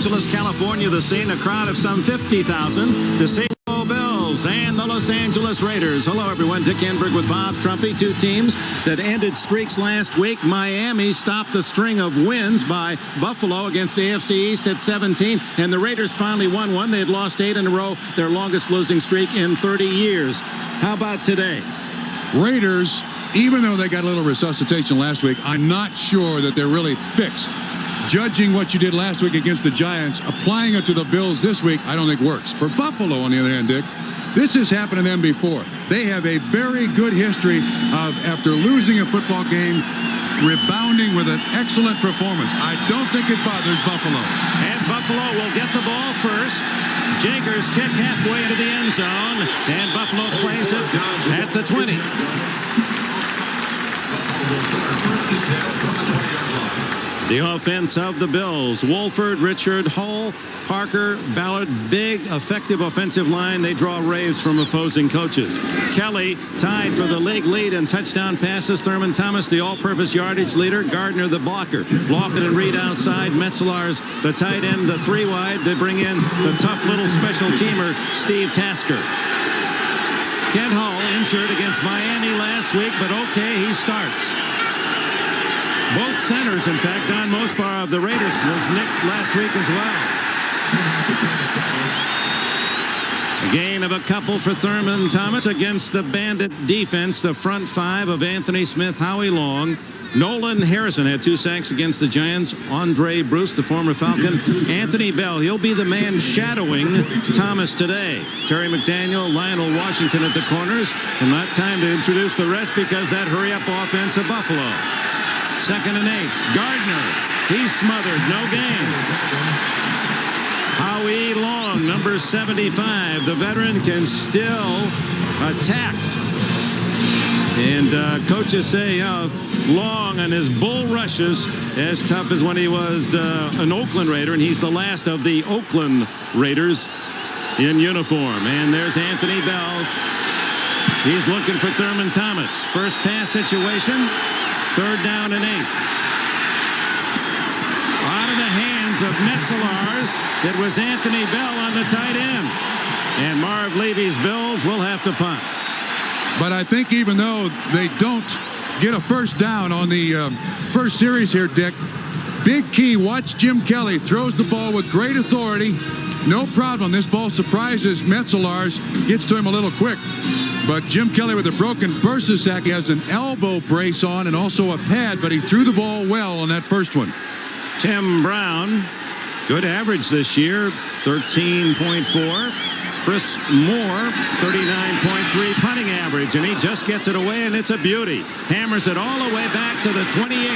Angeles, California, the scene, a crowd of some 50,000 to see the Bills and the Los Angeles Raiders. Hello, everyone. Dick Enberg with Bob Trumpy. Two teams that ended streaks last week. Miami stopped the string of wins by Buffalo against the AFC East at 17, and the Raiders finally won one. They had lost 8 in a row, their longest losing streak in 30 years. How about today? Raiders, even though they got a little resuscitation last week, I'm not sure that they're really fixed. Judging what you did last week against the Giants, applying it to the Bills this week, I don't think works. For Buffalo, on the other hand, Dick, this has happened to them before. They have a very good history of, after losing a football game, rebounding with an excellent performance. I don't think it bothers Buffalo. And Buffalo will get the ball first. Jagers kick halfway into the end zone, and Buffalo plays it at the 20. The offense of the Bills: Wolford, Richard, Hull, Parker, Ballard. Big, effective offensive line. They draw raves from opposing coaches. Kelly tied for the league lead in touchdown passes. Thurman Thomas, the all-purpose yardage leader. Gardner, the blocker. Lofton and Reed outside. Metzelaars, the tight end, the 3 wide. They bring in the tough little special teamer, Steve Tasker. Kent Hull injured against Miami last week, but okay, he starts. Both centers, in fact, Don Mospar of the Raiders was nicked last week as well. A gain of a couple for Thurman Thomas against the Bandit defense. The front 5 of Anthony Smith, Howie Long. Nolan Harrison had 2 sacks against the Giants. Andre Bruce, the former Falcon. Anthony Bell, he'll be the man shadowing Thomas today. Terry McDaniel, Lionel Washington at the corners. And not time to introduce the rest because that hurry-up offense of Buffalo. 2nd and 8. Gardner. He's smothered. No gain. Howie Long, number 75. The veteran can still attack. And coaches say Long and his bull rushes as tough as when he was an Oakland Raider. And he's the last of the Oakland Raiders in uniform. And there's Anthony Bell. He's looking for Thurman Thomas. First pass situation. 3rd down and 8. Out of the hands of Metzelaars. It was Anthony Bell on the tight end. And Marv Levy's Bills will have to punt. But I think even though they don't get a first down on the first series here, Dick, big key, watch Jim Kelly. Throws the ball with great authority. No problem. This ball surprises Metzelaars. Gets to him a little quick. But Jim Kelly with a broken bursa sack. He has an elbow brace on and also a pad, but he threw the ball well on that first one. Tim Brown, good average this year, 13.4. Chris Moore, 39.3 punting average, and he just gets it away, and it's a beauty. Hammers it all the way back to the 28.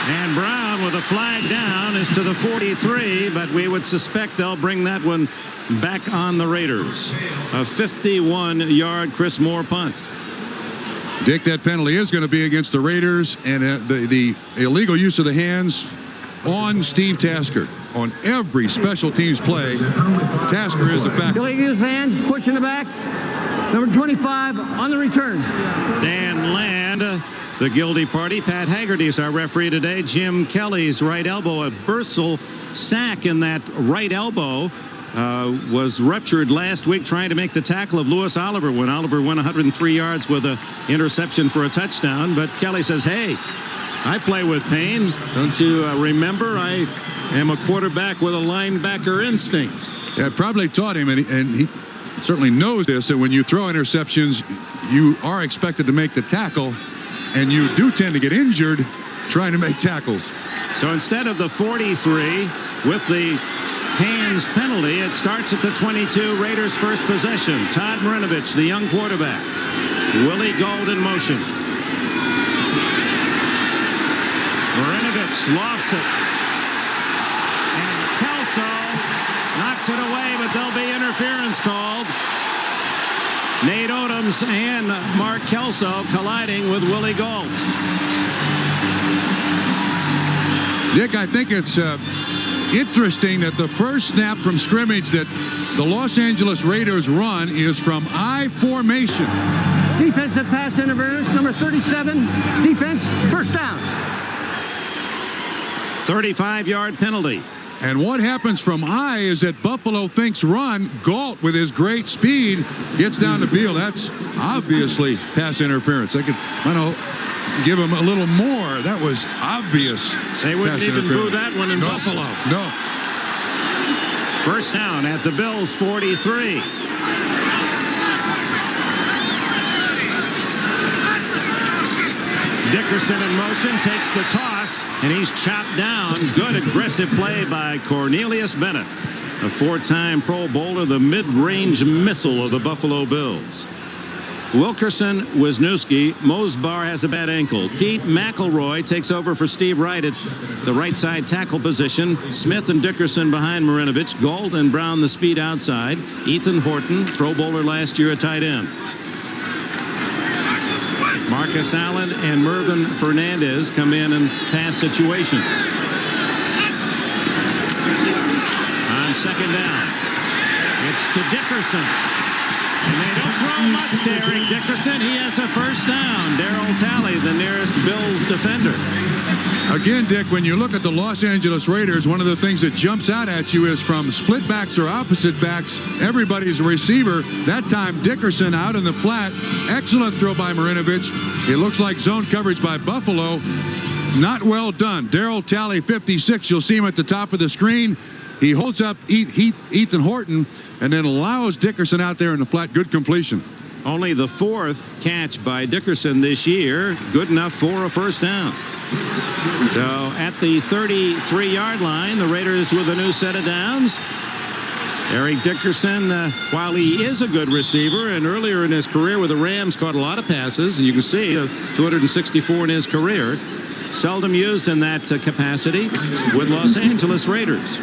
And Brown with a flag down is to the 43, but we would suspect they'll bring that one back on the Raiders. A 51-yard Chris Moore punt. Dick, that penalty is going to be against the Raiders, and the illegal use of the hands on Steve Tasker. On every special teams play, Tasker is the back. Illegal use of hands, pushing the back. Number 25 on the return. Dan Land, the guilty party. Pat Haggerty is our referee today. Jim Kelly's right elbow, a bursal sack in that right elbow. Was ruptured last week trying to make the tackle of Louis Oliver when Oliver went 103 yards with an interception for a touchdown. But Kelly says, hey, I play with pain. Don't you remember? I am a quarterback with a linebacker instinct. Yeah, probably taught him, and he certainly knows this, that when you throw interceptions, you are expected to make the tackle, and you do tend to get injured trying to make tackles. So instead of the 43 with the hands penalty, it starts at the 22. Raiders first possession. Todd Marinovich, the young quarterback. Willie Gold in motion. Marinovich lofts it. And Kelso knocks it away, but there'll be interference called. Nate Odoms and Mark Kelso colliding with Willie Gold. Dick, I think it's interesting that the first snap from scrimmage that the Los Angeles Raiders run is from I formation. Defensive pass interference, number 37. Defense, first down. 35-yard penalty. And what happens from high is that Buffalo thinks run. Galt, with his great speed, gets down the field. That's obviously pass interference. They could, give him a little more. That was obvious. They wouldn't even boo that one in Buffalo. No. First down at the Bills' 43. Dickerson in motion, takes the toss, and he's chopped down. Good aggressive play by Cornelius Bennett, a 4-time Pro Bowler, the mid-range missile of the Buffalo Bills. Wilkerson, Wisniewski, Mosbar has a bad ankle. Pete McElroy takes over for Steve Wright at the right side tackle position. Smith and Dickerson behind Marinovich. Galt and Brown the speed outside. Ethan Horton, Pro Bowler last year, at tight end. Marcus Allen and Mervyn Fernandez come in pass situations. On second down, it's to Dickerson. And they don't throw much to Eric Dickerson. He has a first down. Darryl Talley, the nearest Bills defender. Again, Dick, when you look at the Los Angeles Raiders, one of the things that jumps out at you is from split backs or opposite backs, everybody's a receiver. That time, Dickerson out in the flat. Excellent throw by Marinovich. It looks like zone coverage by Buffalo. Not well done. Darryl Talley, 56. You'll see him at the top of the screen. He holds up Ethan Horton and then allows Dickerson out there in the flat. Good completion. Only the 4th catch by Dickerson this year. Good enough for a first down. So at the 33-yard line, the Raiders with a new set of downs. Eric Dickerson, while he is a good receiver, and earlier in his career with the Rams caught a lot of passes, and you can see 264 in his career, seldom used in that capacity with Los Angeles Raiders.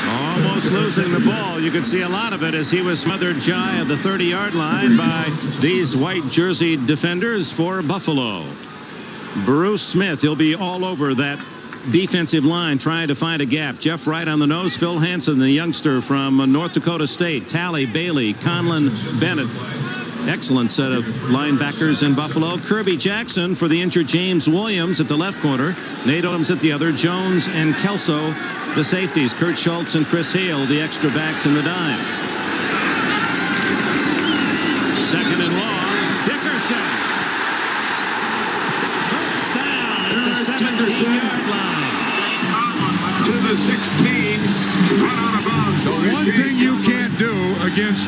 Almost losing the ball. You could see a lot of it as he was smothered shy of the 30-yard line by these white jersey defenders for Buffalo. Bruce Smith, he'll be all over that defensive line trying to find a gap. Jeff Wright on the nose. Phil Hansen, the youngster from North Dakota State. Talley, Bailey, Conlon, Bennett. Excellent set of linebackers in Buffalo. Kirby Jackson for the injured James Williams at the left corner. Nate Adams at the other. Jones and Kelso, the safeties. Kurt Schultz and Chris Hale, the extra backs in the dime. Second and long. Dickerson. First down at the 17-yard line. To the 16. Run out of bounds. The one thing you can't do against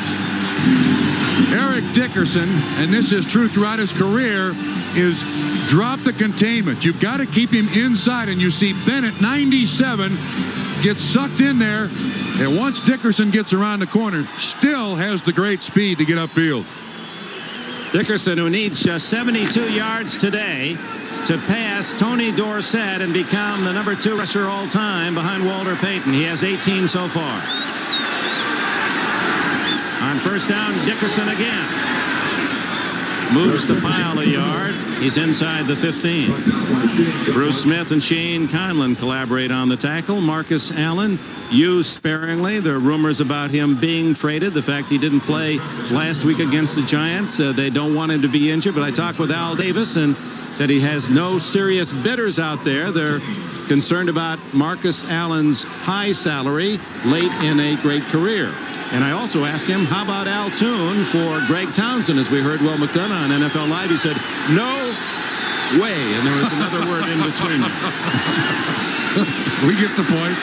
Eric Dickerson, and this is true throughout his career, is drop the containment. You've got to keep him inside, and you see Bennett, 97, gets sucked in there, and once Dickerson gets around the corner, still has the great speed to get upfield. Dickerson, who needs just 72 yards today to pass Tony Dorsett and become the number 2 rusher all time behind Walter Payton. He has 18 so far. On first down, Dickerson again. Moves the pile a yard. He's inside the 15. Bruce Smith and Shane Conlon collaborate on the tackle. Marcus Allen used sparingly. There are rumors about him being traded. The fact he didn't play last week against the Giants. They don't want him to be injured. But I talked with Al Davis and said he has no serious bidders out there. They're concerned about Marcus Allen's high salary late in a great career. And I also asked him, how about Al Toon for Greg Townsend? As we heard Will McDonough on NFL Live, he said, no way. And there was another word in between them. We get the point.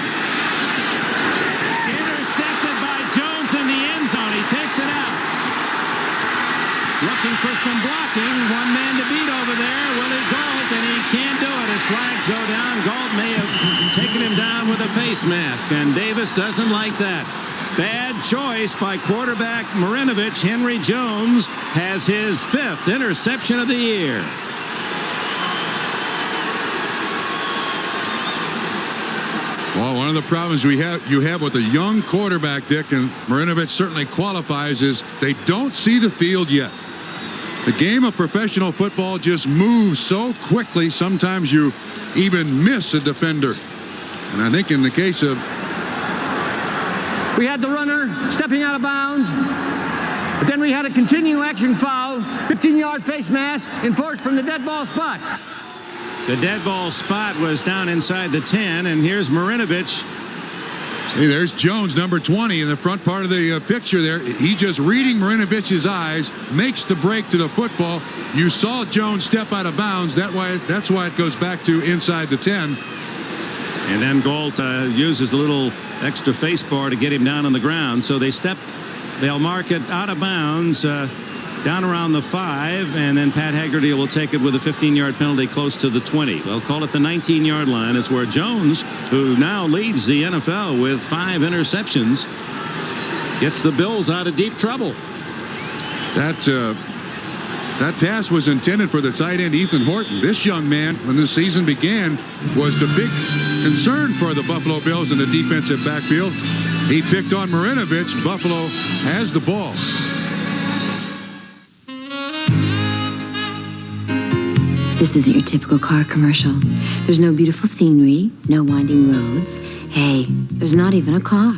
Intercepted by Jones in the end zone. He takes it out. Looking for some blocking. One man to beat over there, Willie Galt, and he can't do it. His flags go down. Galt may have taken him down with a face mask, and Davis doesn't like that. Bad choice by quarterback Marinovich. Henry Jones has his 5th interception of the year. Well, one of the problems you have with a young quarterback, Dick, and Marinovich certainly qualifies, is they don't see the field yet. The game of professional football just moves so quickly, sometimes you even miss a defender. And I think in the case of We had the runner stepping out of bounds. But then we had a continuing action foul, 15-yard face mask enforced from the dead ball spot. The dead ball spot was down inside the 10, and here's Marinovich. See, there's Jones, number 20, in the front part of the picture there. He just reading Marinovich's eyes, makes the break to the football. You saw Jones step out of bounds. That's why it goes back to inside the 10. And then Galt uses a little extra face bar to get him down on the ground. So they'll mark it out of bounds down around the 5, and then Pat Haggerty will take it with a 15-yard penalty close to the 20. They'll call it the 19-yard line, is where Jones, who now leads the NFL with 5 interceptions, gets the Bills out of deep trouble. That pass was intended for the tight end, Ethan Horton. This young man, when the season began, was the big concern for the Buffalo Bills in the defensive backfield. He picked on Marinovich. Buffalo has the ball. This isn't your typical car commercial. There's no beautiful scenery, no winding roads. Hey, there's not even a car.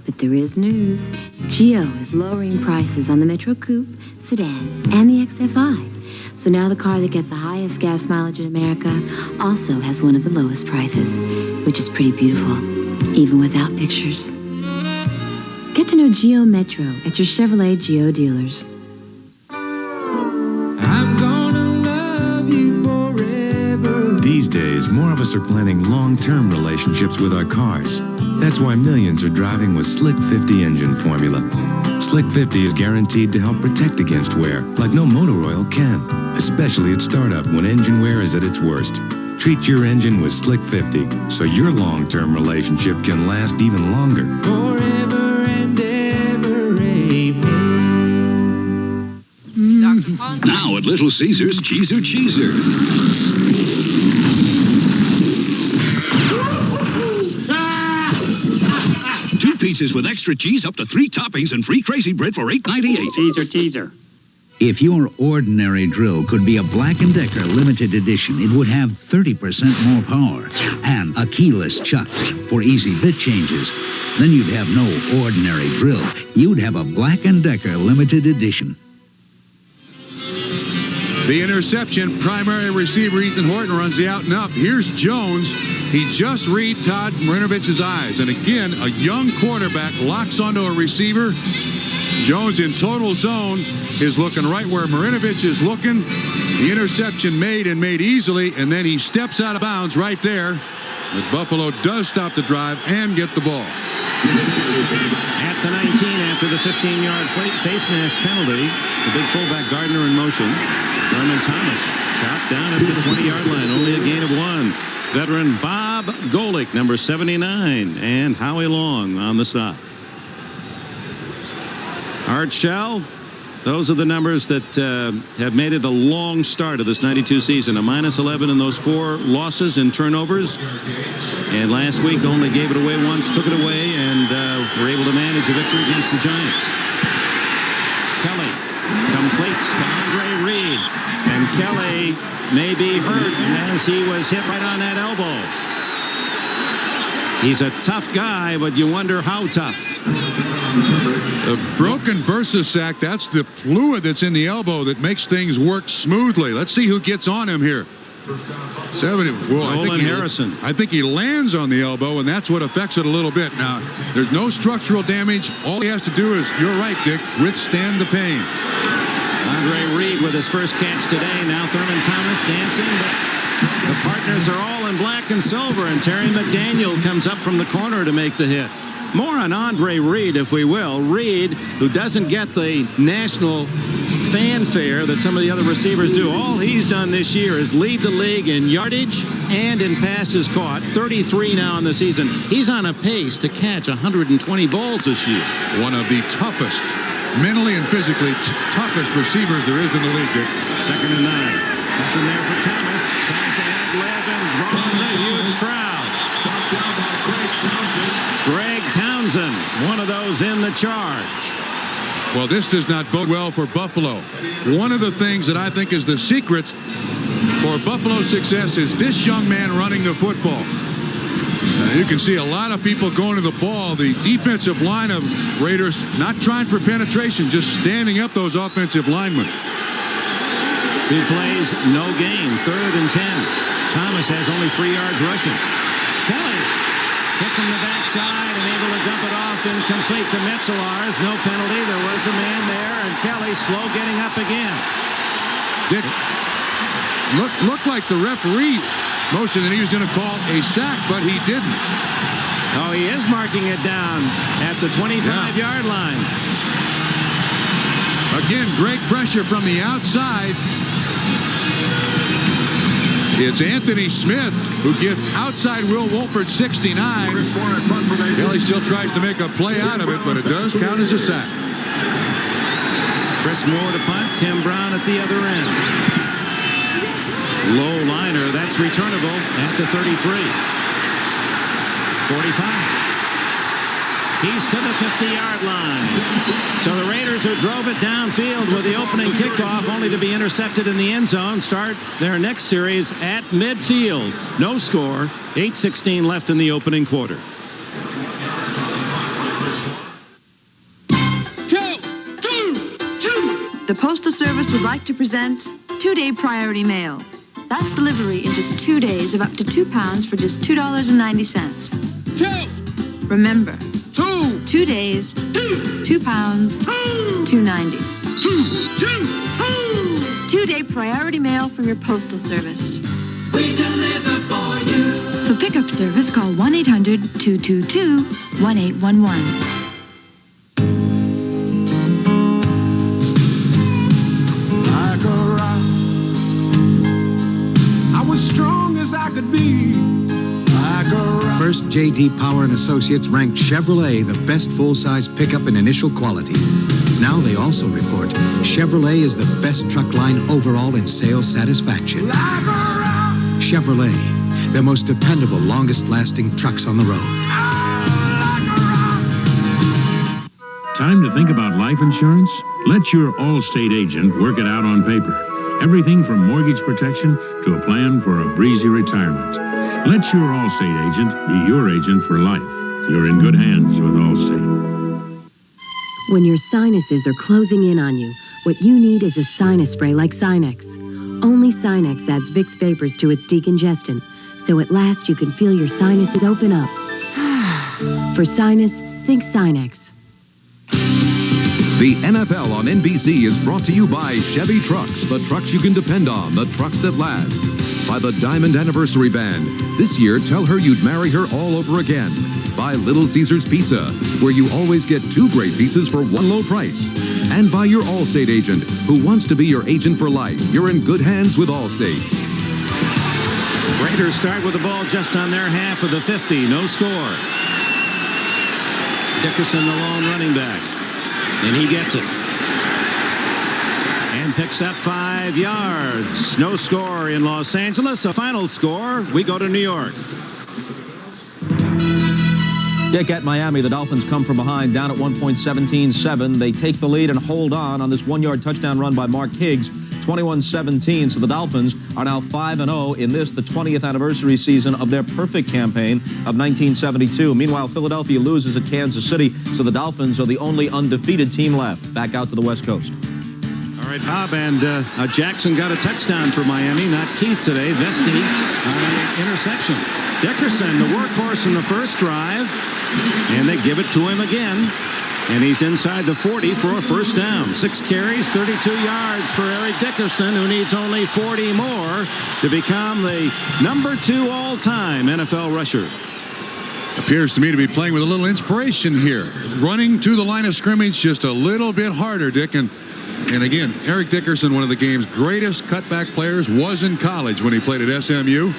But there is news. Geo is lowering prices on the Metro Coupe, sedan, and the XFI. So now the car that gets the highest gas mileage in America also has one of the lowest prices, which is pretty beautiful, even without pictures. Get to know Geo Metro at your Chevrolet Geo dealers. I'm gonna love you forever. These days, more of us are planning long-term relationships with our cars. That's why millions are driving with Slick 50 engine formula. Slick 50 is guaranteed to help protect against wear, like no motor oil can, especially at startup when engine wear is at its worst. Treat your engine with Slick 50 so your long-term relationship can last even longer. Forever and ever, amen. Now at Little Caesars, Cheezer Cheezer. Two pizzas with extra cheese, up to 3 toppings, and free Crazy Bread for $8.98. Teaser, teaser. If your ordinary drill could be a Black & Decker limited edition, it would have 30% more power and a keyless chuck for easy bit changes. Then you'd have no ordinary drill. You'd have a Black & Decker limited edition. The interception, primary receiver Ethan Horton runs the out and up. Here's Jones. He just read Todd Marinovich's eyes. And again, a young quarterback locks onto a receiver. Jones in total zone is looking right where Marinovich is looking. The interception made easily, and then he steps out of bounds right there. But Buffalo does stop the drive and get the ball. At the 19 after the 15-yard face mask penalty, the big fullback Gardner in motion. Thurman Thomas shot down at the 20-yard line, only a gain of 1. Veteran Bob Golick, number 79, and Howie Long on the stop. Art Shell, those are the numbers that have made it a long start of this 92 season. A -11 in those 4 losses and turnovers. And last week only gave it away once, took it away, and were able to manage a victory against the Giants. Kelly completes to Andre Reed. And Kelly may be hurt as he was hit right on that elbow. He's a tough guy, but you wonder how tough. The broken bursa sac, that's the fluid that's in the elbow that makes things work smoothly. Let's see who gets on him here. 70. Well, Nolan Harrison. I think he lands on the elbow, and that's what affects it a little bit. Now, there's no structural damage. All he has to do is, you're right, Dick, withstand the pain. Andre Reed with his first catch today. Now Thurman Thomas dancing, but the partners are all in black and silver, and Terry McDaniel comes up from the corner to make the hit. More on Andre Reed, if we will. Reed, who doesn't get the national fanfare that some of the other receivers do. All he's done this year is lead the league in yardage and in passes caught. 33 now in the season. He's on a pace to catch 120 balls this year. One of the toughest, mentally and physically toughest receivers there is in the league, Dick. 2nd and 9. Nothing there for Thomas. Tries to add Levin. Draws a huge crowd. Greg Townsend, one of those in the charge. Well, this does not bode well for Buffalo. One of the things that I think is the secret for Buffalo's success is this young man running the football. And you can see a lot of people going to the ball. The defensive line of Raiders not trying for penetration, just standing up those offensive linemen. 2 plays, no gain. 3rd and 10. Thomas has only 3 yards rushing. Kelly hit from the backside and able to dump it off incomplete to Metzelaars. No penalty. There was a man there, and Kelly slow getting up again. Dick, looked like the referee motioned that he was going to call a sack, but he didn't. Oh, he is marking it down at the 25-yard line. Again, great pressure from the outside. It's Anthony Smith who gets outside Will Wolford, 69. Kelly still tries to make a play out of it, but it does count as a sack. Chris Moore to punt. Tim Brown at the other end. Low liner. That's returnable at the 33. 45. He's to the 50-yard line. So the Raiders, who drove it downfield with the opening kickoff, only to be intercepted in the end zone, start their next series at midfield. No score. 8:16 left in the opening quarter. The Postal Service would like to present 2-day priority mail. That's delivery in just 2 days of up to 2 pounds for just $2.90. Remember, 2 days, 2 pounds, $2.90. 2-day priority mail from your Postal Service. We deliver for you. For pickup service, call 1-800-222-1811. First, J.D. Power & Associates ranked Chevrolet the best full-size pickup in initial quality. Now they also report Chevrolet is the best truck line overall in sales satisfaction. Chevrolet, the most dependable, longest-lasting trucks on the road. Time to think about life insurance? Let your Allstate agent work it out on paper. Everything from mortgage protection to a plan for a breezy retirement. Let your Allstate agent be your agent for life. You're in good hands with Allstate. When your sinuses are closing in on you, what you need is a sinus spray like Sinex. Only Sinex adds Vicks Vapors to its decongestant, so at last you can feel your sinuses open up. For sinus, think Sinex. The NFL on NBC is brought to you by Chevy Trucks, the trucks you can depend on, the trucks that last. By the Diamond Anniversary Band. This year, tell her you'd marry her all over again. By Little Caesars Pizza, where you always get 2 great pizzas for 1 low price. And by your Allstate agent, who wants to be your agent for life. You're in good hands with Allstate. Raiders start with the ball just on their half of the 50. No score. Dickerson, the lone running back. And he gets it. And picks up 5 yards. No score in Los Angeles. A final score, we go to New York. Dick, at Miami, the Dolphins come from behind, down at 1 point, 17-7. They take the lead and hold on this 1-yard touchdown run by Mark Higgs, 21-17. So the Dolphins are now 5-0 in this, the 20th anniversary season of their perfect campaign of 1972. Meanwhile, Philadelphia loses at Kansas City, so the Dolphins are the only undefeated team left. Back out to the West Coast. All right, Bob, and Jackson got a touchdown for Miami, not Keith today. Vesti interception. Dickerson, the workhorse in the first drive, and they give it to him again. And he's inside the 40 for a first down. 6 carries, 32 yards for Eric Dickerson, who needs only 40 more to become the number 2 all-time NFL rusher. Appears to me to be playing with a little inspiration here. Running to the line of scrimmage just a little bit harder, Dick. And again, Eric Dickerson, one of the game's greatest cutback players, was in college when he played at SMU.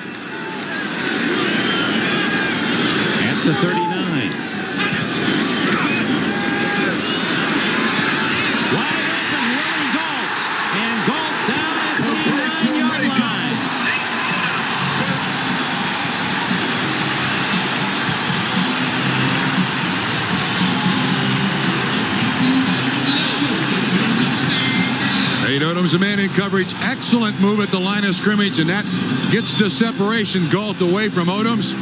At the 39. Wide open, Willie Gault. And Gault down at the 9-yard line. Nate Odom's a man in coverage. Excellent move at the line of scrimmage, and that gets the separation. Gault away from Odoms.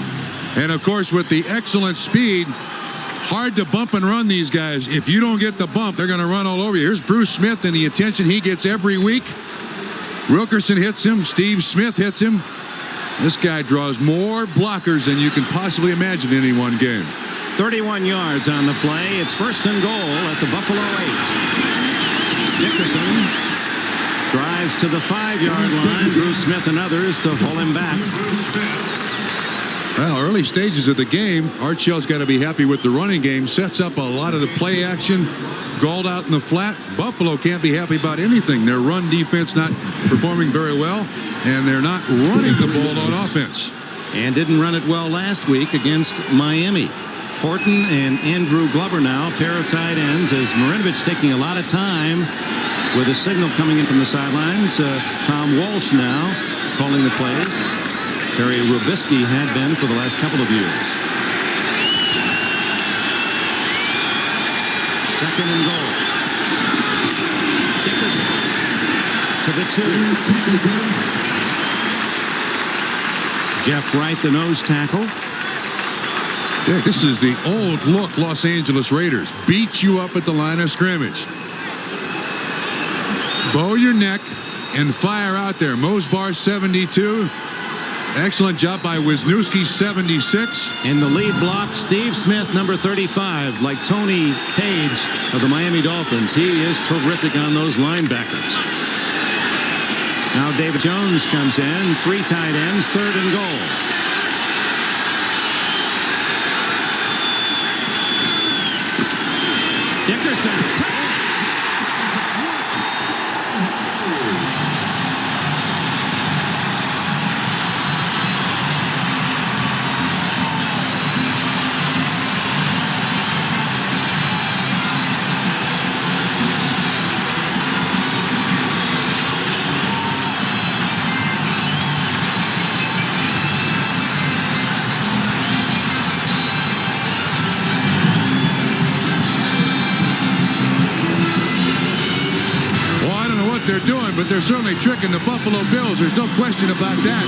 And, of course, with the excellent speed, hard to bump and run these guys. If you don't get the bump, they're going to run all over you. Here's Bruce Smith and the attention he gets every week. Wilkerson hits him. Steve Smith hits him. This guy draws more blockers than you can possibly imagine in any one game. 31 yards on the play. It's 1st and goal at the Buffalo 8. Dickerson drives to the 5-yard line. Bruce Smith and others to pull him back. Well, early stages of the game, Art Shell's got to be happy with the running game. Sets up a lot of the play action. Galled out in the flat. Buffalo can't be happy about anything. Their run defense not performing very well, and they're not running the ball on offense. And didn't run it well last week against Miami. Horton and Andrew Glover now, pair of tight ends, as Marinovich taking a lot of time with a signal coming in from the sidelines. Tom Walsh now calling the plays. Terry Rubisky had been for the last couple of years. 2nd and goal. Dickerson to the 2. Jeff Wright, the nose tackle. Dick, this is the old look Los Angeles Raiders. Beat you up at the line of scrimmage. Bow your neck and fire out there. Mosbar 72. Excellent job by Wisniewski 76. In the lead block, Steve Smith, number 35, like Tony Page of the Miami Dolphins. He is terrific on those linebackers. Now David Jones comes in. 3 tight ends, 3rd and goal. Dickerson. But they're certainly tricking the Buffalo Bills. There's no question about that.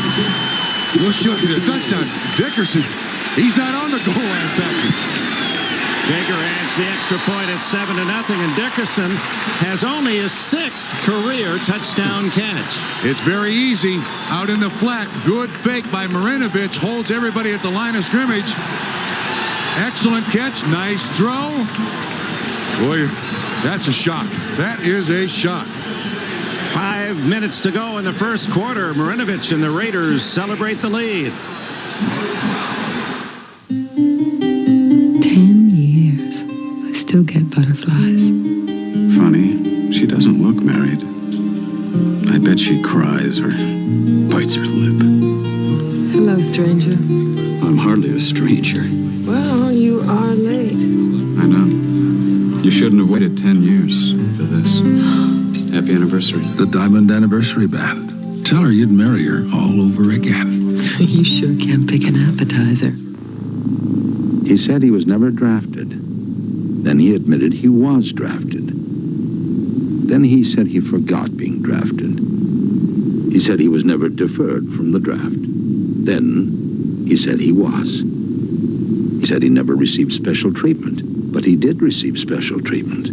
We'll show you the touchdown. Dickerson, he's not on the goal line factor. Jager adds the extra point at 7-0, and Dickerson has only his 6th career touchdown catch. It's very easy. Out in the flat, good fake by Marinovich. Holds everybody at the line of scrimmage. Excellent catch. Nice throw. Boy, that's a shock. That is a shock. 5 minutes to go in the first quarter. Marinovich and the Raiders celebrate the lead. 10 years. I still get butterflies. Funny, she doesn't look married. I bet she cries or bites her lip. Hello, stranger. I'm hardly a stranger. Well, you are late. I know. You shouldn't have waited 10 years for this. Happy anniversary. The Diamond Anniversary Band. Tell her you'd marry her all over again. You sure can pick an appetizer. He said he was never drafted. Then he admitted he was drafted. Then he said he forgot being drafted. He said he was never deferred from the draft. Then he said he was. He said he never received special treatment, but he did receive special treatment.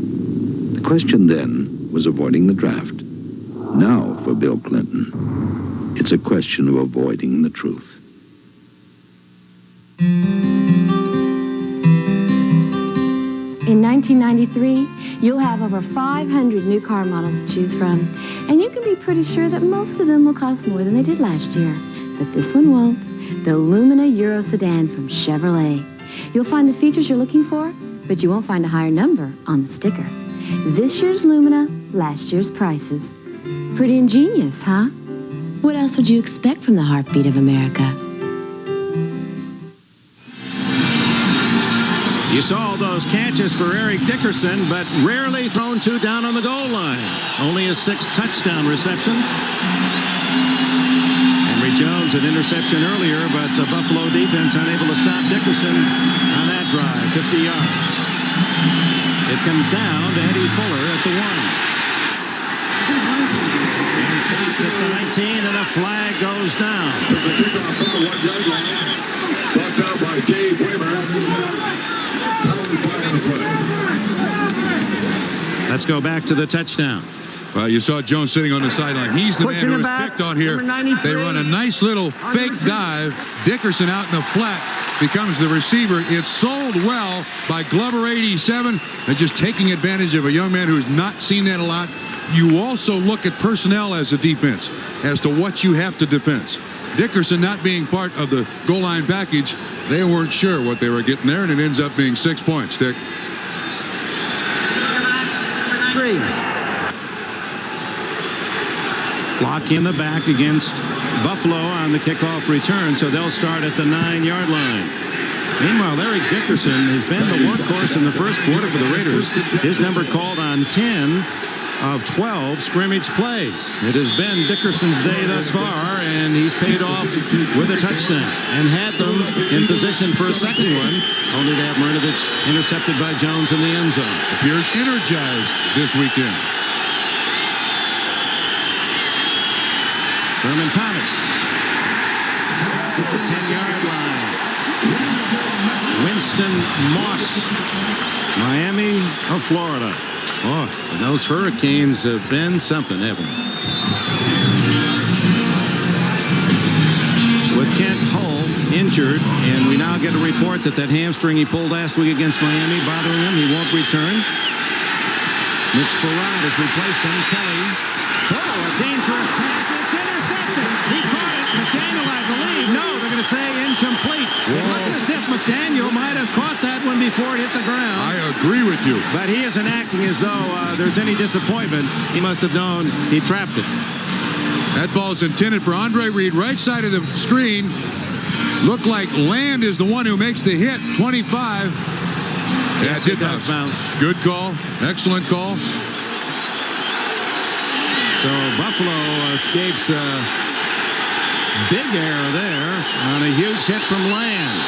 The question then was avoiding the draft. Now, for Bill Clinton, it's a question of avoiding the truth. In 1993, you'll have over 500 new car models to choose from, and you can be pretty sure that most of them will cost more than they did last year. But this one won't. The Lumina Euro Sedan from Chevrolet. You'll find the features you're looking for, but you won't find a higher number on the sticker. This year's Lumina, last year's prices. Pretty ingenious, huh? What else would you expect from the heartbeat of America? You saw those catches for Eric Dickerson, but rarely thrown 2 down on the goal line. Only a 6th touchdown reception. Henry Jones, an interception earlier, but the Buffalo defense unable to stop Dickerson on that drive, 50 yards. It comes down to Eddie Fuller at the 1. And stopped at the 19, and a flag goes down. Dave Weber. Let's go back to the touchdown. Well, you saw Jones sitting on the sideline. He's the man who was picked on here. They run a nice little fake dive. Dickerson out in the flat becomes the receiver. It's sold well by Glover 87 and just taking advantage of a young man who's not seen that a lot. You also look at personnel as a defense as to what you have to defense. Dickerson not being part of the goal line package, they weren't sure what they were getting there, and it ends up being 6 points, Dick. 3. Block in the back against Buffalo on the kickoff return, so they'll start at the 9-yard line. Meanwhile, Larry Dickerson has been the workhorse in the first quarter for the Raiders. His number called on 10 of 12 scrimmage plays. It has been Dickerson's day thus far, and he's paid off with a touchdown and had them in position for a second one, only to have Marinovich intercepted by Jones in the end zone. Appears energized this weekend. Thurman Thomas at the 10-yard line. Winston Moss, Miami of Florida. Oh, and those Hurricanes have been something, haven't they? With Kent Hull injured, and we now get a report that hamstring he pulled last week against Miami bothering him. He won't return. Mitch Farad has replaced him. Kelly. Oh, a dangerous pass. It's intercepted. He caught it. McDaniel, I believe. No, they're going to say incomplete. It looked as if McDaniel might have caught that one before it hit the ground. I agree with you. But he isn't acting as though there's any disappointment. He must have known he trapped it. That ball's intended for Andre Reed, right side of the screen. Looked like Land is the one who makes the hit. 25. Yes, it does bounce. Good call. Excellent call. So Buffalo escapes a big error there on a huge hit from Land.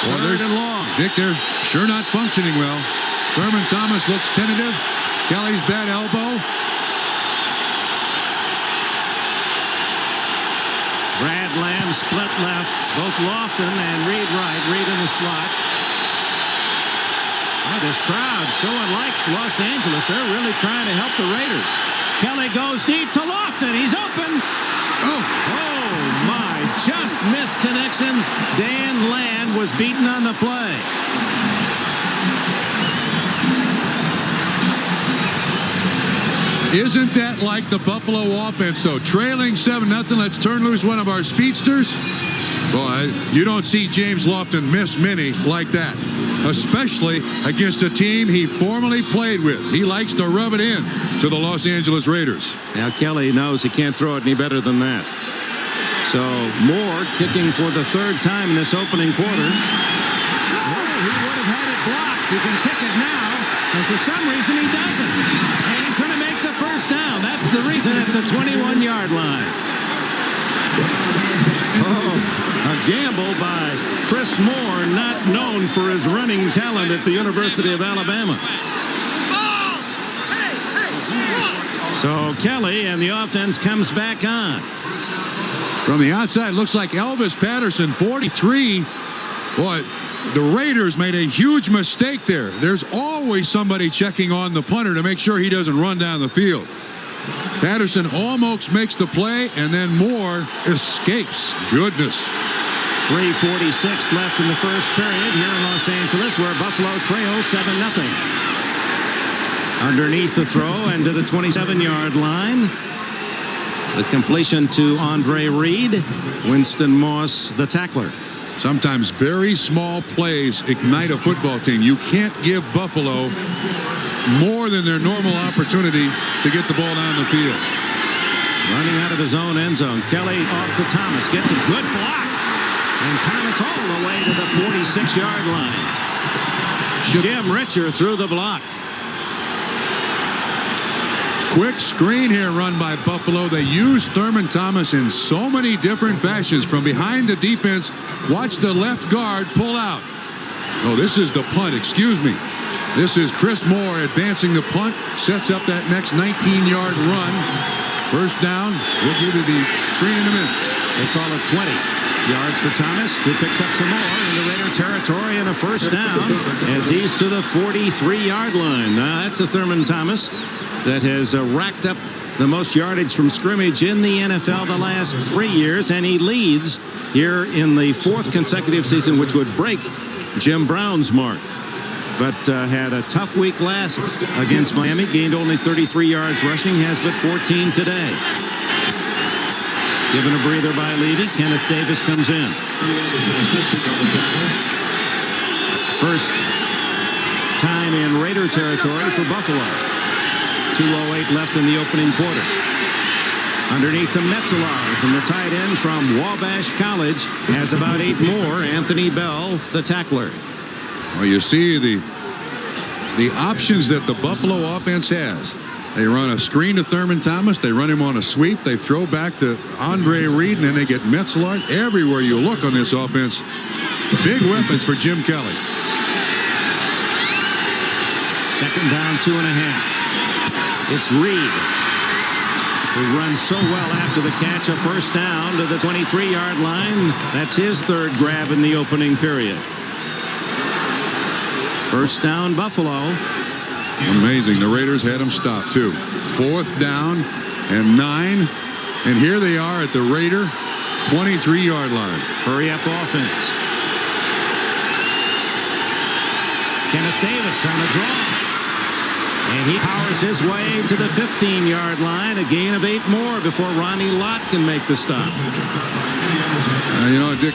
Third and long. Dick, they're sure not functioning well. Thurman Thomas looks tentative. Kelly's bad elbow. Brad Land split left. Both Lofton and Reed right. Reed in the slot. Oh, this crowd, so unlike Los Angeles, they're really trying to help the Raiders. Kelly goes deep to Lofton. He's open. Oh my, just missed connections. Dan Land was beaten on the play. Isn't that like the Buffalo offense, though? Trailing 7-0, let's turn loose one of our speedsters. Boy, you don't see James Lofton miss many like that, especially against a team he formerly played with. He likes to rub it in to the Los Angeles Raiders. Now Kelly knows he can't throw it any better than that. So Moore kicking for the third time in this opening quarter. Oh, he would have had it blocked. He can kick it now, and for some reason he doesn't. And he's going to make the first down. That's the reason at the 21-yard line. A gamble by Chris Moore, not known for his running talent at the University of Alabama. So Kelly and the offense comes back on. From the outside, looks like Elvis Patterson, 43. Boy, the Raiders made a huge mistake there. There's always somebody checking on the punter to make sure he doesn't run down the field. Patterson almost makes the play, and then Moore escapes. Goodness. 3:46 left in the first period here in Los Angeles, where Buffalo trails 7-0. Underneath the throw and to the 27-yard line. The completion to Andre Reed. Winston Moss, the tackler. Sometimes very small plays ignite a football team. You can't give Buffalo more than their normal opportunity to get the ball down the field. Running out of his own end zone. Kelly off to Thomas. Gets a good block. And Thomas all the way to the 46-yard line. Jim Richer through the block. Quick screen here run by Buffalo. They use Thurman Thomas in so many different fashions. From behind the defense, watch the left guard pull out. Oh, this is the punt. Excuse me. This is Chris Moore advancing the punt. Sets up that next 19-yard run. First down. We'll give you the screen in a minute. They call it 20. Yards for Thomas, who picks up some more in the Raider territory and a first down as he's to the 43-yard line. Now, that's a Thurman Thomas that has racked up the most yardage from scrimmage in the NFL the last 3 years, and he leads here in the 4th consecutive season, which would break Jim Brown's mark. But had a tough week last against Miami, gained only 33 yards rushing, has but 14 today. Given a breather by Levy, Kenneth Davis comes in. First time in Raider territory for Buffalo. 2:08 left in the opening quarter. Underneath the Metzelars, and the tight end from Wabash College has about 8 more. Anthony Bell, the tackler. Well, you see the options that the Buffalo offense has. They run a screen to Thurman Thomas. They run him on a sweep. They throw back to Andre Reed, and then they get Metzelar. Everywhere you look on this offense, big weapons for Jim Kelly. Second down, 2.5. It's Reed, who runs so well after the catch. A first down to the 23-yard line. That's his 3rd grab in the opening period. First down, Buffalo. Amazing. The Raiders had him stopped, too. 4th down and 9. And here they are at the Raider 23-yard line. Hurry up offense. Kenneth Davis on the draw. And he powers his way to the 15-yard line. A gain of 8 more before Ronnie Lott can make the stop. You know, Dick,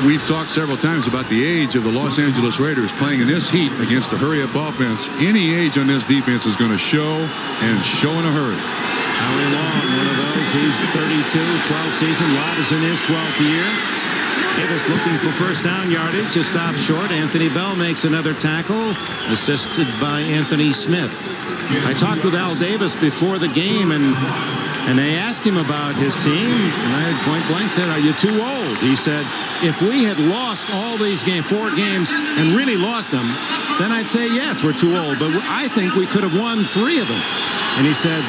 we've talked several times about the age of the Los Angeles Raiders playing in this heat against the hurry-up offense. Any age on this defense is going to show, and show in a hurry. Howie Long, one of those. He's 32, 12th season. Lott is in his 12th year. Davis looking for first down yardage. A stop short. Anthony Bell makes another tackle, assisted by Anthony Smith. I talked with Al Davis before the game, and they asked him about his team, and I had point blank said, "Are you too old?" He said, "If we had lost all these games, 4 games, and really lost them, then I'd say, yes, we're too old. But I think we could have won 3 of them." And he said,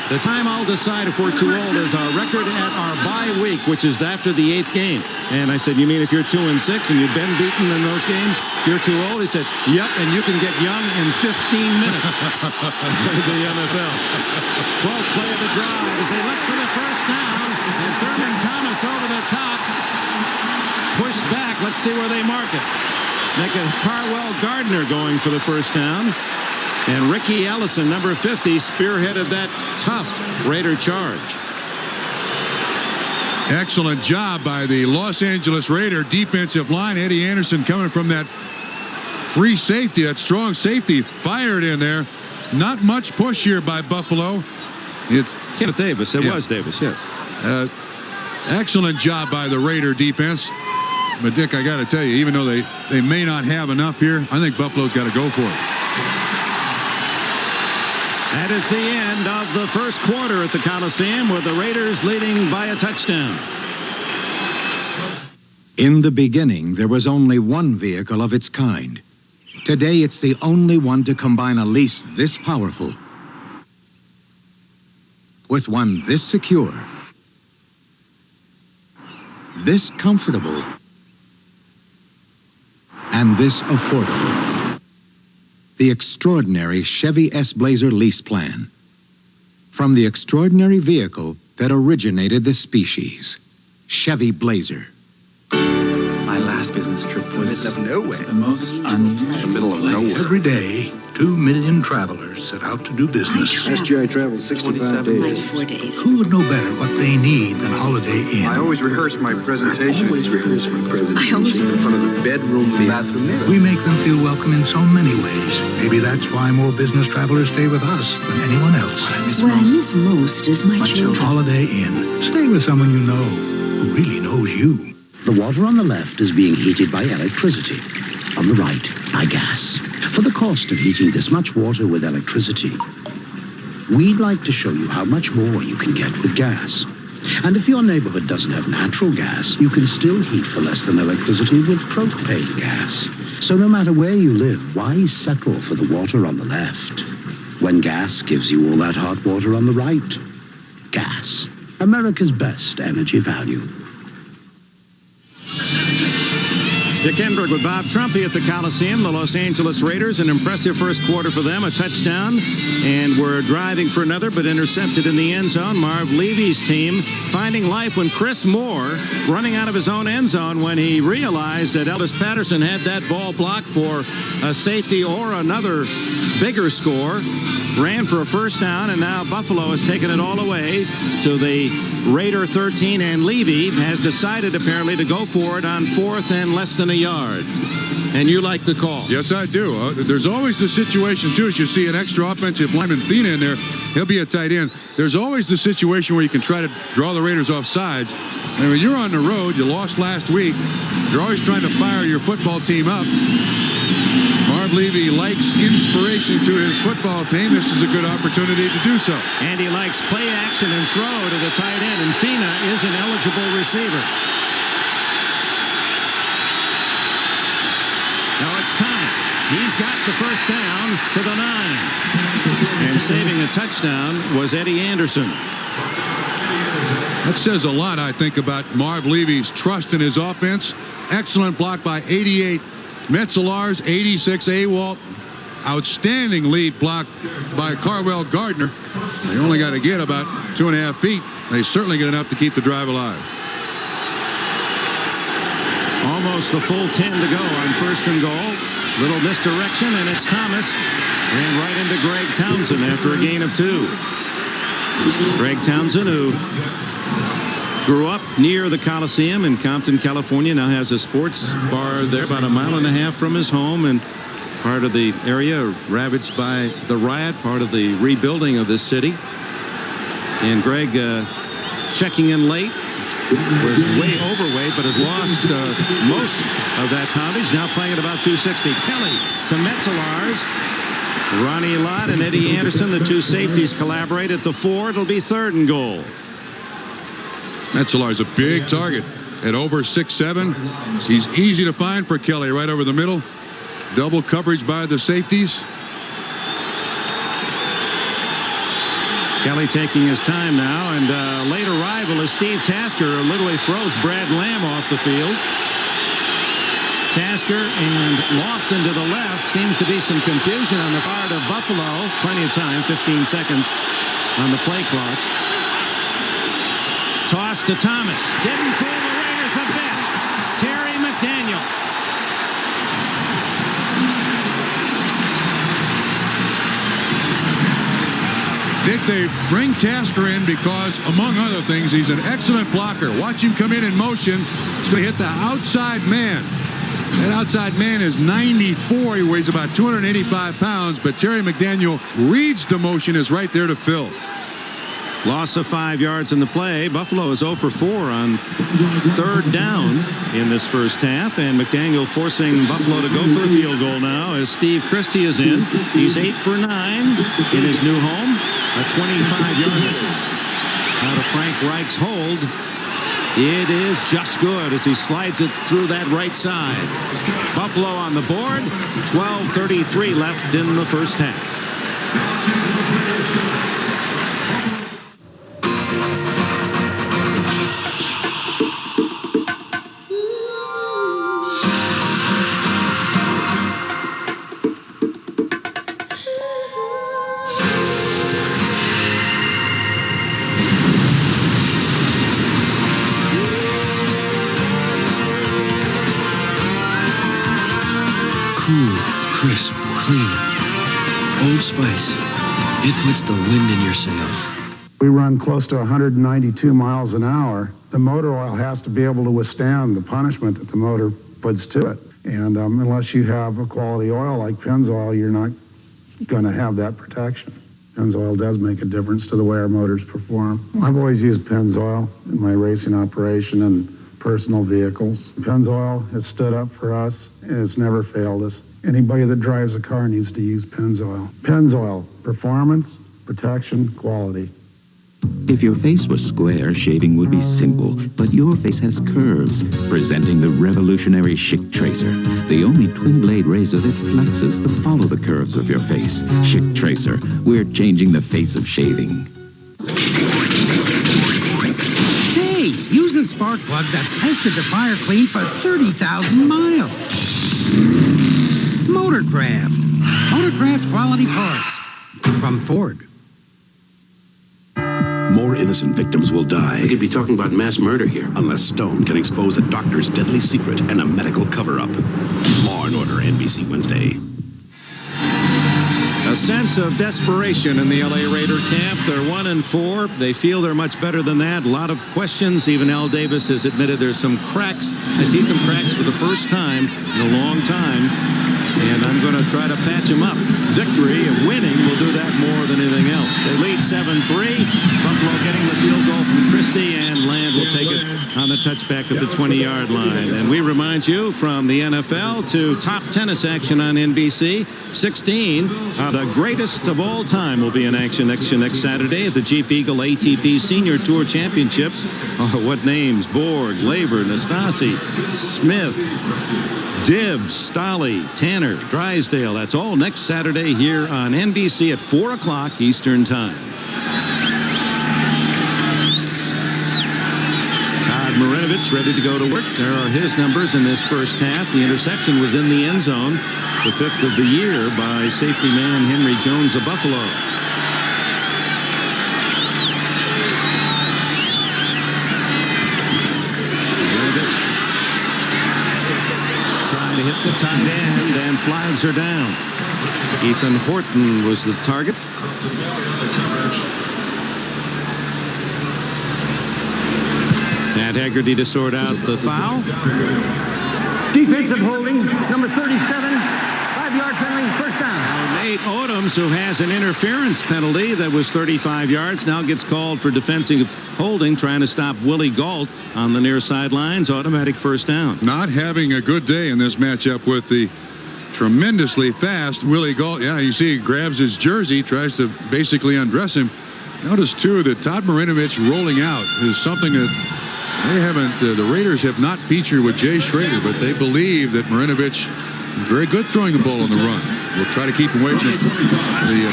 the time I'll decide if we're too old is our record at our bye week, which is after the 8th game. And I said, "You mean if you're 2-6 and you've been beaten in those games, you're too old?" He said, "Yep, and you can get young in 15 minutes." The NFL. 12th play of the drive as they look for the first down, and Thurman Thomas over the top. Pushed back. Let's see where they mark it. Make it Carwell Gardner going for the first down. And Ricky Ellison, number 50, spearheaded that tough Raider charge. Excellent job by the Los Angeles Raider defensive line. Eddie Anderson coming from that free safety, that strong safety, fired in there. Not much push here by Buffalo. It's Kenneth Davis. It was Davis, yes. Excellent job by the Raider defense. But, Dick, I got to tell you, even though they may not have enough here, I think Buffalo's got to go for it. That is the end of the first quarter at the Coliseum, with the Raiders leading by a touchdown. In the beginning, there was only one vehicle of its kind. Today, it's the only one to combine a lease this powerful with one this secure, this comfortable, and this affordable. The extraordinary Chevy S-Blazer lease plan. From the extraordinary vehicle that originated the species, Chevy Blazer. My last business trip was the middle of nowhere. The most unusual. The middle of nowhere. Every day, 2 million travelers set out to do business. SGI travels 65 days. 4 days. Who would know better what they need than Holiday Inn? I always rehearse my presentation. I always in front of the bedroom bathroom mirror. We make them feel welcome in so many ways. Maybe that's why more business travelers stay with us than anyone else. What I miss most is my children. Holiday Inn. Stay with someone you know who really knows you. The water on the left is being heated by electricity. On the right, by gas. For the cost of heating this much water with electricity, we'd like to show you how much more you can get with gas. And if your neighborhood doesn't have natural gas, you can still heat for less than electricity with propane gas. So no matter where you live, why settle for the water on the left when gas gives you all that hot water on the right? Gas, America's best energy value. Dick Enberg with Bob Trumpy at the Coliseum. The Los Angeles Raiders, an impressive first quarter for them, a touchdown, and were driving for another, but intercepted in the end zone. Marv Levy's team finding life when Chris Moore, running out of his own end zone when he realized that Elvis Patterson had that ball blocked for a safety or another bigger score, ran for a first down, and now Buffalo has taken it all away to the Raider 13, and Levy has decided apparently to go for it on 4th and less than a yard. And you like the call? Yes, I do. There's always the situation, too, as you see an extra offensive lineman Thena in there. He'll be a tight end. There's always the situation where you can try to draw the Raiders off sides. And when you're on the road, you lost last week, you're always trying to fire your football team up. Marv Levy likes inspiration to his football team. This is a good opportunity to do so. And he likes play action and throw to the tight end, and Fina is an eligible receiver. Now it's Thomas. He's got the first down to the 9. And saving a touchdown was Eddie Anderson. That says a lot, I think, about Marv Levy's trust in his offense. Excellent block by 88 Metzelaars, 86 Awalt. Outstanding lead block by Carwell Gardner. They only got to get about 2.5 feet. They certainly get enough to keep the drive alive. Almost the full 10 to go on 1st and goal. Little misdirection, and it's Thomas. Ran right into Greg Townsend after a gain of 2. Greg Townsend, who grew up near the Coliseum in Compton, California, now has a sports bar there about a mile and a half from his home, and part of the area ravaged by the riot, part of the rebuilding of this city. And Greg checking in late, was way overweight, but has lost most of that poundage. Now playing at about 260. Kelly to Metzelaars. Ronnie Lott and Eddie Anderson, the two safeties, collaborate at the 4. It'll be 3rd and goal. Metzelaars a big target at over 6'7". He's easy to find for Kelly right over the middle. Double coverage by the safeties. Kelly taking his time now, and late arrival is Steve Tasker, who literally throws Brad Lamb off the field. Tasker and Lofton to the left. Seems to be some confusion on the part of Buffalo. Plenty of time, 15 seconds on the play clock. Toss to Thomas. Didn't fool the Raiders a bit. Terry McDaniel. Dick, they bring Tasker in because, among other things, he's an excellent blocker. Watch him come in motion. He's going to hit the outside man. That outside man is 94. He weighs about 285 pounds, but Terry McDaniel reads the motion, is right there to fill. Loss of 5 yards in the play. Buffalo is 0 for 4 on 3rd down in this first half, and McDaniel forcing Buffalo to go for the field goal now as Steve Christie is in. He's 8 for 9 in his new home. A 25-yarder. Out of Frank Reich's hold. It is just good as he slides it through that right side. Buffalo on the board. 12:33 left in the first half. Cool, crisp, clean. Old Spice. It puts the wind in your sails. We run close to 192 miles an hour. The motor oil has to be able to withstand the punishment that the motor puts to it. And unless you have a quality oil like Pennzoil, you're not going to have that protection. Pennzoil does make a difference to the way our motors perform. I've always used Pennzoil in my racing operation and personal vehicles. Pennzoil has stood up for us, and it's never failed us. Anybody that drives a car needs to use Pennzoil. Pennzoil, performance, protection, quality. If your face was square, shaving would be simple, but your face has curves. Presenting the revolutionary Schick Tracer, the only twin-blade razor that flexes to follow the curves of your face. Schick Tracer, we're changing the face of shaving. Hey, use the spark spark plug that's tested to fire clean for 30,000 miles. Motorcraft. Motorcraft quality parts. From Ford. More innocent victims will die. We could be talking about mass murder here. Unless Stone can expose a doctor's deadly secret and a medical cover-up. Law and Order, NBC Wednesday. A sense of desperation in the LA Raider camp. They're 1-4. They feel they're much better than that. A lot of questions. Even Al Davis has admitted there's some cracks. I see some cracks for the first time in a long time, and I'm going to try to patch them up. Victory and winning will do that more than anything else. They lead 7-3. Buffalo getting the field goal from Christie, and Land will take it on the touchback of the 20-yard line. And we remind you, from the NFL to top tennis action on NBC, 16 of the greatest of all time will be in action next Saturday at the Jeep Eagle ATP Senior Tour Championships. Oh, what names? Borg, Laver, Nastasi, Smith, Dibbs, Stolle, Tanner, Drysdale. That's all next Saturday here on NBC at 4 o'clock Eastern Time. Todd Marinovich ready to go to work. There are his numbers in this first half. The interception was in the end zone, the 5th of the year by safety man Henry Jones of Buffalo. To hit the tight end, and flags are down. Ethan Horton was the target. Matt Haggerty to sort out the foul. Defensive holding, number 37, 5-yard penalty, first down. Nate Odoms, who has an interference penalty that was 35 yards, now gets called for defensive holding, trying to stop Willie Gault on the near sidelines. Automatic first down. Not having a good day in this matchup with the tremendously fast Willie Gault. Yeah, you see he grabs his jersey, tries to basically undress him. Notice, too, that Todd Marinovich rolling out is something that they haven't, the Raiders have not featured with Jay Schrader, but they believe that Marinovich is very good throwing the ball on the run. We'll try to keep him away from the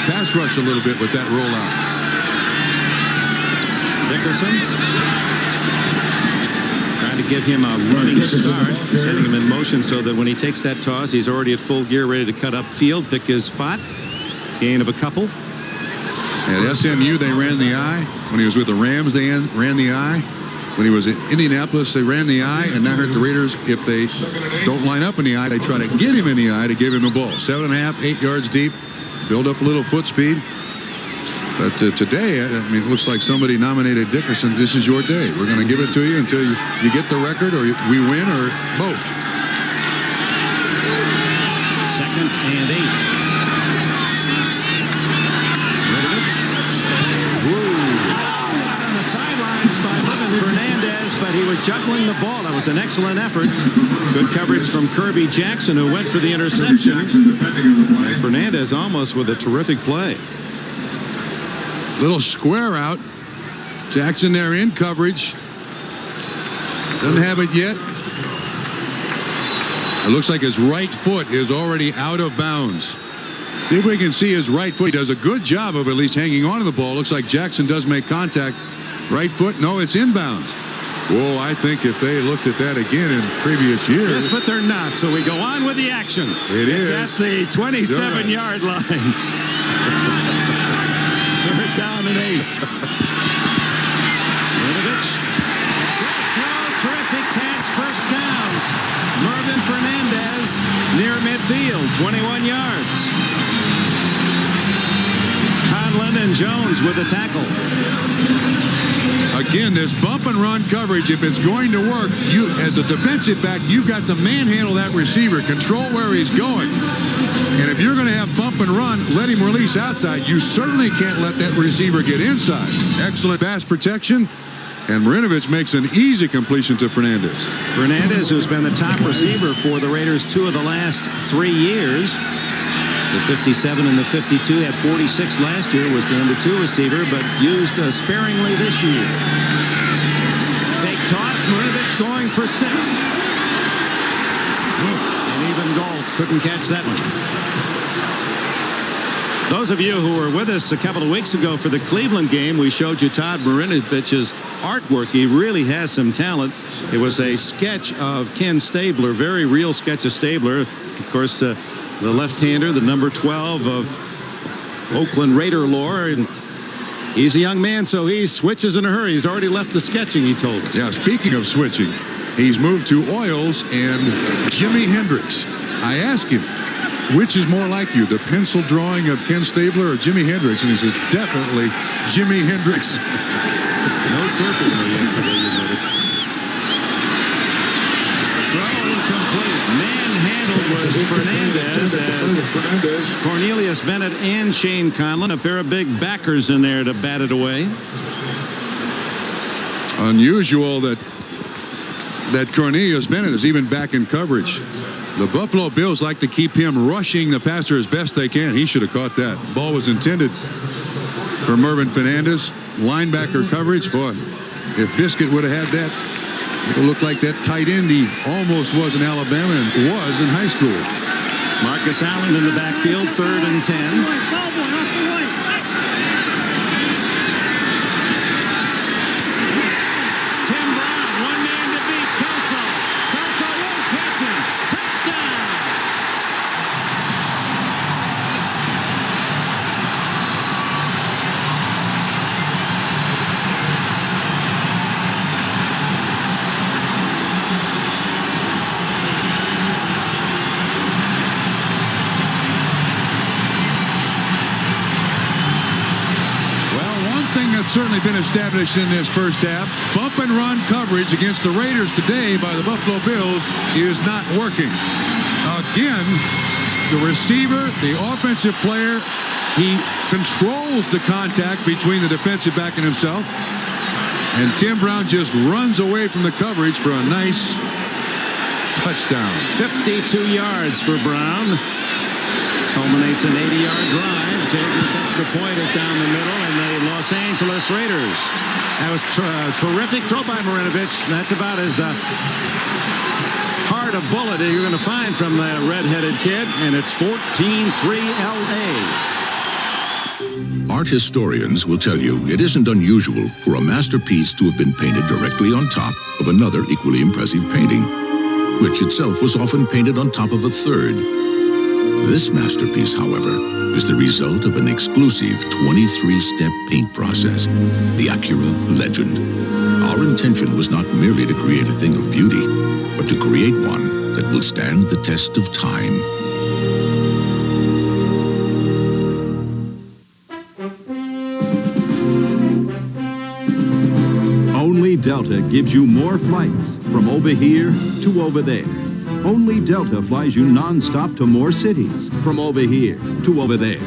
pass rush a little bit with that rollout. Dickerson trying to give him a running start, setting him in motion so that when he takes that toss, he's already at full gear, ready to cut up field, pick his spot. Gain of a couple. At SMU, they ran the I. When he was with the Rams, they ran the I. When he was in Indianapolis, they ran the I, and now the Raiders, if they don't line up in the I, they try to get him in the I to give him the ball. 7.5, 8 yards deep, build up a little foot speed. But today, I mean, it looks like somebody nominated Dickerson. This is your day. We're going to give it to you until you get the record, or we win, or both. 2nd and 8. On the sidelines by Levin Fernandez, but he was juggling the ball. That was an excellent effort. Good coverage from Kirby Jackson, who went for the interception. And Fernandez almost with a terrific play. Little square out. Jackson there in coverage. Doesn't have it yet. It looks like his right foot is already out of bounds. See if we can see his right foot. He does a good job of at least hanging on to the ball. Looks like Jackson does make contact. Right foot, no, it's inbounds. Whoa, I think if they looked at that again in previous years. Yes, but they're not, so we go on with the action. It's at the 27-yard line. They're down and 8. Marinovich. Great throw, terrific catch, first downs. Mervin Fernandez near midfield, 21 yards. Conlon and Jones with the tackle. Again, this bump and run coverage, if it's going to work, you as a defensive back, you've got to manhandle that receiver, control where he's going. And if you're going to have bump and run, let him release outside. You certainly can't let that receiver get inside. Excellent pass protection. And Marinovich makes an easy completion to Fernandez. Fernandez, who's been the top receiver for the Raiders 2 of the last 3 years. The 57 and the 52, had 46 last year, was the number 2 receiver, but used sparingly this year. Fake toss, Marinovich going for 6. And even Gault couldn't catch that one. Those of you who were with us a couple of weeks ago for the Cleveland game, we showed you Todd Marinovich's artwork. He really has some talent. It was a sketch of Ken Stabler, very real sketch of Stabler. Of course, the left-hander, the number 12 of Oakland Raider lore. And he's a young man, so he switches in a hurry. He's already left the sketching, he told us. Yeah, speaking of switching, he's moved to oils and Jimi Hendrix. I asked him, which is more like you, the pencil drawing of Ken Stabler or Jimi Hendrix? And he says, definitely Jimi Hendrix. No surfing there yesterday, you noticed. Throw incomplete. Manhandled was Fernandez as Cornelius Bennett and Shane Conlon, a pair of big backers in there to bat it away. Unusual that Cornelius Bennett is even back in coverage. The Buffalo Bills like to keep him rushing the passer as best they can. He should have caught that. Ball was intended for Mervin Fernandez. Linebacker coverage. Boy, if Biscuit would have had that, it would look like that tight end he almost was in Alabama and was in high school. Marcus Allen in the backfield, 3rd and 10. Certainly been established in this first half. Bump and run coverage against the Raiders today by the Buffalo Bills is not working. Again, the receiver, the offensive player, he controls the contact between the defensive back and himself. And Tim Brown just runs away from the coverage for a nice touchdown. 52 yards for Brown. Culminates an 80-yard drive. Chambers' extra point is down the middle, and the Los Angeles Raiders. That was a terrific throw by Marinovich. That's about as hard a bullet that you're going to find from the red-headed kid, and it's 14-3 L.A. Art historians will tell you it isn't unusual for a masterpiece to have been painted directly on top of another equally impressive painting, which itself was often painted on top of a third. This masterpiece, however, is the result of an exclusive 23-step paint process, the Acura Legend. Our intention was not merely to create a thing of beauty, but to create one that will stand the test of time. Only Delta gives you more flights from over here to over there. Only Delta flies you non-stop to more cities, from over here to over there.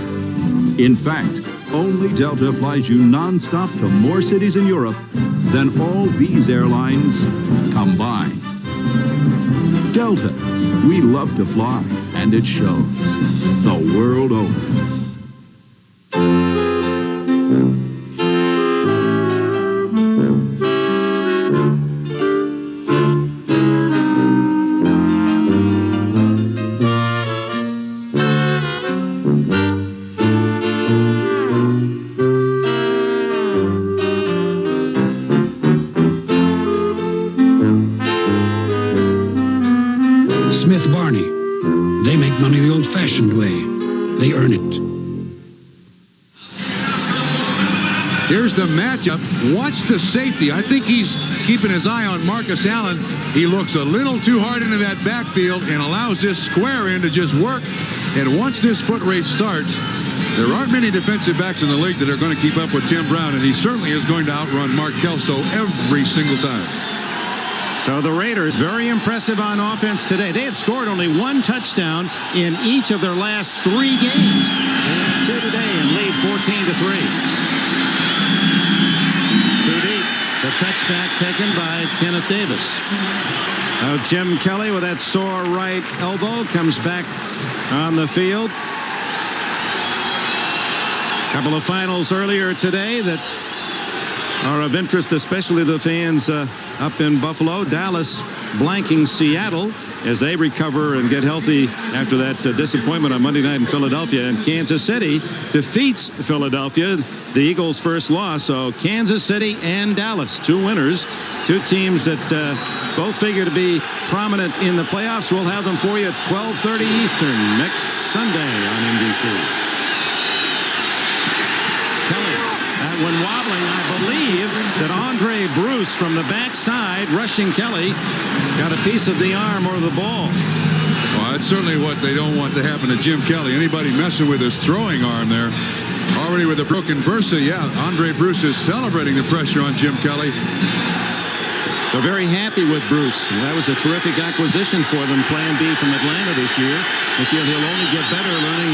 In fact, only Delta flies you non-stop to more cities in Europe than all these airlines combined. Delta, we love to fly, and it shows the world over. They earn it. Here's the matchup. Watch the safety. I think he's keeping his eye on Marcus Allen. He looks a little too hard into that backfield and allows this square in to just work. And once this foot race starts, there aren't many defensive backs in the league that are going to keep up with Tim Brown, and he certainly is going to outrun Mark Kelso every single time. So the Raiders, very impressive on offense today. They had scored only 1 touchdown in each of their last 3 games. They had 2 today and lead 14-3. Too deep. The touchback taken by Kenneth Davis. Now Jim Kelly with that sore right elbow comes back on the field. A couple of finals earlier today that are of interest, especially to the fans up in Buffalo. Dallas blanking Seattle as they recover and get healthy after that disappointment on Monday night in Philadelphia. And Kansas City defeats Philadelphia, the Eagles' first loss. So Kansas City and Dallas, 2 winners, 2 teams that both figure to be prominent in the playoffs. We'll have them for you at 12:30 Eastern next Sunday on NBC. When wobbling, I believe that Andre Bruce from the backside, rushing Kelly, got a piece of the arm or the ball. Well, that's certainly what they don't want to happen to Jim Kelly. Anybody messing with his throwing arm there. Already with a broken bursa, yeah, Andre Bruce is celebrating the pressure on Jim Kelly. They're very happy with Bruce. That was a terrific acquisition for them, Plan B from Atlanta this year. They feel he'll only get better learning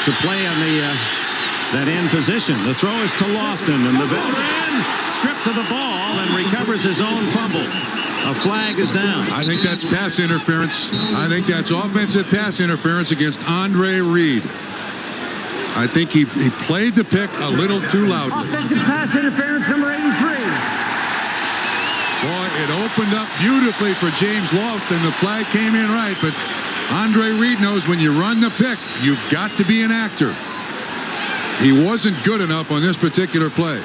to play on the that end position. The throw is to Lofton, and the veteran stripped to the ball and recovers his own fumble. A flag is down. I think that's pass interference. I think that's offensive pass interference against Andre Reed. I think he played the pick a little too loudly. Offensive pass interference, number 83. Boy, it opened up beautifully for James Lofton. The flag came in right, but Andre Reed knows when you run the pick, you've got to be an actor. He wasn't good enough on this particular play.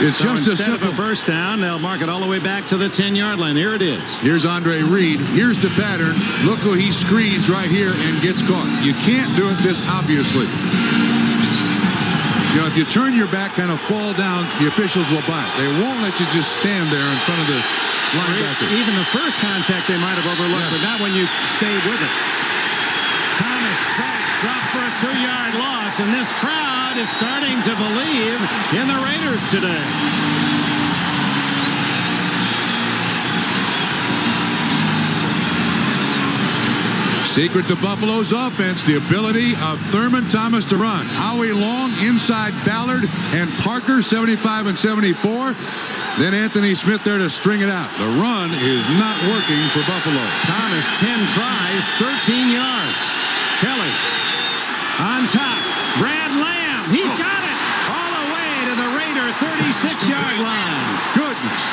It's so just instead of a first down, they'll mark it all the way back to the 10-yard line. Here it is. Here's Andre Reed. Here's the pattern. Look who he screens right here and gets caught. You can't do it this obviously. You know, if you turn your back, kind of fall down, the officials will buy it. They won't let you just stand there in front of the linebacker. Even the first contact they might have overlooked, but not when you stayed with it. Thomas dropped for a 2-yard loss, and this crowd is starting to believe in the Raiders today. Secret to Buffalo's offense, the ability of Thurman Thomas to run. Howie Long inside Ballard and Parker, 75 and 74. Then Anthony Smith there to string it out. The run is not working for Buffalo. Thomas, 10 tries, 13 yards. Kelly on top. Brad Lamb, he's got it all the way to the Raider 36-yard line. Goodness.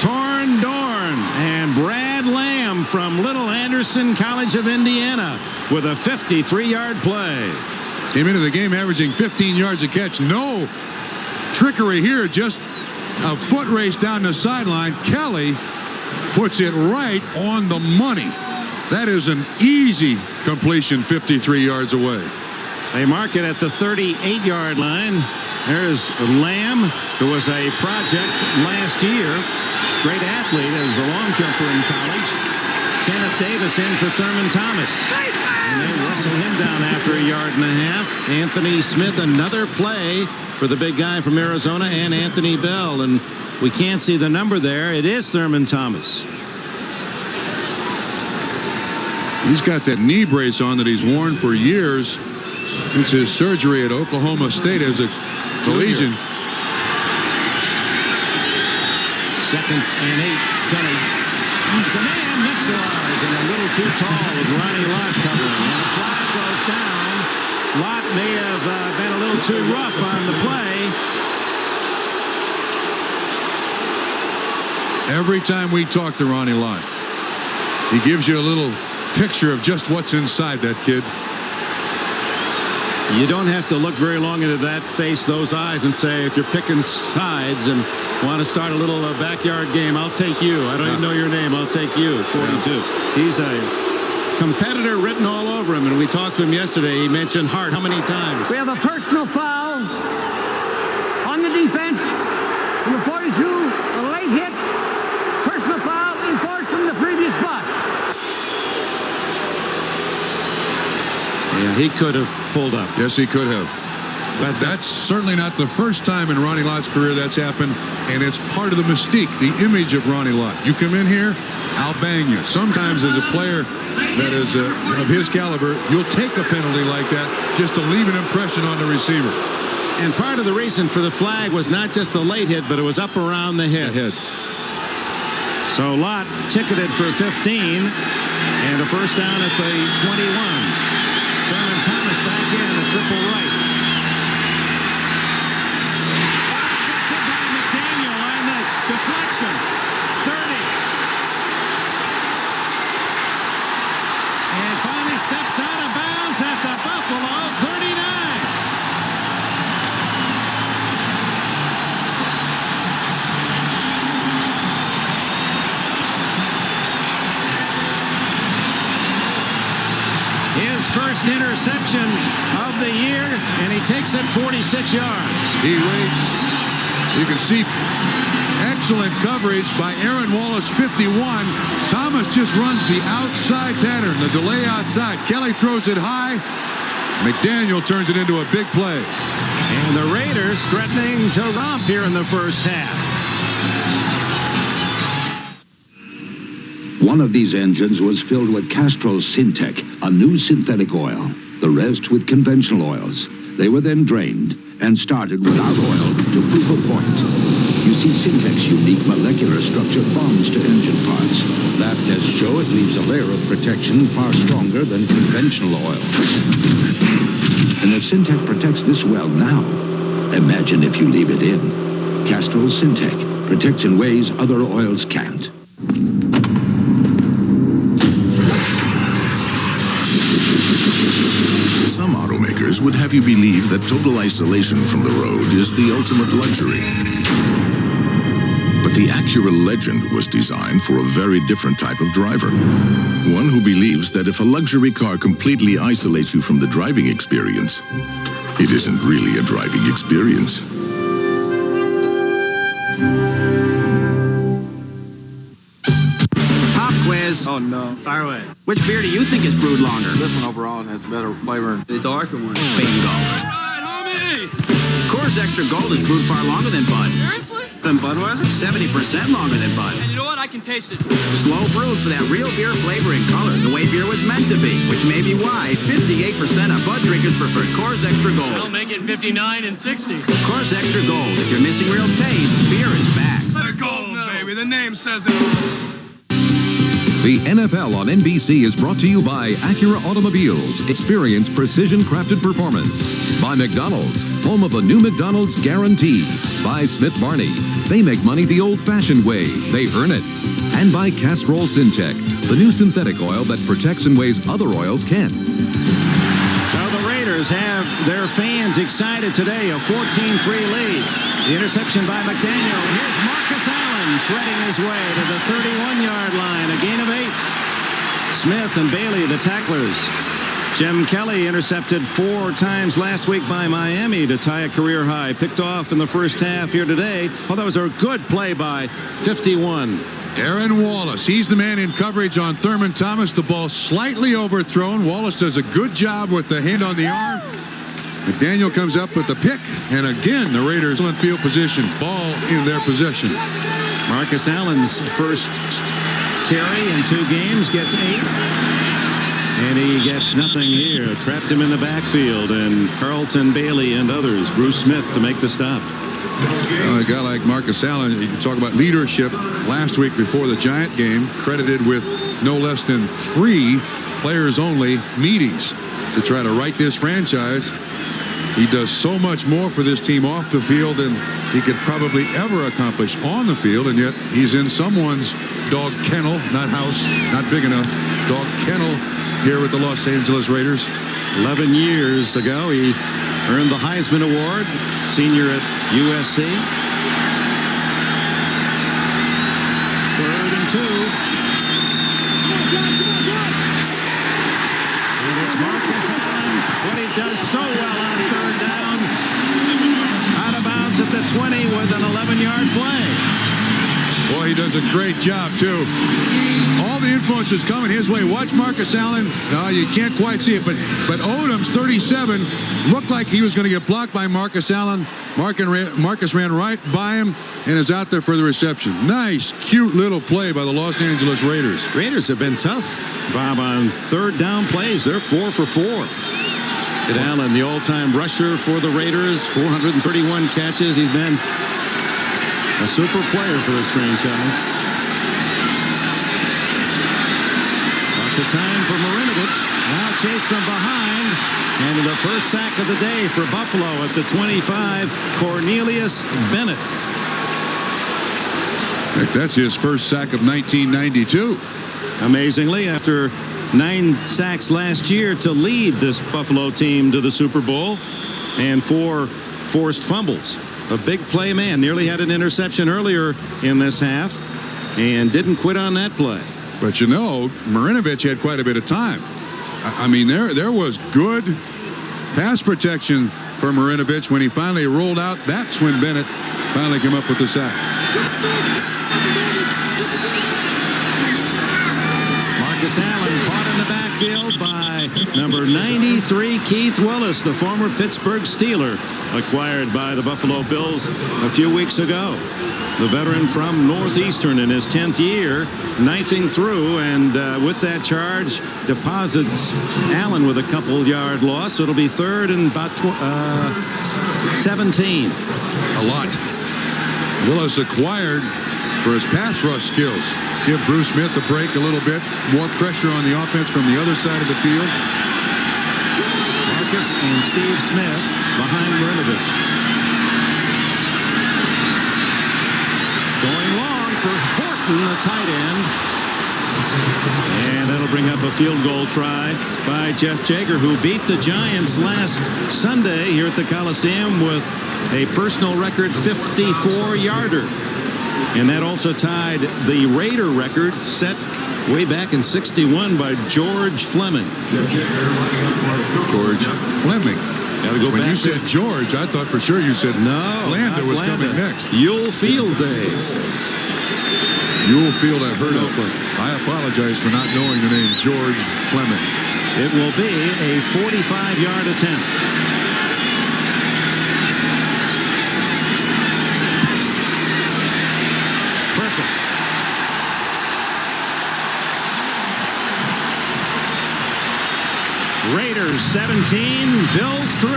Torn Dorn and Brad Lamb from Little Anderson College of Indiana with a 53-yard play. Came into the game averaging 15 yards a catch. No trickery here, just a foot race down the sideline. Kelly puts it right on the money. That is an easy completion 53 yards away. They mark it at the 38-yard line. There's Lamb, who was a project last year. Great athlete, as a long jumper in college. Kenneth Davis in for Thurman Thomas. And they wrestle him down after 1.5 yards. Anthony Smith, another play for the big guy from Arizona, and Anthony Bell. And we can't see the number there. It is Thurman Thomas. He's got that knee brace on that he's worn for years since his surgery at Oklahoma State as a collegian. 2nd and 8. Kelly. It's a man, Metzelaars, and a little too tall with Ronnie Lott covering. And the flag goes down. Lott may have been a little too rough on the play. Every time we talk to Ronnie Lott, he gives you a little picture of just what's inside that kid. You don't have to look very long into that face, those eyes, and say, if you're picking sides and want to start a little backyard game, I'll take you. I don't even know your name. I'll take you. 42. He's a competitor written all over him, and we talked to him yesterday. He mentioned Hart. How many times? We have a personal foul on the defense. Number 42, a late hit. Personal foul enforced from the previous spot. Yeah, he could have pulled up. Yes, he could have. But that's certainly not the first time in Ronnie Lott's career that's happened, and it's part of the mystique, the image of Ronnie Lott. You come in here, I'll bang you. Sometimes as a player that is of his caliber, you'll take a penalty like that just to leave an impression on the receiver. And part of the reason for the flag was not just the late hit, but it was up around the head. So Lott ticketed for 15 and a first down at the 21. Thurman Thomas back in a triple right. McDaniel on the deflection. 30. And finally steps out of bounds at the Buffalo 39. His first interception of the year, and he takes it 46 yards. He waits. You can see excellent coverage by Aaron Wallace, 51. Thomas just runs the outside pattern, the delay outside. Kelly throws it high. McDaniel turns it into a big play. And the Raiders threatening to romp here in the first half. One of these engines was filled with Castrol Syntec, a new synthetic oil. The rest with conventional oils. They were then drained and started without oil to prove a point. You see, Syntec's unique molecular structure bonds to engine parts. Lab tests show it leaves a layer of protection far stronger than conventional oil. And if Syntec protects this well now, imagine if you leave it in. Castrol Syntec protects in ways other oils can't. Some automakers would have you believe that total isolation from the road is the ultimate luxury. But the Acura Legend was designed for a very different type of driver. One who believes that if a luxury car completely isolates you from the driving experience, it isn't really a driving experience. Pop quiz. Oh, no. Fire away. Which beer do you think is brewed longer? This one overall has better flavor. The darker one. Bingo. All right, homie! Coors Extra Gold is brewed far longer than Bud. Seriously? Than Budweiser? 70% longer than Bud. And you know what? I can taste it. Slow brewed for that real beer flavor and color, the way beer was meant to be, which may be why 58% of Bud drinkers prefer Coors Extra Gold. I'll make it 59 and 60. Coors Extra Gold. If you're missing real taste, beer is back. The gold, baby. The name says it. The NFL on NBC is brought to you by Acura Automobiles. Experience precision-crafted performance. By McDonald's, home of the new McDonald's guarantee. By Smith Barney. They make money the old-fashioned way. They earn it. And by Castrol Syntec, the new synthetic oil that protects in ways other oils can't. So the Raiders have their fans excited today. A 14-3 lead. The interception by McDaniel. Here's Marcus Allen threading his way to the 31-yard line. A gain of 8. Smith and Bailey, the tacklers. Jim Kelly intercepted 4 times last week by Miami to tie a career high. Picked off in the first half here today. Oh, that was a good play by 51. Aaron Wallace, he's the man in coverage on Thurman Thomas. The ball slightly overthrown. Wallace does a good job with the hand on the arm. McDaniel comes up with the pick, and again, the Raiders in field position. Ball in their possession. Marcus Allen's first carry in 2 games gets 8. And he gets nothing here. Trapped him in the backfield, and Carlton Bailey and others. Bruce Smith to make the stop. A guy like Marcus Allen, you talk about leadership last week before the Giant game, credited with no less than 3 players-only meetings to try to right this franchise. He does so much more for this team off the field than he could probably ever accomplish on the field, and yet he's in someone's dog kennel, not house, not big enough, dog kennel here with the Los Angeles Raiders. 11 years ago, he earned the Heisman Award, senior at USC. 3rd and 2. And it's Marcus Allen, what he does so well on 3rd down. Out of bounds at the 20 with an 11-yard play. Boy, he does a great job, too. All the influence is coming his way. Watch Marcus Allen. No, you can't quite see it, but Odom's 37 looked like he was going to get blocked by Marcus Allen. Marcus ran right by him and is out there for the reception. Nice, cute little play by the Los Angeles Raiders. Raiders have been tough, Bob, on 3rd down plays. They're 4 for 4. Kid Allen, the all-time rusher for the Raiders, 431 catches. He's been a super player for this franchise. Lots of time for Marinovich. Now chased from behind. And the first sack of the day for Buffalo at the 25, Cornelius Bennett. That's his first sack of 1992. Amazingly, after 9 sacks last year to lead this Buffalo team to the Super Bowl and 4 forced fumbles. A big play man. Nearly had an interception earlier in this half and didn't quit on that play. But you know, Marinovich had quite a bit of time. I mean, there was good pass protection for Marinovich when he finally rolled out. That's when Bennett finally came up with the sack. Marcus Allen caught in the backfield by number 93, Keith Willis, the former Pittsburgh Steeler, acquired by the Buffalo Bills a few weeks ago. The veteran from Northeastern in his 10th year, knifing through, and with that charge, deposits Allen with a couple-yard loss. So it'll be third and about 17. A lot. Willis acquired for his pass rush skills. Give Bruce Smith a break a little bit. More pressure on the offense from the other side of the field. Marcus and Steve Smith behind Marinovich. Going long for Horton, the tight end. And that'll bring up a field goal try by Jeff Jaeger, who beat the Giants last Sunday here at the Coliseum with a personal record 54-yarder. And that also tied the Raider record set way back in '61 by George Fleming. George Fleming. Got to go when back. You said George, I thought for sure you said no. Landa was coming next. Ewell Field days. Ewell Field, I've heard of. I apologize for not knowing the name George Fleming. It will be a 45-yard attempt. Perfect. Raiders 17, Bills 3.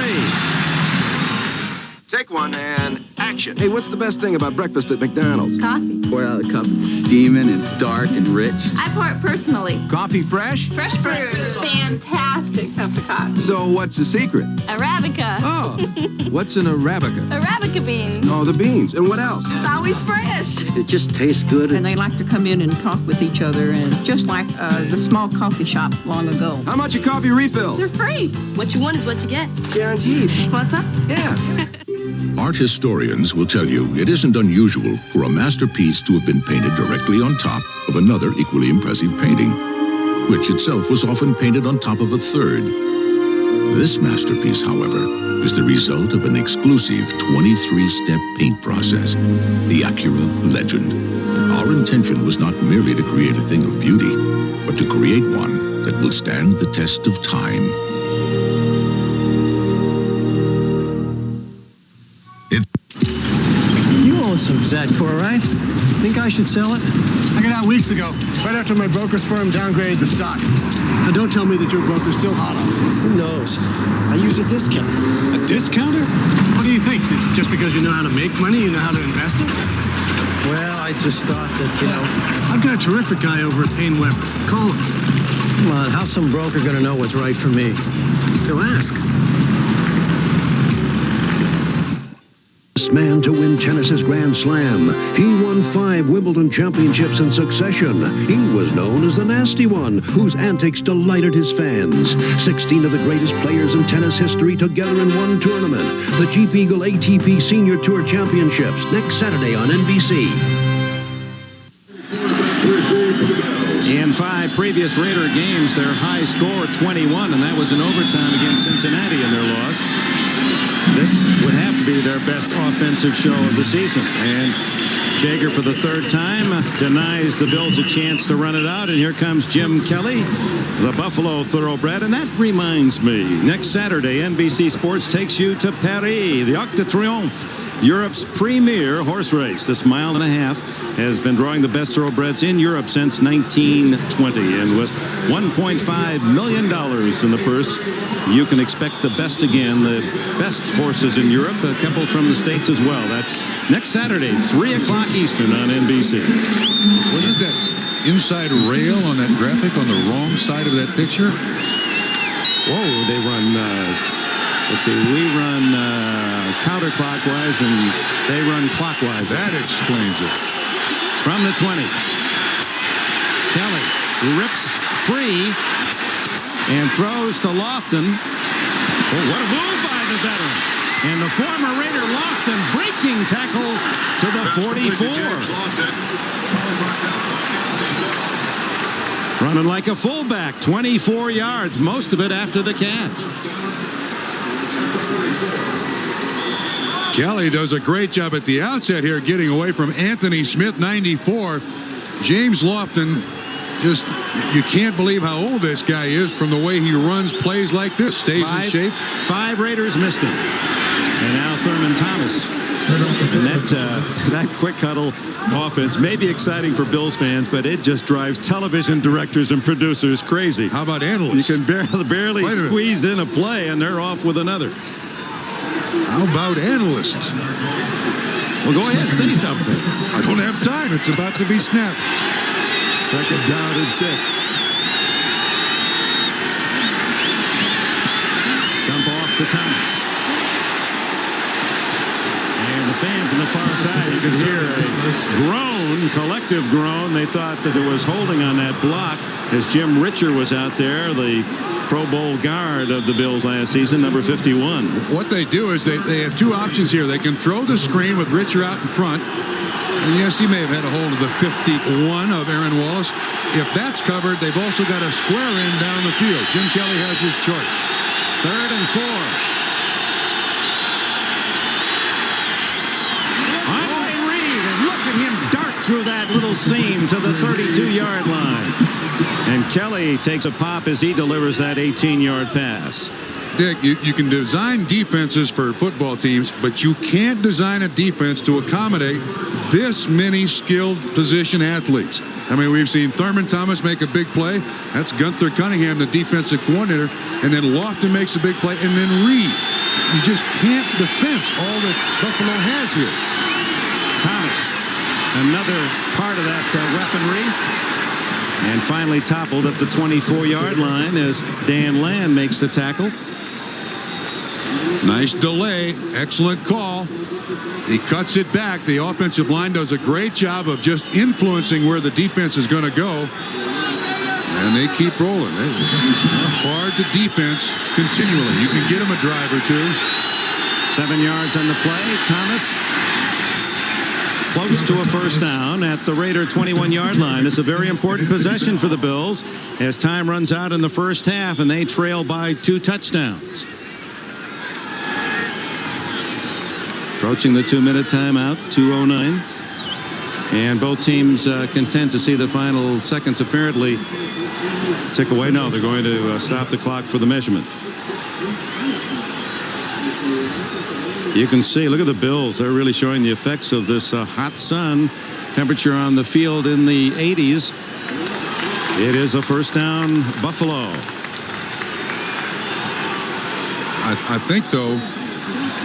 Take one and action. Hey, what's the best thing about breakfast at McDonald's? Coffee. Pour it out of the cup, it's steaming, it's dark and rich. I pour it personally. Coffee fresh? Fresh brewed. Fantastic cup of coffee. So what's the secret? Arabica. Oh, what's an Arabica? Arabica bean. Oh, the beans. And what else? It's always fresh. It just tastes good. And they like to come in and talk with each other, and just like the small coffee shop long ago. How much a coffee refill? They're free. What you want is what you get. It's guaranteed. Want some? Yeah. Art historians will tell you it isn't unusual for a masterpiece to have been painted directly on top of another equally impressive painting, which itself was often painted on top of a third. This masterpiece, however, is the result of an exclusive 23-step paint process, the Acura Legend. Our intention was not merely to create a thing of beauty, but to create one that will stand the test of time. You own some Zadcor, right? Think I should sell it? I got out weeks ago, right after my broker's firm downgraded the stock. Now don't tell me that your broker's still hollow. Who knows? I use a discounter. A discounter? What do you think? That just because you know how to make money, you know how to invest it? Well, I just thought that, you know... I've got a terrific guy over at Payne Weber. Call him. Come on, how's some broker gonna know what's right for me? He'll ask. Man to win tennis's Grand Slam. He won 5 Wimbledon championships in succession. He was known as the Nasty One, whose antics delighted his fans. 16 of the greatest players in tennis history together in one tournament. The Jeep Eagle ATP Senior Tour Championships, next Saturday on NBC. In 5 previous Raider games, their high score 21, and that was in overtime against Cincinnati in their loss. This would have to be their best offensive show of the season. And Jaeger, for the 3rd time, denies the Bills a chance to run it out. And here comes Jim Kelly, the Buffalo thoroughbred. And that reminds me, next Saturday, NBC Sports takes you to Paris, the Arc de Triomphe, Europe's premier horse race. This 1.5 miles has been drawing the best thoroughbreds in Europe since 1920. And with $1.5 million in the purse, you can expect the best again, the best horses in Europe, a couple from the States as well. That's next Saturday, 3 o'clock Eastern on NBC. Wasn't that inside rail on that graphic on the wrong side of that picture? Whoa, they run, let's see, we run counterclockwise and they run clockwise. That explains it. From the 20. Kelly rips free and throws to Lofton. Oh, what a move by the veteran. And the former Raider Lofton breaking tackles to the 44. Running like a fullback, 24 yards, most of it after the catch. Kelly does a great job at the outset here getting away from Anthony Smith, 94. James Lofton, just, you can't believe how old this guy is from the way he runs plays like this. Stays in shape. 5 Raiders missed him. And now Thurman Thomas. And that quick huddle offense may be exciting for Bills fans, but it just drives television directors and producers crazy. How about analysts? You can barely squeeze in a play, and they're off with another. How about analysts? Well, go ahead, say something. I don't have time. It's about to be snapped. Second down and 6. Dump off to Thomas. And the fans on the far side, you could hear a groan, collective groan. They thought that there was holding on that block as Jim Richer was out there, the Pro Bowl guard of the Bills last season, number 51. What they do is they have 2 options here. They can throw the screen with Richer out in front. And yes, he may have had a hold of the 51 of Aaron Wallace. If that's covered, they've also got a square in down the field. Jim Kelly has his choice. 3rd and 4. Andre Reed, and look at him dart through that little seam to the 32-yard line. And Kelly takes a pop as he delivers that 18-yard pass. Dick, you can design defenses for football teams, but you can't design a defense to accommodate this many skilled position athletes. I mean, we've seen Thurman Thomas make a big play. That's Gunther Cunningham, the defensive coordinator. And then Lofton makes a big play. And then Reed. You just can't defense all that Buffalo has here. Thomas, another part of that weaponry. And finally toppled at the 24-yard line as Dan Land makes the tackle. Nice delay. Excellent call. He cuts it back. The offensive line does a great job of just influencing where the defense is going to go. And they keep rolling. They're hard to defense continually. You can get them a drive or 2. 7 yards on the play. Thomas close to a first down at the Raider 21-yard line. It's a very important possession for the Bills as time runs out in the first half and they trail by 2 touchdowns. Approaching the 2-minute timeout, 2:09. And both teams content to see the final seconds apparently tick away. No, they're going to stop the clock for the measurement. You can see, look at the Bills. They're really showing the effects of this hot sun. Temperature on the field in the 80s. It is a first down, Buffalo. I think, though,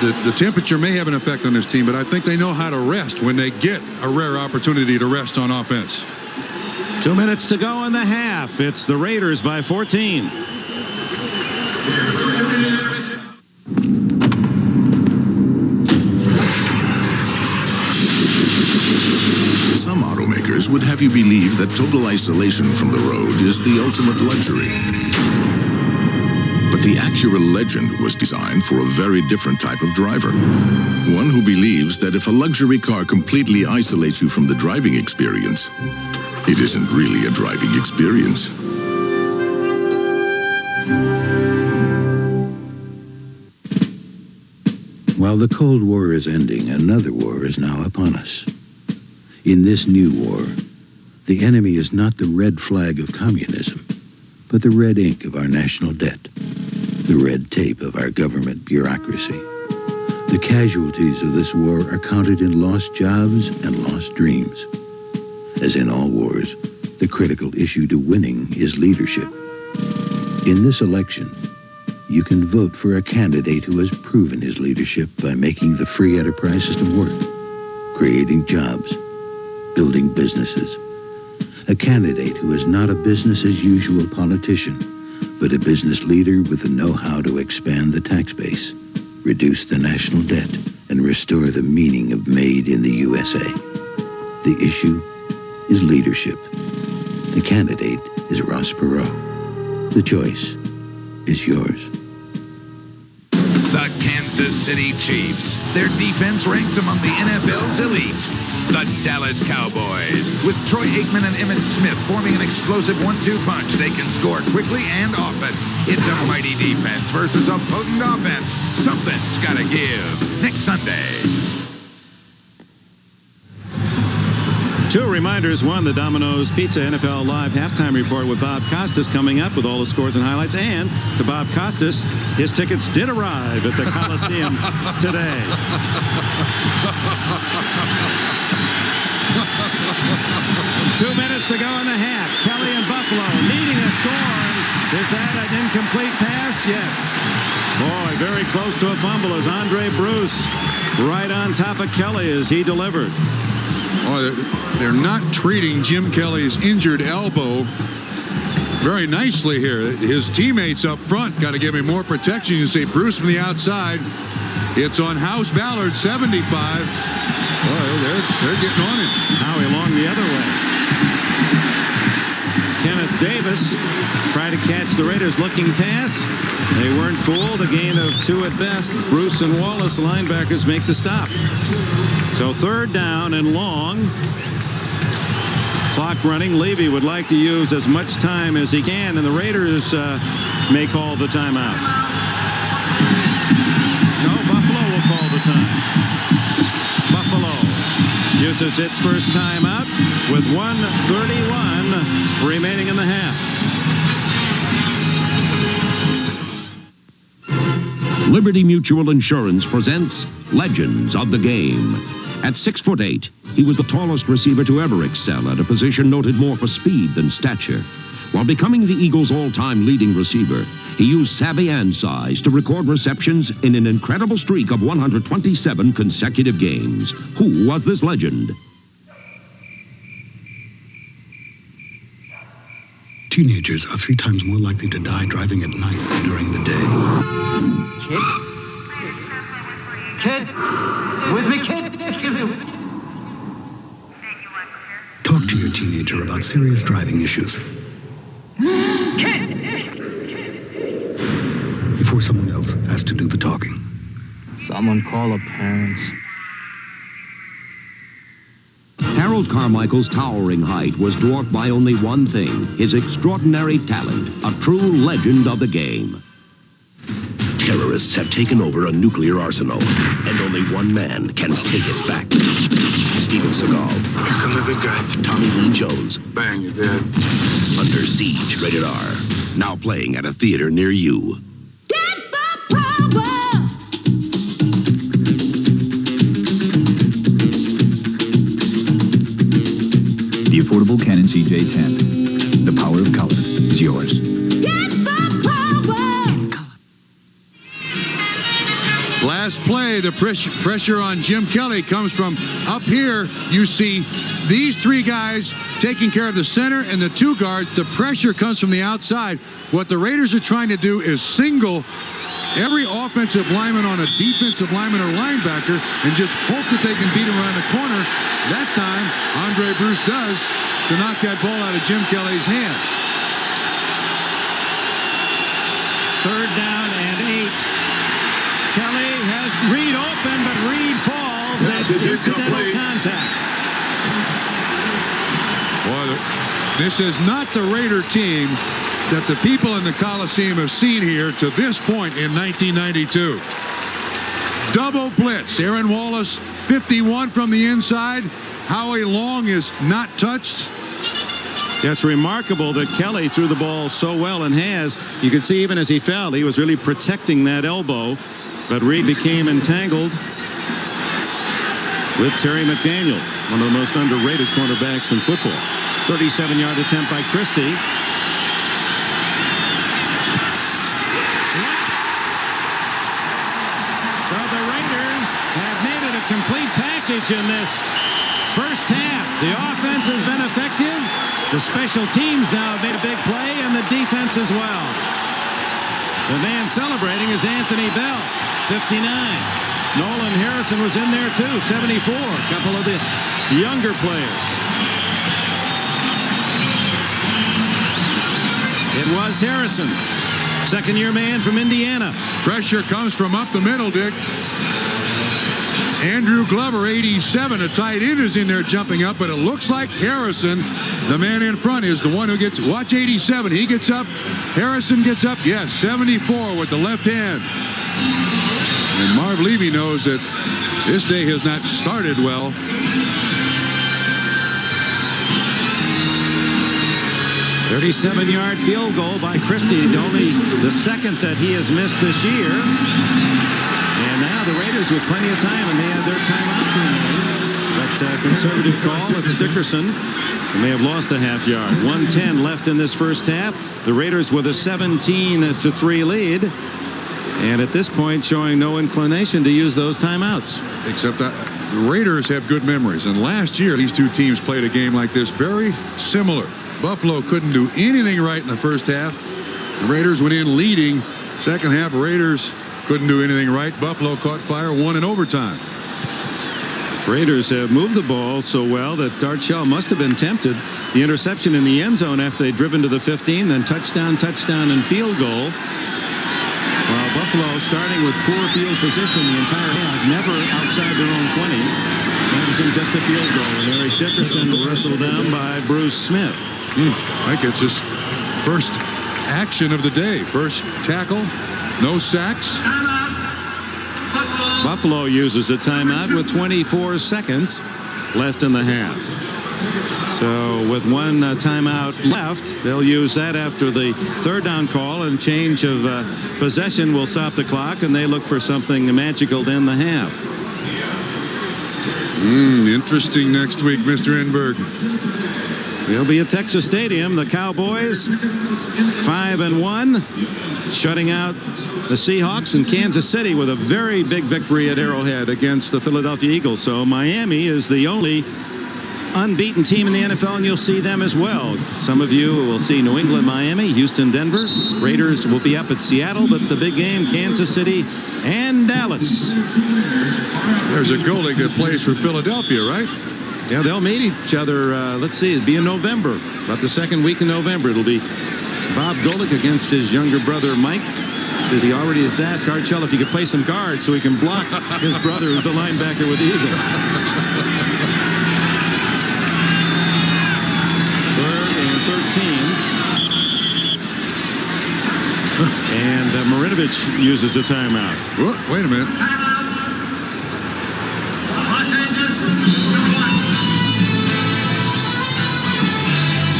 the temperature may have an effect on this team, but I think they know how to rest when they get a rare opportunity to rest on offense. 2 minutes to go in the half. It's the Raiders by 14. Some automakers would have you believe that total isolation from the road is the ultimate luxury. But the Acura Legend was designed for a very different type of driver. One who believes that if a luxury car completely isolates you from the driving experience, it isn't really a driving experience. While the Cold War is ending, another war is now upon us. In this new war, the enemy is not the red flag of communism, but the red ink of our national debt, the red tape of our government bureaucracy. The casualties of this war are counted in lost jobs and lost dreams. As in all wars, the critical issue to winning is leadership. In this election, you can vote for a candidate who has proven his leadership by making the free enterprise system work, creating jobs, building businesses, A candidate who is not a business-as-usual politician, but a business leader with the know-how to expand the tax base, reduce the national debt, and restore the meaning of Made in the USA. The issue is leadership. The candidate is Ross Perot. The choice is yours. The Kansas City Chiefs. Their defense ranks among the NFL's elite. The Dallas Cowboys. With Troy Aikman and Emmitt Smith forming an explosive 1-2 punch, they can score quickly and often. It's a mighty defense versus a potent offense. Something's gotta give. Next Sunday. Two reminders. One, the Domino's Pizza NFL Live halftime report with Bob Costas coming up with all the scores and highlights. And to Bob Costas, his tickets did arrive at the Coliseum today. 2 minutes to go in the half. Kelly and Buffalo needing a score. Is that an incomplete pass? Yes. Boy, very close to a fumble as Andre Bruce right on top of Kelly as he delivered. Oh, they're not treating Jim Kelly's injured elbow very nicely here. His teammates up front got to give him more protection. You see Bruce from the outside. It's on House Ballard, 75. Boy, they're getting on him. Howie Long the other way. Kenneth Davis tried to catch the Raiders looking pass. They weren't fooled. A gain of 2 at best. Bruce and Wallace, the linebackers, make the stop. So 3rd down and long. Clock running. Levy would like to use as much time as he can, and the Raiders may call the timeout. No, Buffalo will call the time. Buffalo uses its first timeout with 1:31 remaining in the half. Liberty Mutual Insurance presents Legends of the Game. At 6'8", he was the tallest receiver to ever excel at a position noted more for speed than stature. While becoming the Eagles' all-time leading receiver, he used savvy and size to record receptions in an incredible streak of 127 consecutive games. Who was this legend? Teenagers are 3 times more likely to die driving at night than during the day. Kid? With me, kid? Talk to your teenager about serious driving issues before someone else has to do the talking. Someone call her parents. Harold Carmichael's towering height was dwarfed by only one thing, his extraordinary talent, a true legend of the game. Terrorists have taken over a nuclear arsenal, and only one man can take it back. Steven Seagal. Here come the good guys. Tommy Lee Jones. Bang, you're dead. Under Siege, rated R. Now playing at a theater near you. The affordable Canon CJ10. The power of color is yours. Last play, the pressure on Jim Kelly comes from up here. You see these 3 guys taking care of the center and the 2 guards. The pressure comes from the outside. What the Raiders are trying to do is single every offensive lineman on a defensive lineman or linebacker and just hope that they can beat him around the corner. That time, Andre Bruce does to knock that ball out of Jim Kelly's hand. 3rd down and 8. Kelly has Reed open, but Reed falls. It's incidental contact. Boy, this is not the Raider team that the people in the Coliseum have seen here to this point in 1992. Double blitz. Aaron Wallace, 51 from the inside. Howie Long is not touched. It's remarkable that Kelly threw the ball so well and has. You can see even as he fell, he was really protecting that elbow. But Reed became entangled with Terry McDaniel, one of the most underrated cornerbacks in football. 37-yard attempt by Christie. So the Raiders have made it a complete package in this first half. The offense has been effective. The special teams now have made a big play, and the defense as well. The man celebrating is Anthony Bell, 59. Nolan Harrison was in there too, 74. A couple of the younger players. It was Harrison, second-year man from Indiana. Pressure comes from up the middle, Dick. Andrew Glover, 87. A tight end is in there jumping up, but it looks like Harrison, the man in front, is the one who gets. Watch 87. He gets up. Harrison gets up. Yes, 74 with the left hand. And Marv Levy knows that this day has not started well. A 37-yard field goal by Christie, only the second that he has missed this year. And now the Raiders with plenty of time, and they have their timeouts remaining. That conservative call, it's Dickerson. They may have lost a half yard. 1:10 left in this first half. The Raiders with a 17-3 lead. And at this point, showing no inclination to use those timeouts. Except that the Raiders have good memories. And last year, these two teams played a game like this, very similar. Buffalo couldn't do anything right in the first half. The Raiders went in leading. Second half, Raiders couldn't do anything right. Buffalo caught fire, won in overtime. Raiders have moved the ball so well that Darchell must have been tempted. The interception in the end zone after they'd driven to the 15, then touchdown, and field goal. While Buffalo, starting with poor field position the entire half, never outside their own 20. Managing just a field goal. And Eric Dickerson wrestled down by Bruce Smith. I think it's his first action of the day. First tackle, no sacks. Buffalo uses a timeout with 24 seconds left in the half. So with one timeout left, they'll use that after the third down call, and change of possession will stop the clock, and they look for something magical to end the half. Interesting next week, Mr. Enberg. They'll be at Texas Stadium. The Cowboys 5-1, shutting out the Seahawks, and Kansas City with a very big victory at Arrowhead against the Philadelphia Eagles. So Miami is the only unbeaten team in the NFL, and you'll see them as well. Some of you will see New England, Miami, Houston, Denver. Raiders will be up at Seattle, but the big game, Kansas City and Dallas. There's a goalie that plays for Philadelphia, right? Yeah, they'll meet each other. Let's see, it'll be in November, about the second week in November. It'll be Bob Golick against his younger brother, Mike. Says he already has asked Archell if he could play some guard so he can block his brother, who's a linebacker with the Eagles. Third and 13. And Marinovich uses a timeout. Whoa, wait a minute.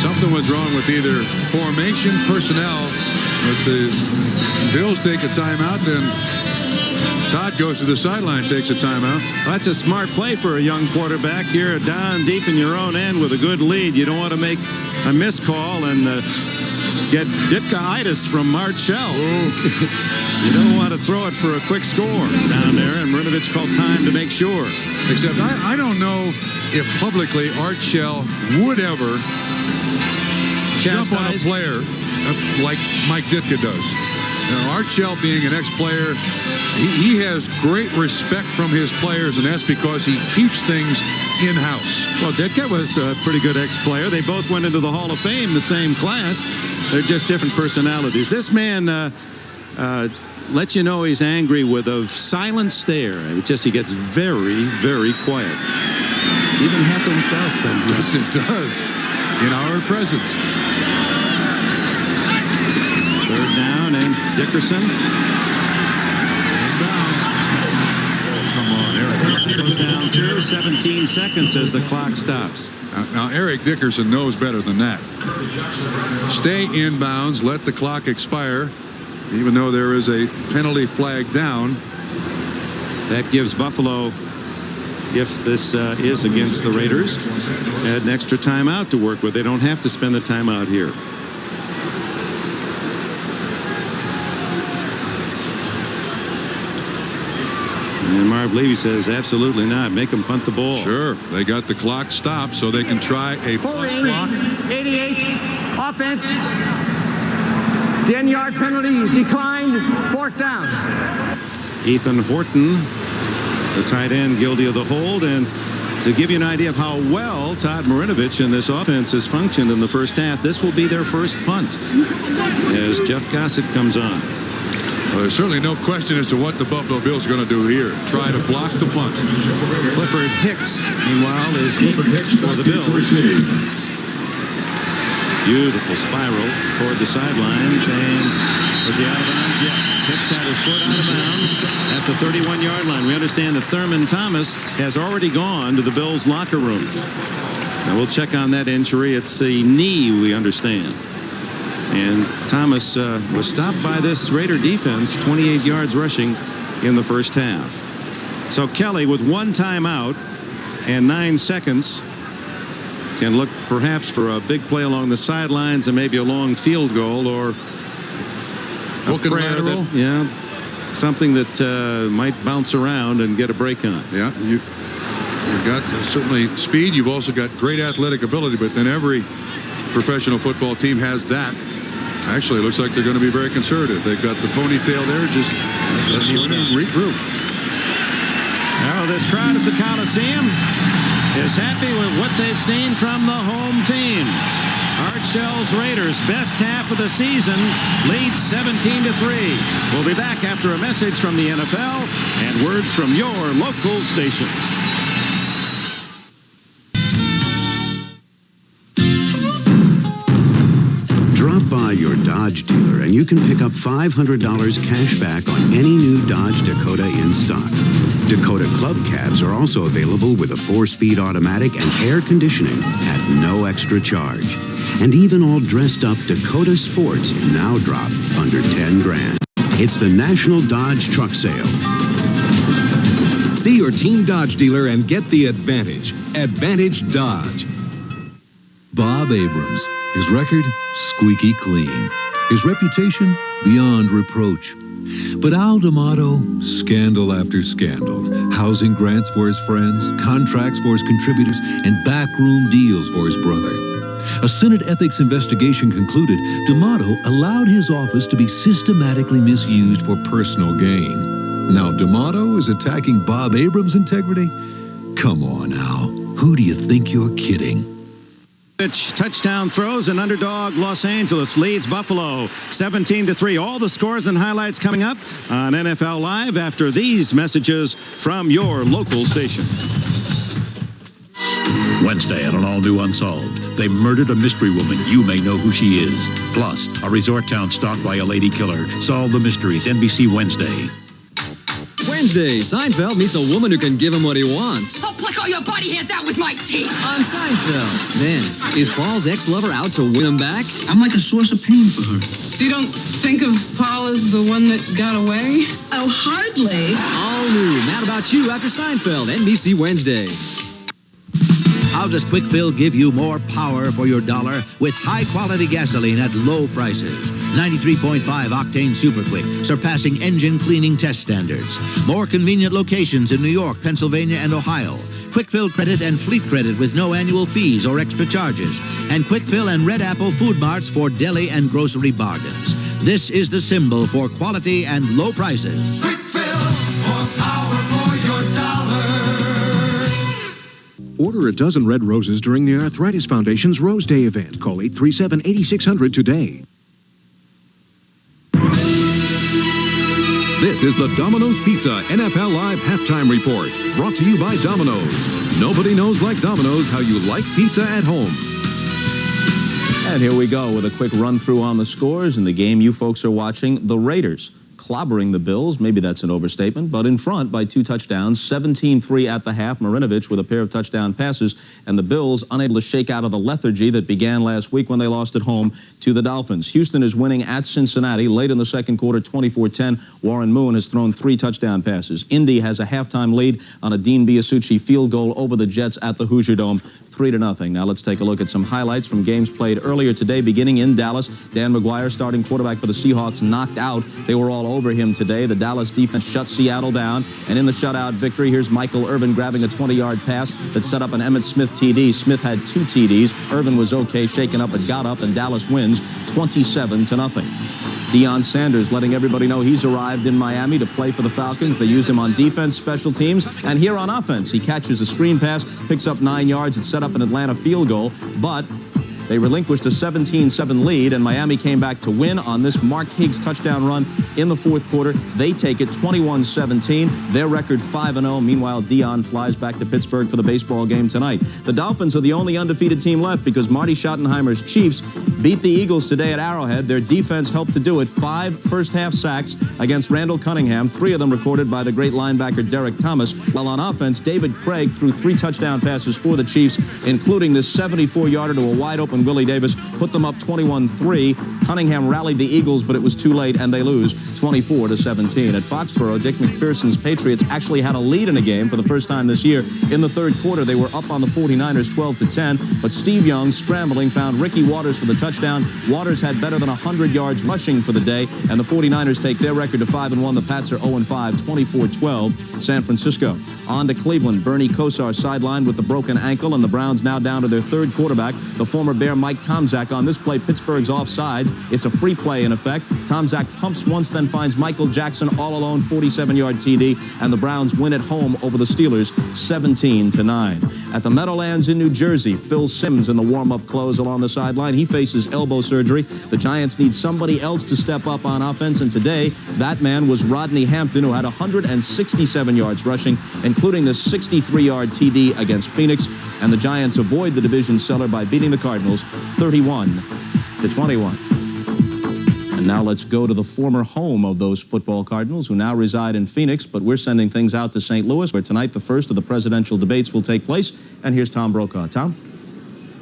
Something was wrong with either formation, personnel. But the Bills take a timeout, then Todd goes to the sideline, takes a timeout. Well, that's a smart play for a young quarterback here, down deep in your own end with a good lead. You don't want to make a missed call and get Ditka-itis from Marchell. You don't want to throw it for a quick score down there, and Marinovich calls time to make sure. Except I don't know if publicly Archell would ever jump on a player like Mike Ditka does. Now, Archell, being an ex-player, he has great respect from his players, and that's because he keeps things in-house. Well, Ditka was a pretty good ex-player. They both went into the Hall of Fame, the same class. They're just different personalities. This man lets you know he's angry with a silent stare. He gets very, very quiet. Even happens to us sometimes. Yes, it does. In our presence. Third down, and Dickerson. Inbounds. Oh, come on, Eric. Goes down to 17 seconds as the clock stops. Now, Eric Dickerson knows better than that. Stay inbounds, let the clock expire, even though there is a penalty flag down. That gives Buffalo, if this is against the Raiders, an extra timeout to work with. They don't have to spend the timeout here. And Marv Levy says, absolutely not. Make them punt the ball. Sure. They got the clock stopped so they can try a punt block 88 offense. 10-yard penalty declined. 4th down. Ethan Horton, the tight end, guilty of the hold. And to give you an idea of how well Todd Marinovich and this offense has functioned in the first half, this will be their first punt as Jeff Gossett comes on. Well, there's certainly no question as to what the Buffalo Bills are going to do here. Try to block the punt. Clifford Hicks, meanwhile, is in for the Bills. Beautiful spiral toward the sidelines, and was he out of bounds? Yes. Hicks had his foot out of bounds at the 31-yard line. We understand that Thurman Thomas has already gone to the Bills' locker room. Now we'll check on that injury. It's a knee, we understand. And Thomas was stopped by this Raider defense, 28 yards rushing in the first half. So Kelly, with 1 timeout and 9 seconds, can look perhaps for a big play along the sidelines and maybe a long field goal or a prayer that, something that might bounce around and get a break on. Yeah, you've got certainly speed. You've also got great athletic ability, but then every professional football team has that. Actually, it looks like they're going to be very conservative. They've got the ponytail there, just let's go in and regroup. Now this crowd at the Coliseum is happy with what they've seen from the home team. Art Shell's Raiders, best half of the season, leads 17-3. We'll be back after a message from the NFL and words from your local station. Drop by your Dodge dealer and you can pick up $500 cash back on any new Dodge Dakota in stock. Dakota Club Cabs are also available with a 4-speed automatic and air conditioning at no extra charge. And even all dressed up Dakota Sports now drop under 10 grand. It's the National Dodge Truck Sale. See your Team Dodge dealer and get the advantage. Advantage Dodge. Bob Abrams. His record, squeaky clean. His reputation, beyond reproach. But Al D'Amato, scandal after scandal. Housing grants for his friends, contracts for his contributors, and backroom deals for his brother. A Senate ethics investigation concluded D'Amato allowed his office to be systematically misused for personal gain. Now D'Amato is attacking Bob Abrams' integrity? Come on, Al. Who do you think you're kidding? Touchdown throws, and underdog Los Angeles leads Buffalo 17-3. All the scores and highlights coming up on NFL Live after these messages from your local station. Wednesday at an all-new Unsolved. They murdered a mystery woman. You may know who she is. Plus, a resort town stalked by a lady killer. Solve the mysteries. NBC Wednesday. Wednesday, Seinfeld meets a woman who can give him what he wants. I'll pluck all your body hairs out with my teeth. On Seinfeld. Then, is Paul's ex-lover out to win him back? I'm like a source of pain for her. So you don't think of Paul as the one that got away? Oh, hardly. All new. Mad About You after Seinfeld. NBC Wednesday. How does Quick Fill give you more power for your dollar with high-quality gasoline at low prices? 93.5 octane Super Quick, surpassing engine cleaning test standards. More convenient locations in New York, Pennsylvania, and Ohio. Quick Fill credit and fleet credit with no annual fees or extra charges. And Quick Fill and Red Apple Food Marts for deli and grocery bargains. This is the symbol for quality and low prices. Quick Fill, more power for your dollar. Order a dozen red roses during the Arthritis Foundation's Rose Day event. Call 837-8600 today. This is the Domino's Pizza NFL Live Halftime Report. Brought to you by Domino's. Nobody knows like Domino's how you like pizza at home. And here we go with a quick run-through on the scores in the game you folks are watching. The Raiders clobbering the Bills. Maybe that's an overstatement, but in front by 2 touchdowns, 17-3 at the half. Marinovich with a pair of touchdown passes, and the Bills unable to shake out of the lethargy that began last week when they lost at home to the Dolphins. Houston is winning at Cincinnati late in the second quarter, 24-10. Warren Moon has thrown 3 touchdown passes. Indy has a halftime lead on a Dean Biasucci field goal over the Jets at the Hoosier Dome. 3-0. Now let's take a look at some highlights from games played earlier today, beginning in Dallas. Dan McGuire, starting quarterback for the Seahawks, knocked out. They were all over him today. The Dallas defense shut Seattle down. And in the shutout victory, here's Michael Irvin grabbing a 20-yard pass that set up an Emmitt Smith TD. Smith had 2 TDs. Irvin was okay, shaken up, but got up, and Dallas wins 27-0. Deion Sanders letting everybody know he's arrived in Miami to play for the Falcons. They used him on defense, special teams, and here on offense. He catches a screen pass, picks up 9 yards. It set up an Atlanta field goal, but they relinquished a 17-7 lead, and Miami came back to win on this Mark Higgs touchdown run in the fourth quarter. They take it 21-17. Their record 5-0. Meanwhile, Deion flies back to Pittsburgh for the baseball game tonight. The Dolphins are the only undefeated team left because Marty Schottenheimer's Chiefs beat the Eagles today at Arrowhead. Their defense helped to do it. 5 first-half sacks against Randall Cunningham, 3 of them recorded by the great linebacker Derek Thomas. While on offense, David Craig threw 3 touchdown passes for the Chiefs, including this 74-yarder to a wide-open Willie Davis, put them up 21-3. Cunningham rallied the Eagles, but it was too late, and they lose 24-17. At Foxborough, Dick McPherson's Patriots actually had a lead in a game for the first time this year. In the third quarter, they were up on the 49ers 12-10, but Steve Young, scrambling, found Ricky Waters for the touchdown. Waters had better than 100 yards rushing for the day, and the 49ers take their record to 5-1. The Pats are 0-5, 24-12, San Francisco. On to Cleveland. Bernie Kosar sidelined with the broken ankle, and the Browns now down to their third quarterback, the former Bear Mike Tomczak. On this play, Pittsburgh's offsides. It's a free play in effect. Tomczak pumps once, then finds Michael Jackson all alone, 47-yard TD, and the Browns win at home over the Steelers 17-9. At the Meadowlands in New Jersey, Phil Simms in the warm-up close along the sideline. He faces elbow surgery. The Giants need somebody else to step up on offense, and today that man was Rodney Hampton, who had 167 yards rushing, including the 63-yard TD against Phoenix, and the Giants avoid the division seller by beating the Cardinals 31-21. And now let's go to the former home of those football Cardinals, who now reside in Phoenix, but we're sending things out to St. Louis, where tonight the first of the presidential debates will take place. And here's Tom Brokaw. Tom?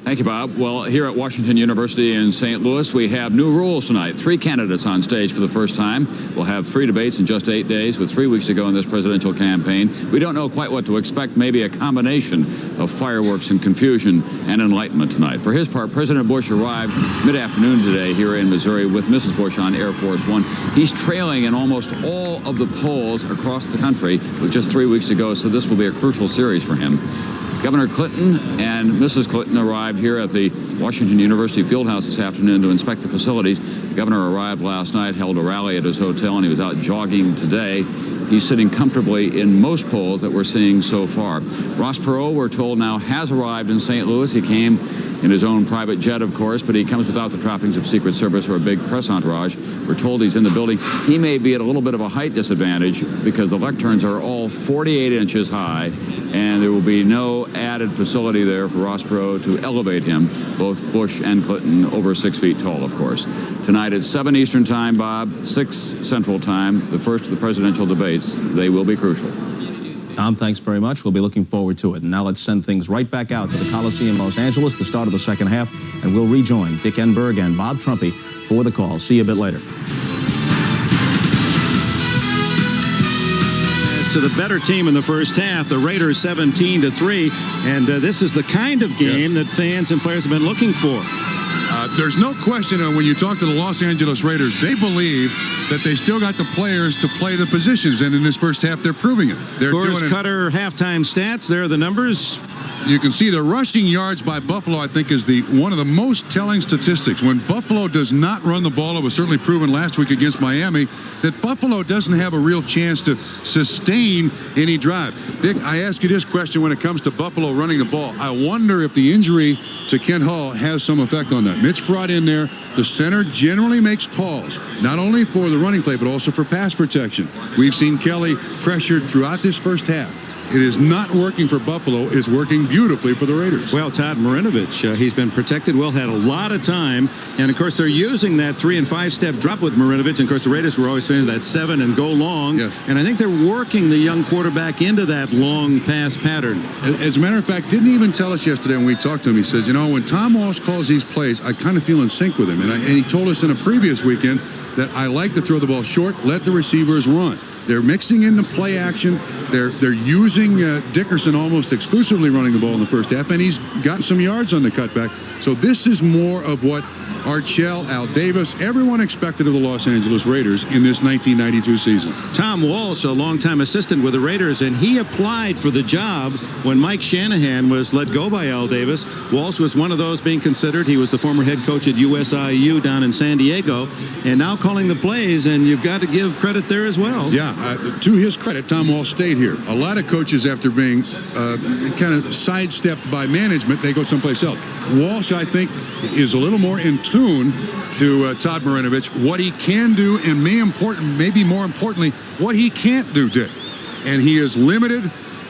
Thank you, Bob. Well, here at Washington University in St. Louis, we have new rules tonight. 3 candidates on stage for the first time. We'll have 3 debates in just 8 days, with 3 weeks to go in this presidential campaign. We don't know quite what to expect. Maybe a combination of fireworks and confusion and enlightenment tonight. For his part, President Bush arrived mid-afternoon today here in Missouri with Mrs. Bush on Air Force One. He's trailing in almost all of the polls across the country with just 3 weeks to go, so this will be a crucial series for him. Governor Clinton and Mrs. Clinton arrived here at the Washington University Fieldhouse this afternoon to inspect the facilities. The governor arrived last night, held a rally at his hotel, and he was out jogging today. He's sitting comfortably in most polls that we're seeing so far. Ross Perot, we're told now, has arrived in St. Louis. He came in his own private jet, of course, but he comes without the trappings of Secret Service or a big press entourage. We're told he's in the building. He may be at a little bit of a height disadvantage because the lecterns are all 48 inches high, and there will be no added facility there for Ross Perot to elevate him, both Bush and Clinton, over 6 feet tall, of course. Tonight at 7 Eastern Time, Bob, 6 Central Time, the first of the presidential debates. They will be crucial. Tom, thanks very much. We'll be looking forward to it. And now let's send things right back out to the Coliseum, Los Angeles, the start of the second half, and we'll rejoin Dick Enberg and Bob Trumpy for the call. See you a bit later. To the better team in the first half, the Raiders 17-3, and this is the kind of game that fans and players have been looking for. There's no question when you talk to the Los Angeles Raiders, they believe that they still got the players to play the positions, and in this first half, they're proving it. They're doing it. Cutter halftime stats. There are the numbers. You can see the rushing yards by Buffalo, I think, is one of the most telling statistics. When Buffalo does not run the ball, it was certainly proven last week against Miami that Buffalo doesn't have a real chance to sustain any drive. Dick, I ask you this question when it comes to Buffalo running the ball. I wonder if the injury to Kent Hull has some effect on that. Mitch brought in there. The center generally makes calls, not only for the running play, but also for pass protection. We've seen Kelly pressured throughout this first half. It is not working for Buffalo. It's working beautifully for the Raiders. Well, Todd Marinovich, he's been protected well, had a lot of time. And, of course, they're using that 3- and 5-step drop with Marinovich. And, of course, the Raiders were always saying that 7 and go long. Yes. And I think they're working the young quarterback into that long pass pattern. As a matter of fact, didn't even tell us yesterday when we talked to him. He says, you know, when Tom Walsh calls these plays, I kind of feel in sync with him. And he told us in a previous weekend that I like to throw the ball short, let the receivers run. They're mixing in the play action. They're using Dickerson almost exclusively running the ball in the first half, and he's gotten some yards on the cutback. So this is more of what Archell, Al Davis, everyone expected of the Los Angeles Raiders in this 1992 season. Tom Walsh, a longtime assistant with the Raiders, and he applied for the job when Mike Shanahan was let go by Al Davis. Walsh was one of those being considered. He was the former head coach at USIU down in San Diego, and now calling the plays, and you've got to give credit there as well. Yeah, to his credit, Tom Walsh stayed here. A lot of coaches, after being kind of sidestepped by management, they go someplace else. Walsh, I think, is a little more in tune to Todd Marinovich, what he can do, and maybe more importantly, what he can't do, Dick. And he has limited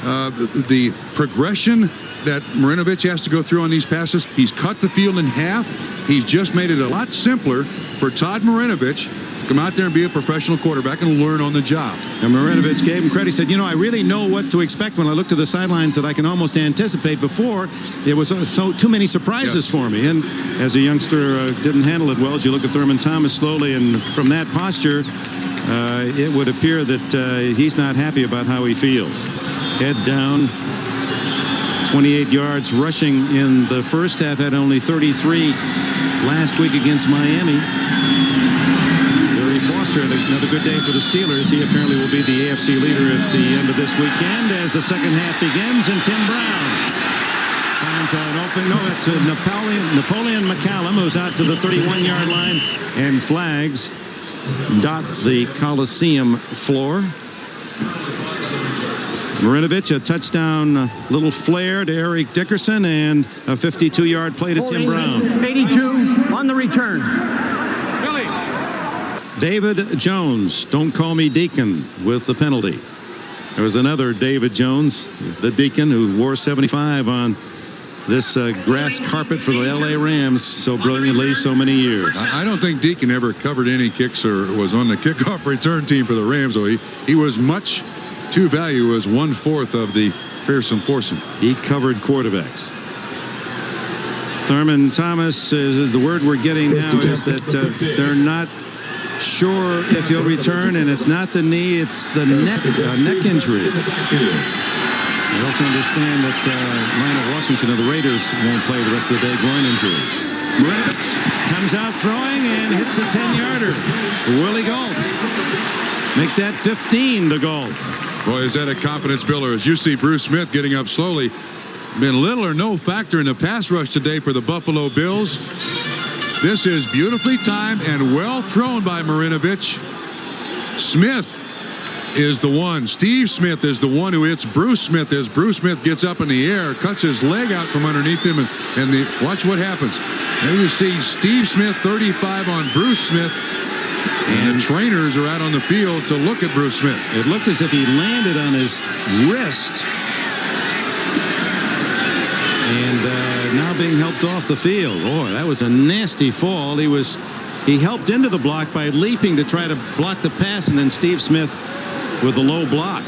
the progression that Marinovich has to go through on these passes. He's cut the field in half. He's just made it a lot simpler for Todd Marinovich to come out there and be a professional quarterback and learn on the job. And Marinovich gave him credit. He said, I really know what to expect when I look to the sidelines that I can almost anticipate. Before, it was too many surprises for me. And as a youngster, didn't handle it well. As you look at Thurman Thomas slowly, and from that posture, it would appear that he's not happy about how he feels. Head down. 28 yards rushing in the first half, had only 33 last week against Miami. Larry Foster had another good day for the Steelers. He apparently will be the AFC leader at the end of this weekend as the second half begins, and Tim Brown finds an open. No, it's Napoleon McCallum, who's out to the 31-yard line, and flags dot the Coliseum floor. Marinovich, a touchdown, little flare to Eric Dickerson, and a 52-yard play to Tim Brown. 82 on the return. David Jones, don't call me Deacon, with the penalty. There was another David Jones, the Deacon, who wore 75 on this grass carpet for the L.A. Rams so brilliantly so many years. I don't think Deacon ever covered any kicks or was on the kickoff return team for the Rams, though he was much to value as 1/4 of the fearsome foursome. He covered quarterbacks. Thurman Thomas, the word we're getting now is that they're not sure if he'll return, and it's not the knee, it's the neck injury. We also understand that Lionel Washington of the Raiders won't play the rest of the day, groin injury. Marinovich comes out throwing and hits a 10-yarder. Willie Gault. Make that 15 to Gault. Boy, is that a confidence builder. As you see Bruce Smith getting up slowly. Been little or no factor in the pass rush today for the Buffalo Bills. This is beautifully timed and well thrown by Marinovich. Smith is the one. Steve Smith is the one who hits Bruce Smith as Bruce Smith gets up in the air, cuts his leg out from underneath him, and watch what happens. There you see Steve Smith, 35 on Bruce Smith. And the trainers are out on the field to look at Bruce Smith. It looked as if he landed on his wrist. And now being helped off the field. Boy, that was a nasty fall. He helped into the block by leaping to try to block the pass, and then Steve Smith with the low block.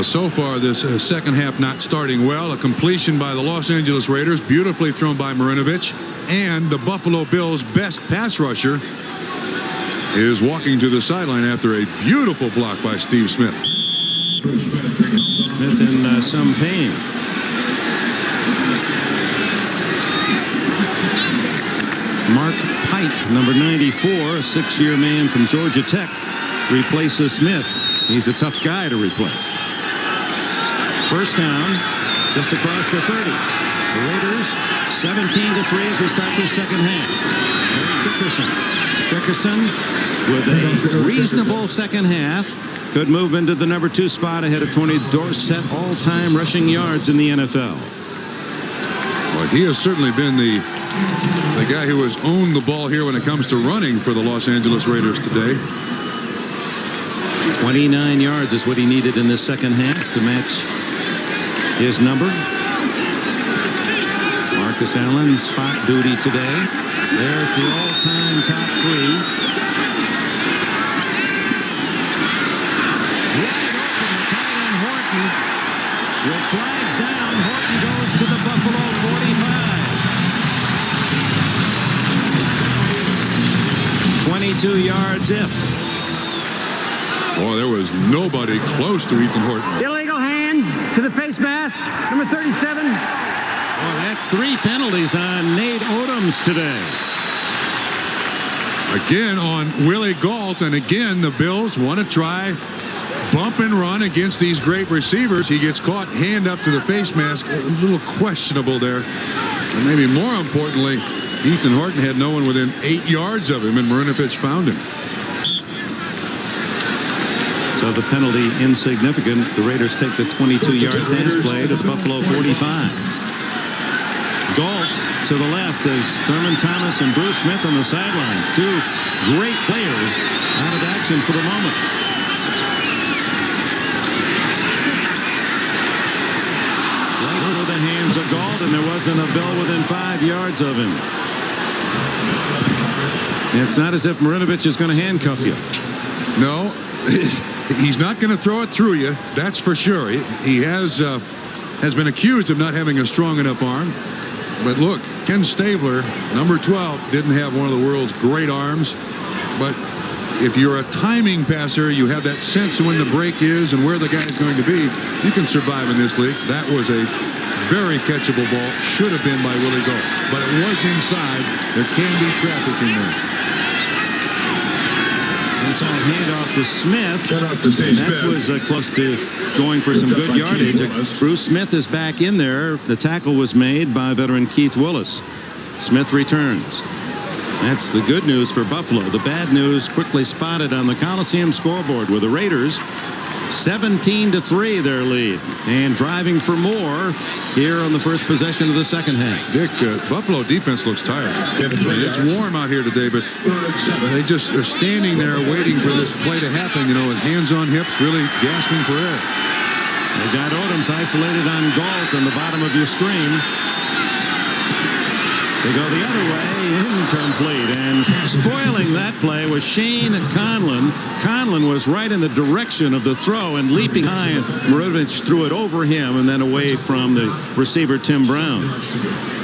So far, this second half not starting well. A completion by the Los Angeles Raiders, beautifully thrown by Marinovich. And the Buffalo Bills' best pass rusher is walking to the sideline after a beautiful block by Steve Smith. Smith in some pain. Mark Pike, number 94, a 6-year man from Georgia Tech, replaces Smith. He's a tough guy to replace. First down, just across the 30. The Raiders, 17-3 as we start this second half. Dickerson with a reasonable second half. Could move into the number 2 spot ahead of Tony Dorsett, all-time rushing yards in the NFL. Well, he has certainly been the guy who has owned the ball here when it comes to running for the Los Angeles Raiders today. 29 yards is what he needed in the second half to match his number. Marcus Allen, spot duty today. There's the all-time top 3. Wide open, the tight end Horton. With flags down, Horton goes to the Buffalo 45. 22 yards if. Boy, there was nobody close to Ethan Horton. Illegal hands to the face mask, number 37. Well, that's 3 penalties on Nate Odoms today. Again on Willie Gault, and again the Bills want to try bump and run against these great receivers. He gets caught, hand up to the face mask. A little questionable there. And maybe more importantly, Ethan Horton had no one within 8 yards of him, and Marinovich found him. So the penalty insignificant. The Raiders take the 22-yard pass play to the Buffalo 45. Gault to the left as Thurman Thomas and Bruce Smith on the sidelines. 2 great players out of action for the moment. Right through the hands of Gault, and there wasn't a Bill within 5 yards of him. It's not as if Marinovich is going to handcuff you. No, he's not going to throw it through you. That's for sure. He has been accused of not having a strong enough arm. But look, Ken Stabler, number 12, didn't have one of the world's great arms. But if you're a timing passer, you have that sense of when the break is and where the guy is going to be. You can survive in this league. That was a very catchable ball. Should have been by Willie Gault. But it was inside. There can be traffic in there. Inside handoff to Smith. That was close to going for some good yardage. Bruce Smith is back in there. The tackle was made by veteran Keith Willis. Smith returns. That's the good news for Buffalo. The bad news quickly spotted on the Coliseum scoreboard with the Raiders 17-3 their lead, and driving for more here on the first possession of the second half. Dick, Buffalo defense looks tired. It's warm out here today, but they just are standing there waiting for this play to happen, you know, with hands on hips, really gasping for air. They got Odoms isolated on Gault on the bottom of your screen. They go the other way, incomplete, and spoiling that play was Shane Conlon. Conlon was right in the direction of the throw and leaping high, and Marinovich threw it over him and then away from the receiver, Tim Brown.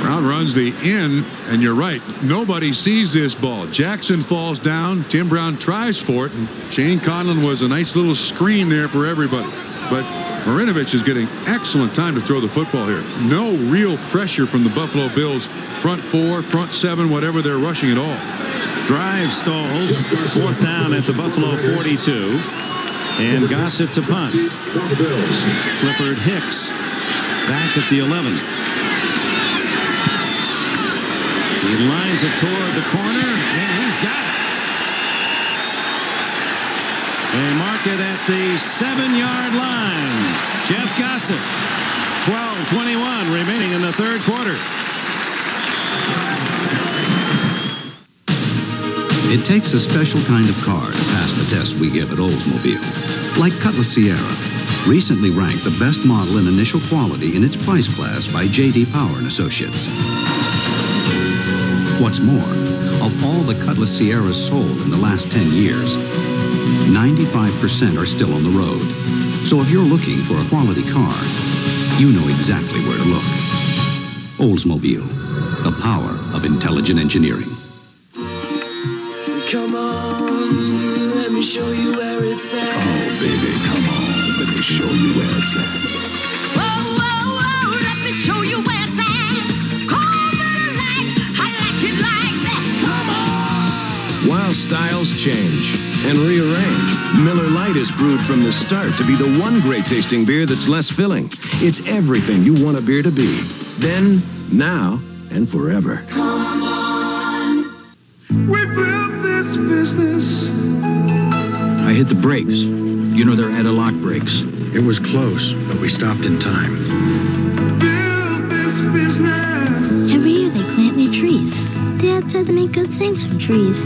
Brown runs the in, and you're right, nobody sees this ball. Jackson falls down, Tim Brown tries for it, and Shane Conlon was a nice little screen there for everybody. But Marinovich is getting excellent time to throw the football here. No real pressure from the Buffalo Bills. Front 4, front 7, whatever they're rushing at all. Drive stalls. 4th down at the Buffalo 42. And Gossett to punt. Clifford Hicks back at the 11. He lines it toward the corner, and he's got it. They mark it at the 7-yard line. Jeff Gossett. 12:21 remaining in the third quarter. It takes a special kind of car to pass the test we give at Oldsmobile. Like Cutlass Sierra, recently ranked the best model in initial quality in its price class by J.D. Power & Associates. What's more, of all the Cutlass Sierras sold in the last 10 years, 95% are still on the road. So if you're looking for a quality car, you know exactly where to look. Oldsmobile, the power of intelligent engineering. Come on, let me show you where it's at. Oh, baby, come on, let me show you where it's at. Whoa, whoa, whoa, let me show you where it's at. Call me tonight, I like it like that. Come on! While styles change and rearrange, Miller Lite is brewed from the start to be the one great tasting beer that's less filling. It's everything you want a beer to be. Then, now, and forever. Come on. We built this business. I hit the brakes. You know, they're anti-lock brakes. It was close, but we stopped in time. Build this business. Every year they plant new trees. Dad said they make good things from trees.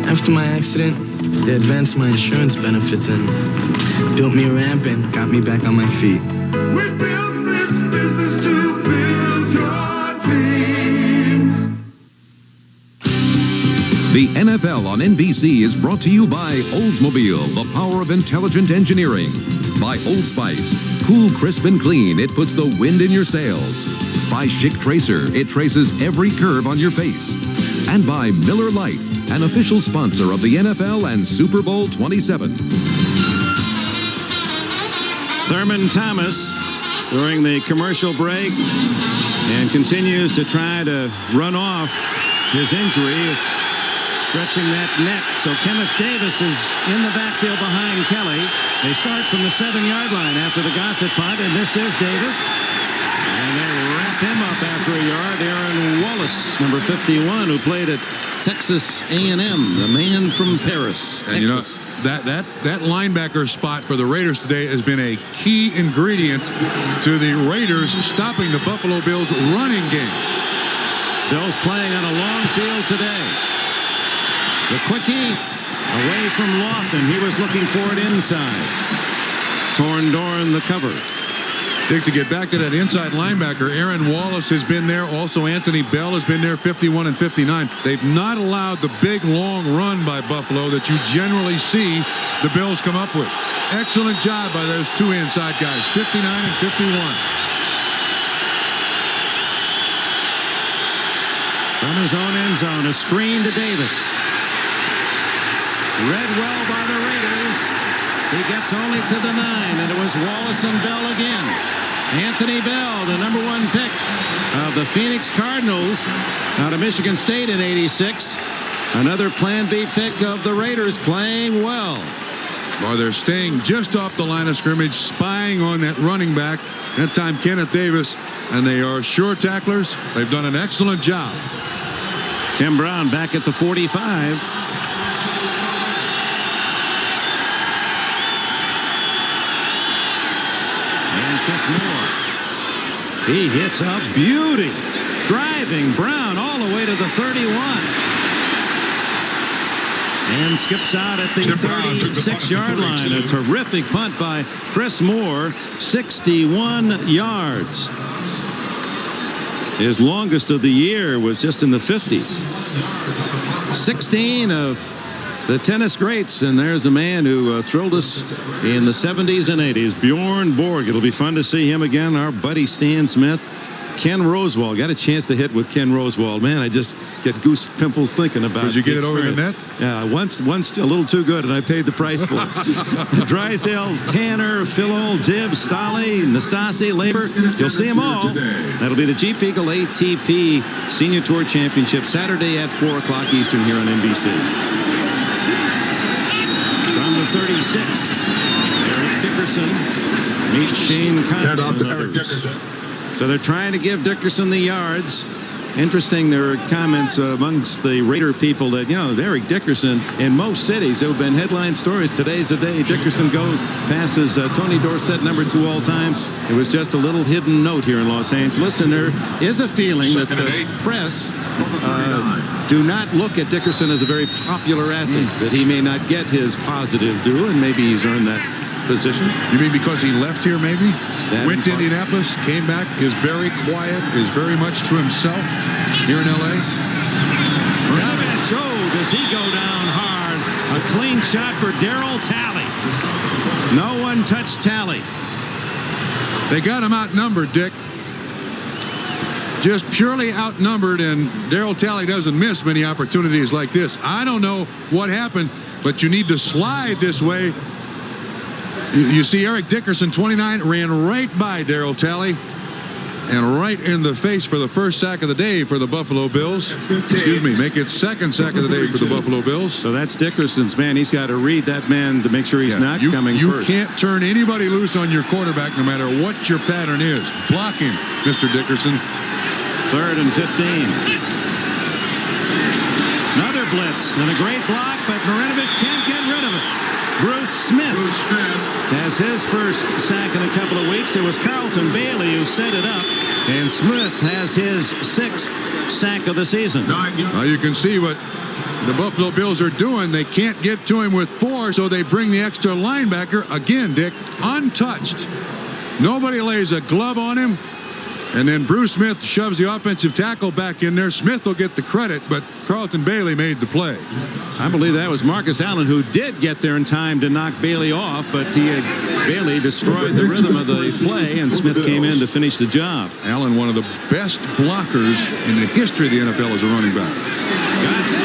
After my accident, they advanced my insurance benefits and built me a ramp and got me back on my feet. We built this business to build your dreams. The NFL on NBC is brought to you by Oldsmobile, the power of intelligent engineering. By Old Spice, cool, crisp, and clean, it puts the wind in your sails. By Schick Tracer, it traces every curve on your face. And by Miller Lite, an official sponsor of the NFL and Super Bowl 27. Thurman Thomas during the commercial break and continues to try to run off his injury, stretching that neck. So Kenneth Davis is in the backfield behind Kelly. They start from the 7-yard line after the Gossett punt, and this is Davis. And they wrap him up after a yard. Aaron Wallace, number 51, who played at Texas A&M, the man from Paris, Texas. And you know, that linebacker spot for the Raiders today has been a key ingredient to the Raiders stopping the Buffalo Bills running game. Bills playing on a long field today. The quickie away from Lofton. He was looking for it inside. Torn Dorn the cover. Dick, to get back to that inside linebacker, Aaron Wallace has been there. Also, Anthony Bell has been there, 51 and 59. They've not allowed the big, long run by Buffalo that you generally see the Bills come up with. Excellent job by those two inside guys, 59 and 51. From his own end zone, a screen to Davis. Read well by the Raiders. He gets only to the 9, and it was Wallace and Bell again. Anthony Bell, the number 1 pick of the Phoenix Cardinals out of Michigan State in '86. Another Plan B pick of the Raiders, playing well. Well, they're staying just off the line of scrimmage, spying on that running back. That time, Kenneth Davis, and they are sure tacklers. They've done an excellent job. Tim Brown back at the 45. Chris Moore. He hits a beauty. Driving Brown all the way to the 31. And skips out at the 36-yard line. A terrific punt by Chris Moore. 61 yards. His longest of the year was just in the 50s. 16 of the tennis greats, and there's a man who thrilled us in the 70s and 80s, Bjorn Borg. It'll be fun to see him again. Our buddy Stan Smith. Ken Rosewall. Got a chance to hit with Ken Rosewall. Man, I just get goose pimples thinking about it. Did you get it over the net? Yeah, once a little too good, and I paid the price for it. Drysdale, Tanner, Philo, Dibbs, Stolle, Nastasi, Labor. You'll see them all. That'll be the Jeep Eagle ATP Senior Tour Championship Saturday at 4 o'clock Eastern here on NBC. From the 36, Eric Dickerson meets Shane Condon and others. So they're trying to give Dickerson the yards. Interesting, there are comments amongst the Raider people that, you know, Eric Dickerson in most cities, there have been headline stories. Today's the day Dickerson passes Tony Dorsett, number 2 all time. It was just a little hidden note here in Los Angeles, and there is a feeling that the press do not look at Dickerson as a very popular athlete, that he may not get his positive due, and maybe he's earned that position. You mean because he left here, maybe? Went to Indianapolis, came back, is very quiet, is very much to himself here in L.A. Davich, does he go down hard? A clean shot for Darryl Talley. No one touched Talley. They got him outnumbered, Dick. Just purely outnumbered, and Darryl Talley doesn't miss many opportunities like this. I don't know what happened, but you need to slide this way. You see Eric Dickerson, 29, ran right by Darryl Talley and right in the face for the first sack of the day for the Buffalo Bills. Excuse me, make it second sack of the day for the Buffalo Bills. So that's Dickerson's man. He's got to read that man to make sure he's not coming first. You can't turn anybody loose on your quarterback no matter what your pattern is. Block him, Mr. Dickerson. 3rd and 15. Another blitz and a great block, but Marinovich can't get rid of it. Bruce Smith has his first sack in a couple of weeks. It was Carlton Bailey who set it up, and Smith has his 6th sack of the season. Now you can see what the Buffalo Bills are doing. They can't get to him with 4, so they bring the extra linebacker. Again, Dick, untouched. Nobody lays a glove on him. And then Bruce Smith shoves the offensive tackle back in there. Smith will get the credit, but Carlton Bailey made the play. I believe that was Marcus Allen who did get there in time to knock Bailey off, but Bailey destroyed the rhythm of the play, and Smith came in to finish the job. Allen, one of the best blockers in the history of the NFL as a running back. Gossett.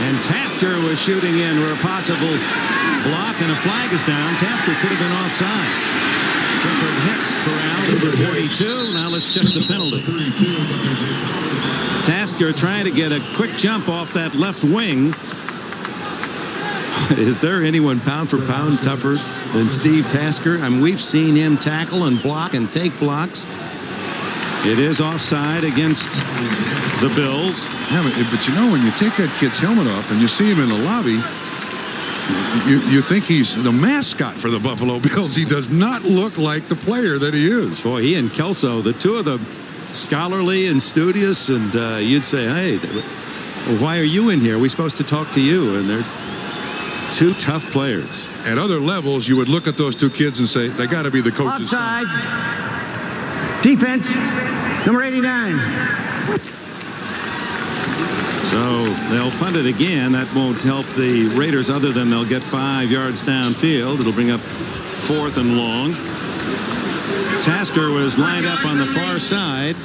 And Tasker was shooting in where a possible block, and a flag is down. Tasker could have been offside. Clifford Hicks corralled, number 42. Now let's check the penalty. Tasker trying to get a quick jump off that left wing. Is there anyone pound for pound tougher than Steve Tasker? I mean, we've seen him tackle and block and take blocks. It is offside against the Bills. Yeah, but you know, when you take that kid's helmet off and you see him in the lobby, you think he's the mascot for the Buffalo Bills. He does not look like the player that he is. Boy, he and Kelso, the two of them, scholarly and studious, and you'd say, hey, well, why are you in here? We're supposed to talk to you. And they're two tough players. At other levels, you would look at those two kids and say, they got to be the coach's offside. Defense, number 89. So they'll punt it again. That won't help the Raiders other than they'll get 5 yards downfield. It'll bring up 4th and long. Tasker was lined up on the far side.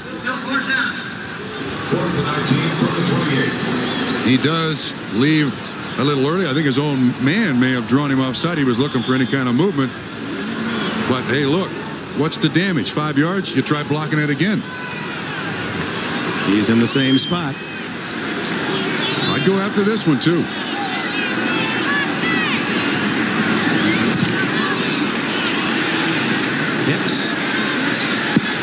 He does leave a little early. I think his own man may have drawn him offside. He was looking for any kind of movement. But hey, look, what's the damage? 5 yards? You try blocking it again. He's in the same spot. I'd go after this one, too. Hicks.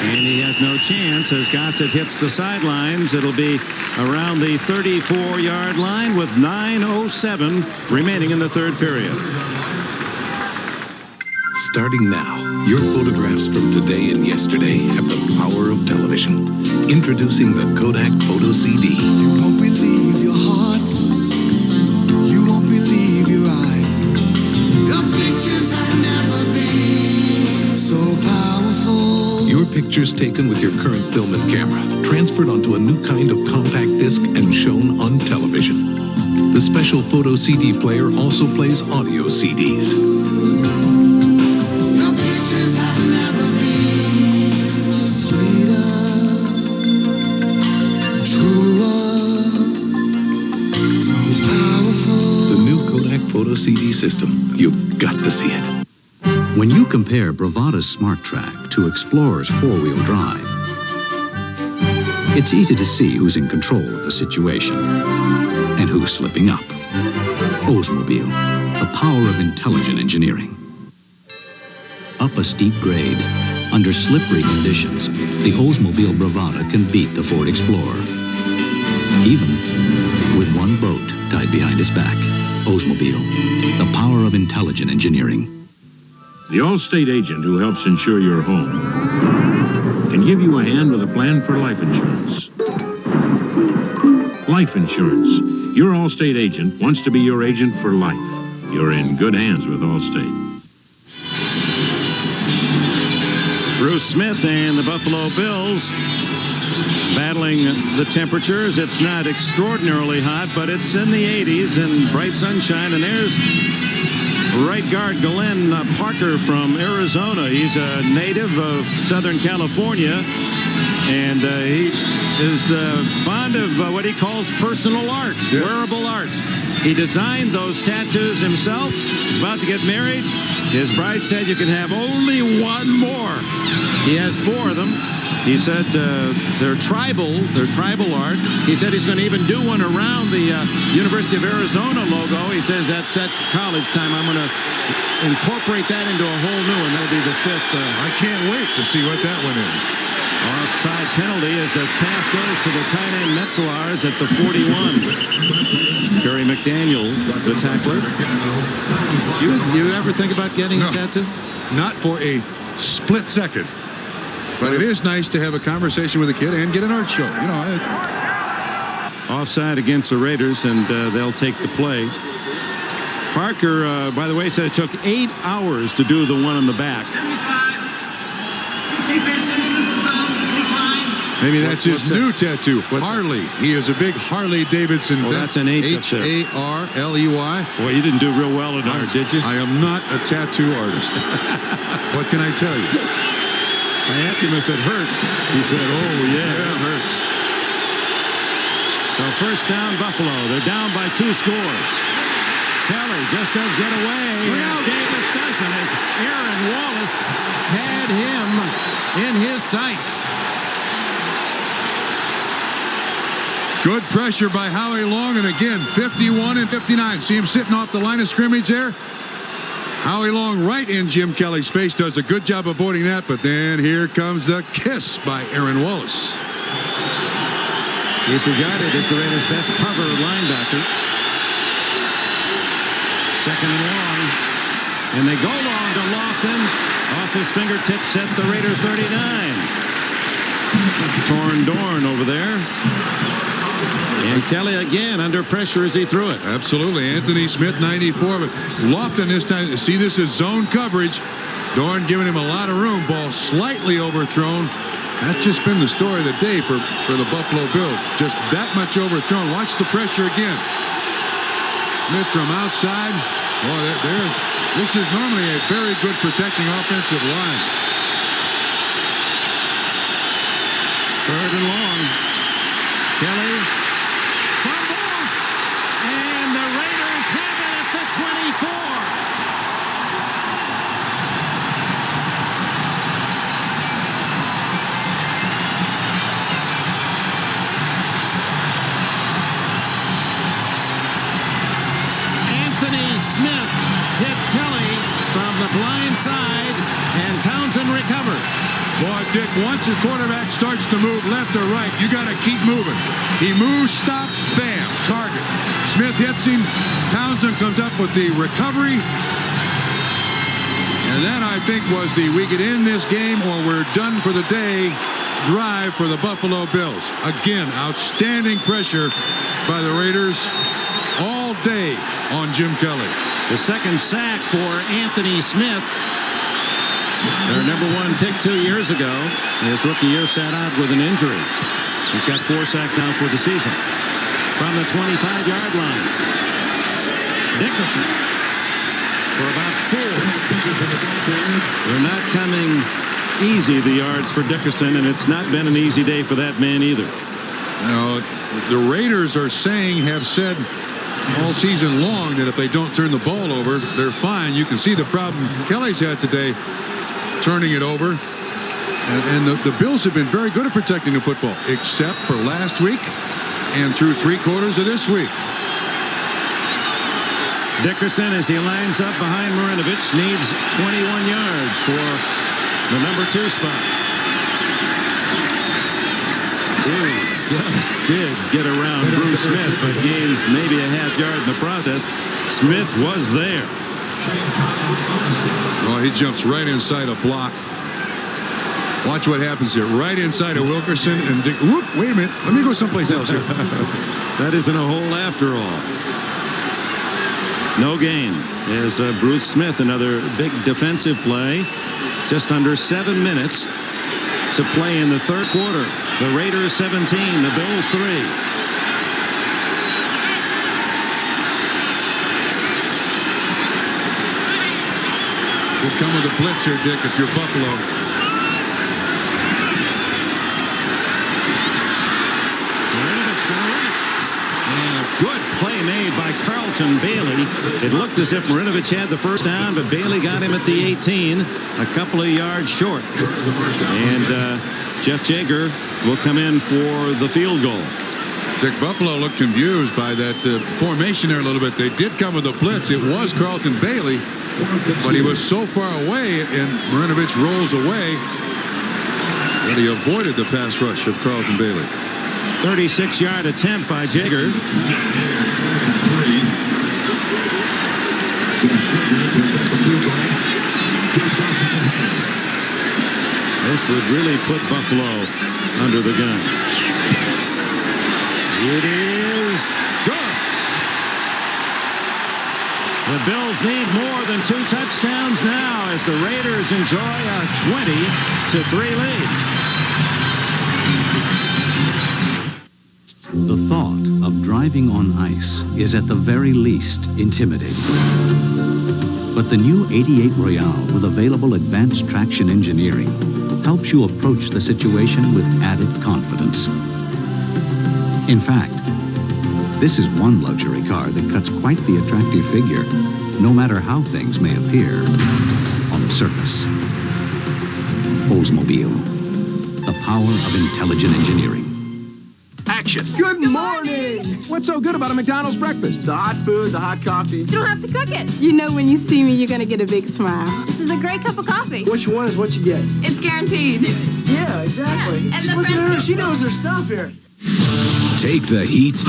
And he has no chance as Gossett hits the sidelines. It'll be around the 34-yard line with 9:07 remaining in the third period. Starting now, your photographs from today and yesterday have the power of television. Introducing the Kodak Photo CD. You won't believe your heart. You won't believe your eyes. Your pictures have never been so powerful. Your pictures taken with your current film and camera, transferred onto a new kind of compact disc and shown on television. The special photo CD player also plays audio CDs. Photo CD system. You've got to see it. When you compare Bravada's Smart Track to Explorer's four-wheel drive, it's easy to see who's in control of the situation and who's slipping up. Oldsmobile, the power of intelligent engineering. Up a steep grade, under slippery conditions, the Oldsmobile Bravada can beat the Ford Explorer, even with one boat tied behind its back. Oldsmobile, the power of intelligent engineering. The Allstate agent who helps insure your home can give you a hand with a plan for life insurance. Life insurance. Your Allstate agent wants to be your agent for life. You're in good hands with Allstate. Bruce Smith and the Buffalo Bills battling the temperatures. It's not extraordinarily hot, but it's in the 80s and bright sunshine. And there's right guard Glenn Parker from Arizona. He's a native of Southern California, and he is fond of what he calls personal arts, wearable arts. He designed those tattoos himself. He's about to get married. His bride said you can have only one more. He has 4 of them. He said they're tribal art. He said he's going to even do one around the University of Arizona logo. He says that's college time. I'm going to incorporate that into a whole new one. That'll be the 5th. I can't wait to see what that one is. Offside penalty as the pass goes to the tight end Metzelaars at the 41. Kerry McDaniel, the tackler. You ever think about getting a tattoo? Not for a split second. But it is nice to have a conversation with a kid and get an art show. You know. Offside against the Raiders, and they'll take the play. Parker, by the way, said it took 8 hours to do the one on the back. Maybe that's his new tattoo. Harley. He is a big Harley Davidson. Oh, that's an H up there. H-A-R-L-E-Y. Boy, you didn't do real well in ours, did you? I am not a tattoo artist. What can I tell you? I asked him if it hurt. He said, oh, yeah, it hurts. So first down, Buffalo. They're down by 2 scores. Kelly just does get away. Davis doesn't, as Aaron Wallace had him in his sights. Good pressure by Howie Long, and again, 51 and 59. See him sitting off the line of scrimmage there? Howie Long right in Jim Kelly's face, does a good job avoiding that, but then here comes the kiss by Aaron Wallace. He's regarded as the Raiders' best cover linebacker. Second and long. And they go long to Lofton. Off his fingertips at the Raider 39. Torn Dorn over there. And Kelly again under pressure as he threw it. Absolutely. Anthony Smith, 94. But Lofton this time, see, this is zone coverage. Dorn giving him a lot of room. Ball slightly overthrown. That's just been the story of the day for the Buffalo Bills. Just that much overthrown. Watch the pressure again. Smith from outside. Boy, this is normally a very good protecting offensive line. Third and long. Kelly fumbles, and the Raiders have it at the 24. Anthony Smith hit Kelly from the blind side, and Townsend recovered. Boy, Dick, once your quarterback starts to move left or right, you got to keep moving. He moves, stops, bam, target. Smith hits him. Townsend comes up with the recovery. And that, I think, was the we could end this game or we're done for the day drive for the Buffalo Bills. Again, outstanding pressure by the Raiders all day on Jim Kelly. The second sack for Anthony Smith. Their #1 pick 2 years ago. His rookie year sat out with an injury. He's got 4 sacks now for the season. From the 25-yard line. Dickerson for about 4. They're not coming easy, the yards for Dickerson, and it's not been an easy day for that man either. Now, the Raiders have said all season long that if they don't turn the ball over, they're fine. You can see the problem Kelly's had today, turning it over. And the Bills have been very good at protecting the football, except for last week and through 3/4 of this week. Dickerson, as he lines up behind Marinovich, needs 21 yards for the #2 spot. He just did get around Bruce Smith, but gains maybe a half yard in the process. Smith was there. Oh, he jumps right inside a block. Watch what happens here. Right inside of Wilkerson and Dick. Whoop, wait a minute. Let me go someplace else here. That isn't a hole after all. No gain as Bruce Smith, another big defensive play. Just under 7 minutes to play in the third quarter. The Raiders 17, the Bills 3. Will come with a blitz here, Dick, if you're Buffalo. And a good play made by Carlton Bailey. It looked as if Marinovich had the first down, but Bailey got him at the 18, a couple of yards short. And Jeff Jager will come in for the field goal. Dick, Buffalo looked confused by that formation there a little bit. They did come with a blitz. It was Carlton Bailey, but he was so far away, and Marinovich rolls away that he avoided the pass rush of Carlton Bailey. 36-yard attempt by Jager. This would really put Buffalo under the gun. It is good. The Bills need more than 2 touchdowns now as the Raiders enjoy a 20-3 lead. The thought of driving on ice is at the very least intimidating. But the new 88 Royale with available advanced traction engineering helps you approach the situation with added confidence. In fact, this is one luxury car that cuts quite the attractive figure, no matter how things may appear on the surface. Oldsmobile, the power of intelligent engineering. Action. Good morning. What's so good about a McDonald's breakfast? The hot food, the hot coffee. You don't have to cook it. You know when you see me, you're going to get a big smile. This is a great cup of coffee. Which one is what you get? It's guaranteed. Yeah, exactly. Yeah, and just listen to her. She knows her stuff here. Take the heat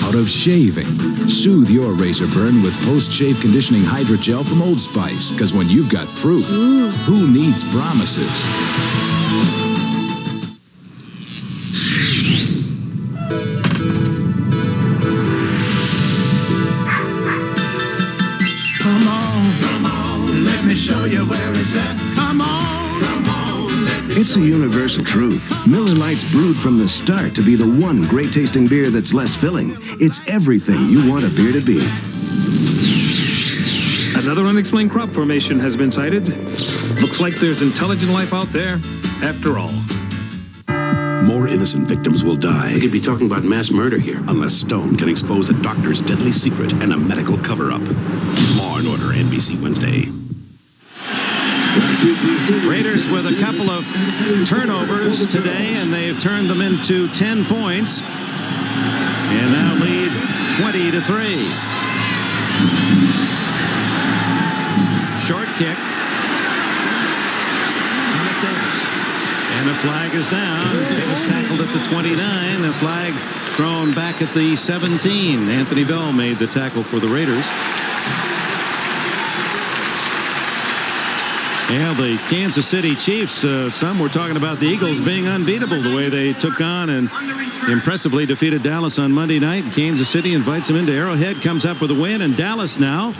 out of shaving. Soothe your razor burn with post-shave conditioning hydrogel from Old Spice. Because when you've got proof, who needs promises? Come on, let me show you where it's at. Come on, let me. It's a universal truth. Miller Lite's brewed from the start to be the one great tasting beer that's less filling. It's everything you want a beer to be. Another unexplained crop formation has been sighted. Looks like there's intelligent life out there, after all. More innocent victims will die. We could be talking about mass murder here. Unless Stone can expose a doctor's deadly secret and a medical cover-up. Law and Order, NBC Wednesday. Raiders with a couple of turnovers today, and they've turned them into 10 points. And now lead 20-3. Short kick. And the flag is down. Davis tackled at the 29. The flag thrown back at the 17. Anthony Bell made the tackle for the Raiders. Yeah, the Kansas City Chiefs, some were talking about the Eagles being unbeatable the way they took on and impressively defeated Dallas on Monday night. Kansas City invites them into Arrowhead, comes up with a win, and Dallas now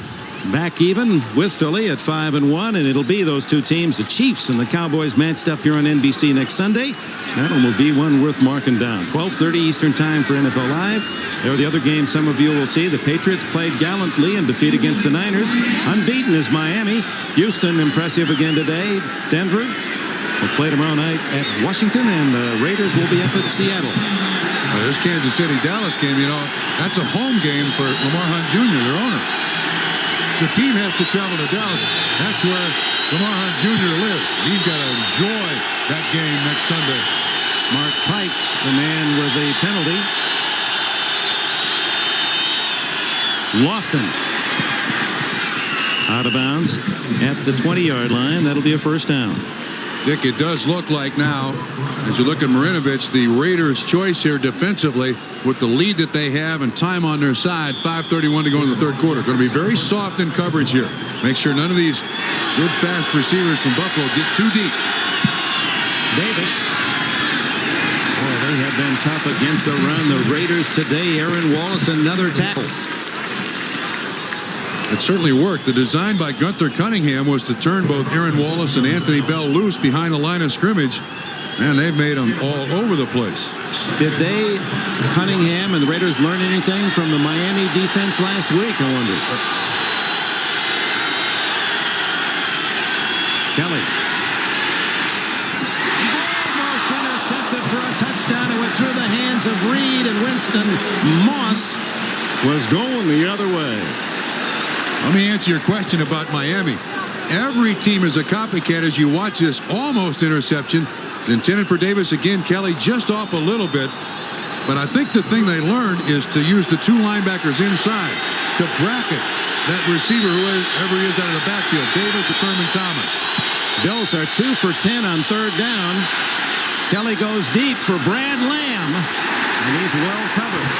back even with Philly at 5-1, and it'll be those two teams, the Chiefs and the Cowboys, matched up here on NBC next Sunday. That one will be one worth marking down. 12:30 Eastern Time for NFL Live. There are the other games some of you will see. The Patriots played gallantly in defeat against the Niners. Unbeaten is Miami. Houston impressive again today. Denver will play tomorrow night at Washington, and the Raiders will be up at Seattle. Well, this Kansas City-Dallas game, you know, that's a home game for Lamar Hunt Jr., their owner. The team has to travel to Dallas. That's where Lamar Hunt Jr. lives. He's got to enjoy that game next Sunday. Mark Pike, the man with the penalty. Lofton out of bounds at the 20-yard line. That'll be a first down. Dick, it does look like now, as you look at Marinovich, the Raiders' choice here defensively with the lead that they have and time on their side, 5:31 to go in the third quarter. Going to be very soft in coverage here. Make sure none of these good, fast receivers from Buffalo get too deep. Davis. Boy, they have been tough against the run. The Raiders today, Aaron Wallace, another tackle. It certainly worked. The design by Gunther Cunningham was to turn both Aaron Wallace and Anthony Bell loose behind the line of scrimmage. Man, they've made them all over the place. Did they, Cunningham and the Raiders, learn anything from the Miami defense last week, I wonder? Kelly. Almost intercepted for a touchdown. It went through the hands of Reed, and Winston Moss was going the other way. Let me answer your question about Miami. Every team is a copycat as you watch this almost interception. It's intended for Davis again. Kelly just off a little bit. But I think the thing they learned is to use the two linebackers inside to bracket that receiver, whoever he is, out of the backfield. Davis or Thurman Thomas. Bills are 2 for 10 on third down. Kelly goes deep for Brad Lamb, and he's well covered.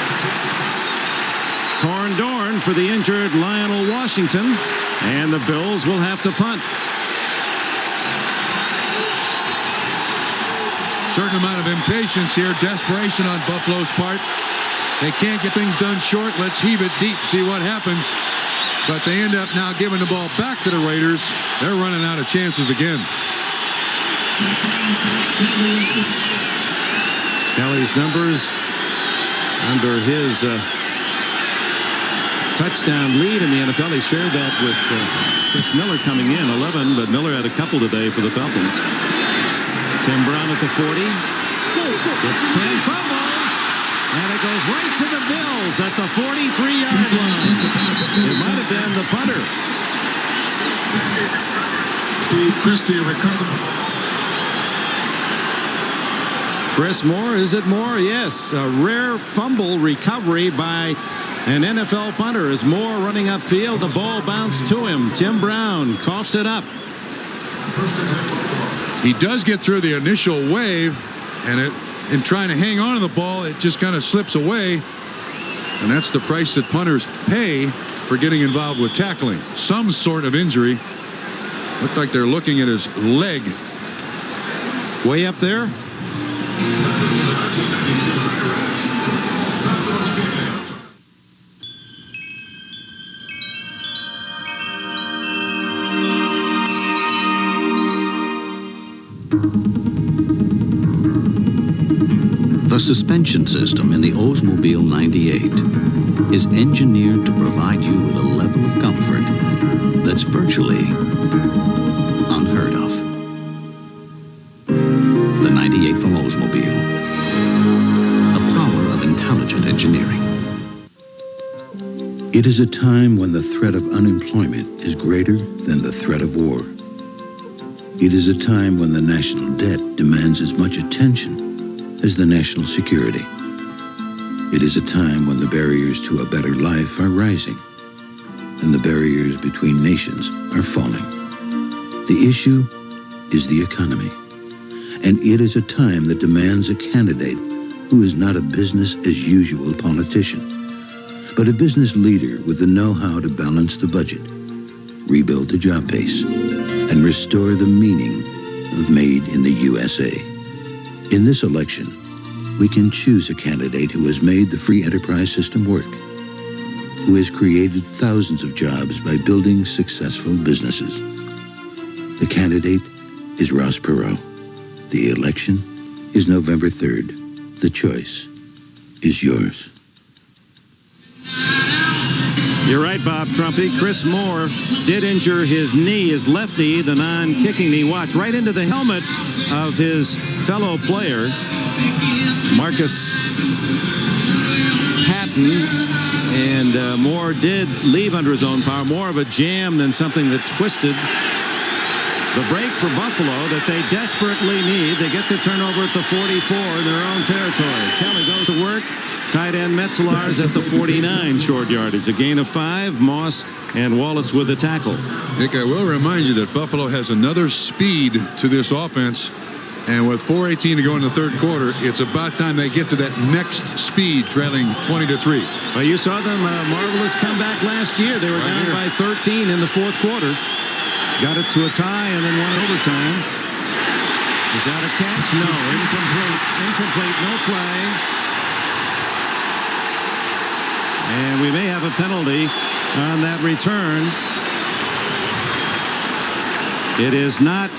Torn Dorn for the injured Lionel Washington, and the Bills will have to punt. Certain amount of impatience here, desperation on Buffalo's part. They can't get things done short. Let's heave it deep, see what happens. But they end up now giving the ball back to the Raiders. They're running out of chances again. Kelly's numbers under his touchdown lead in the NFL. He shared that with Chris Miller coming in, 11, but Miller had a couple today for the Falcons. Tim Brown at the 40. It's 10 fumbles, and it goes right to the Bills at the 43-yard line. It might have been the punter. Steve Christie recovered. Chris Moore, is it Moore? Yes, a rare fumble recovery by an NFL punter. As Moore running upfield, the ball bounced to him. Tim Brown coughs it up. He does get through the initial wave, and in trying to hang on to the ball, it just kind of slips away. And that's the price that punters pay for getting involved with tackling. Some sort of injury. Looked like they're looking at his leg. Way up there. The suspension system in the Oldsmobile 98 is engineered to provide you with a level of comfort that's virtually unheard of. The 98 from Oldsmobile. The power of intelligent engineering. It is a time when the threat of unemployment is greater than the threat of war. It is a time when the national debt demands as much attention as the national security. It is a time when the barriers to a better life are rising and the barriers between nations are falling. The issue is the economy, and it is a time that demands a candidate who is not a business-as-usual politician, but a business leader with the know-how to balance the budget, rebuild the job base, and restore the meaning of Made in the USA. In this election, we can choose a candidate who has made the free enterprise system work, who has created thousands of jobs by building successful businesses. The candidate is Ross Perot. The election is November 3rd. The choice is yours. You're right, Bob Trumpy. Chris Moore did injure his knee, his left knee, the non-kicking knee. Watch, right into the helmet of his fellow player, Marcus Patton. And Moore did leave under his own power. More of a jam than something that twisted. The break for Buffalo that they desperately need. They get the turnover at the 44 in their own territory. Kelly goes to work. Tight end Metzelar's at the 49 short yardage. A gain of 5. Moss and Wallace with the tackle. Nick, I will remind you that Buffalo has another speed to this offense. And with 4:18 to go in the third quarter, it's about time they get to that next speed, trailing 20-3. Well, you saw them marvelous comeback last year. They were down by 13 in the fourth quarter. Got it to a tie and then won overtime. Is that a catch? No. Incomplete. Incomplete. No play. And we may have a penalty on that return. It is not